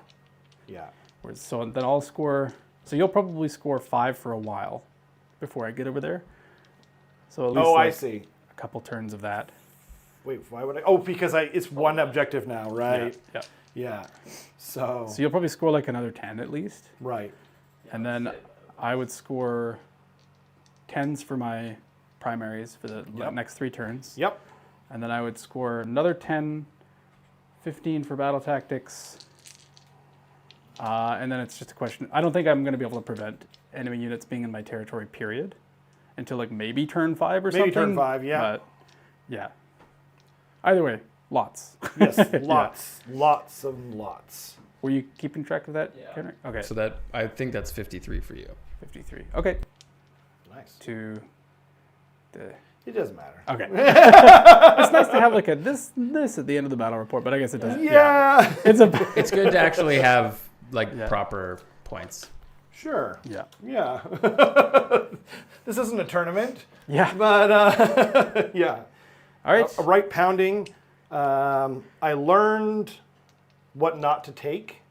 Yeah. So then I'll score, so you'll probably score 5 for a while before I get over there. So at least I see. a couple turns of that. Wait, why would I? Oh, because it's 1 objective now, right? Yeah. Yeah. So, So you'll probably score like another 10 at least. right. And then I would score 10s for my primaries for the Yep. next 3 turns. Yep. And then I would score another 10, 15 for battle tactics. And then it's just a question. I don't think I'm going to be able to prevent enemy units being in my territory, period. until like maybe turn 5 or Maybe something. turn 5, yeah. But yeah. Either way, lots. Yes, Yeah. lots and lots. Were you keeping track of that, Yeah. Kenrick? Okay. So that I think that's 53 for you. 53. Okay. Nice. To the. It doesn't matter. Okay. It's nice to have like a this at the end of the battle report, but I guess it doesn't. Yeah. It's a. It's good to actually have like Yeah. proper points. Sure. Yeah. Yeah. This isn't a tournament, Yeah. but yeah. All right. A right pounding. I learned what not to take.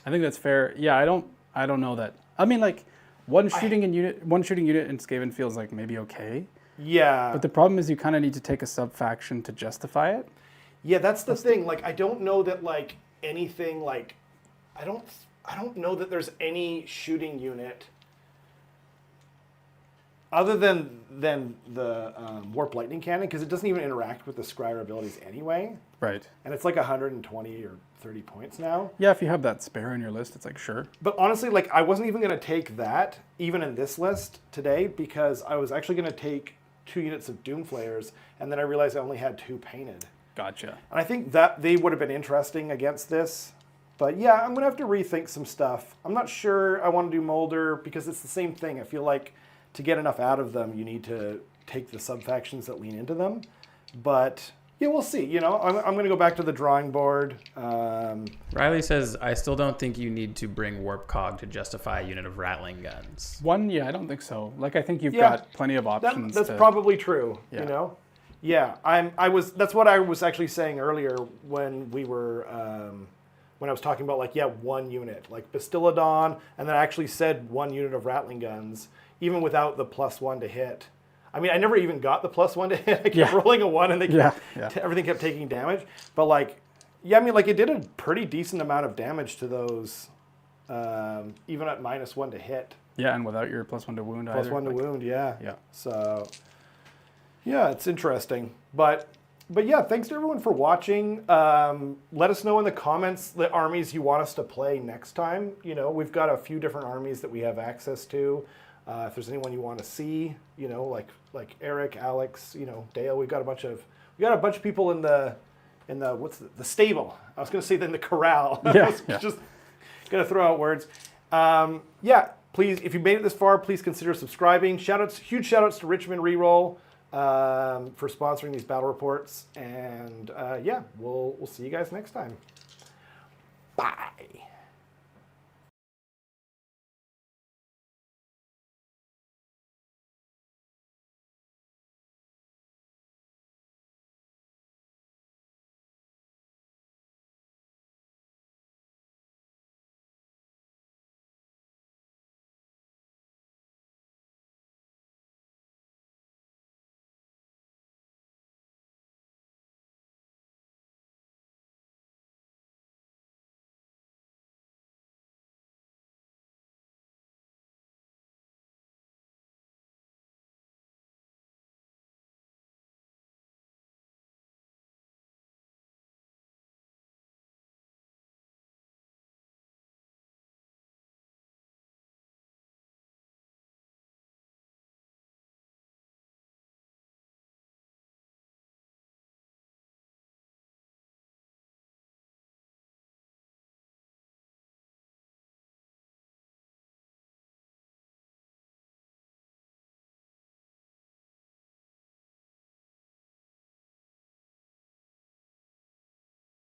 I think that's fair. Yeah. I don't know that. I mean, like one shooting unit in Skaven feels like maybe okay. Yeah. But the problem is you kind of need to take a sub-faction to justify it. Yeah, that's the thing. Like, I don't know that like anything like, I don't know that there's any shooting unit other than the warp lightning cannon, because it doesn't even interact with the scryer abilities anyway, Right. and it's like 120 or 30 points now. Yeah, if you have that spare on your list, it's like, sure. But honestly, like I wasn't even going to take that even in this list today, because I was actually going to take 2 units of Doomflayers, and then I realized I only had 2 painted. Gotcha. And I think that they would have been interesting against this. But yeah, I'm going to have to rethink some stuff. I'm not sure I want to do Molder, because it's the same thing. I feel like to get enough out of them, you need to take the sub-factions that lean into them. But yeah, we'll see. You know, I'm going to go back to the drawing board. Riley says, I still don't think you need to bring Warp Cog to justify a unit of rattling guns. Yeah, I don't think so. Like, I think you've Yeah, got plenty of options. That's probably true. Yeah. You know, yeah. That's what I was actually saying earlier when we were when I was talking about like one unit like Bastiladon, and then I actually said 1 unit of rattling guns, even without the +1 to hit. I mean, I never even got the +1 to hit. I kept rolling a 1, and everything kept taking damage. But like, yeah, I mean, like it did a pretty decent amount of damage to those, even at -1 to hit. Yeah, and without your +1 to wound either. +1 to wound, yeah. Yeah. So, yeah, it's interesting. But yeah, thanks to everyone for watching. Let us know in the comments the armies you want us to play next time. You know, we've got a few different armies that we have access to. If there's anyone you want to see, you know, like Eric, Alex, you know, Dale, we got a bunch of people in the what's the stable. I was going to say in the corral. Yeah, Just gonna throw out words. Yeah, please, if you made it this far, please consider subscribing. Huge shout outs to Richmond Reroll for sponsoring these battle reports. And yeah, we'll see you guys next time. Bye.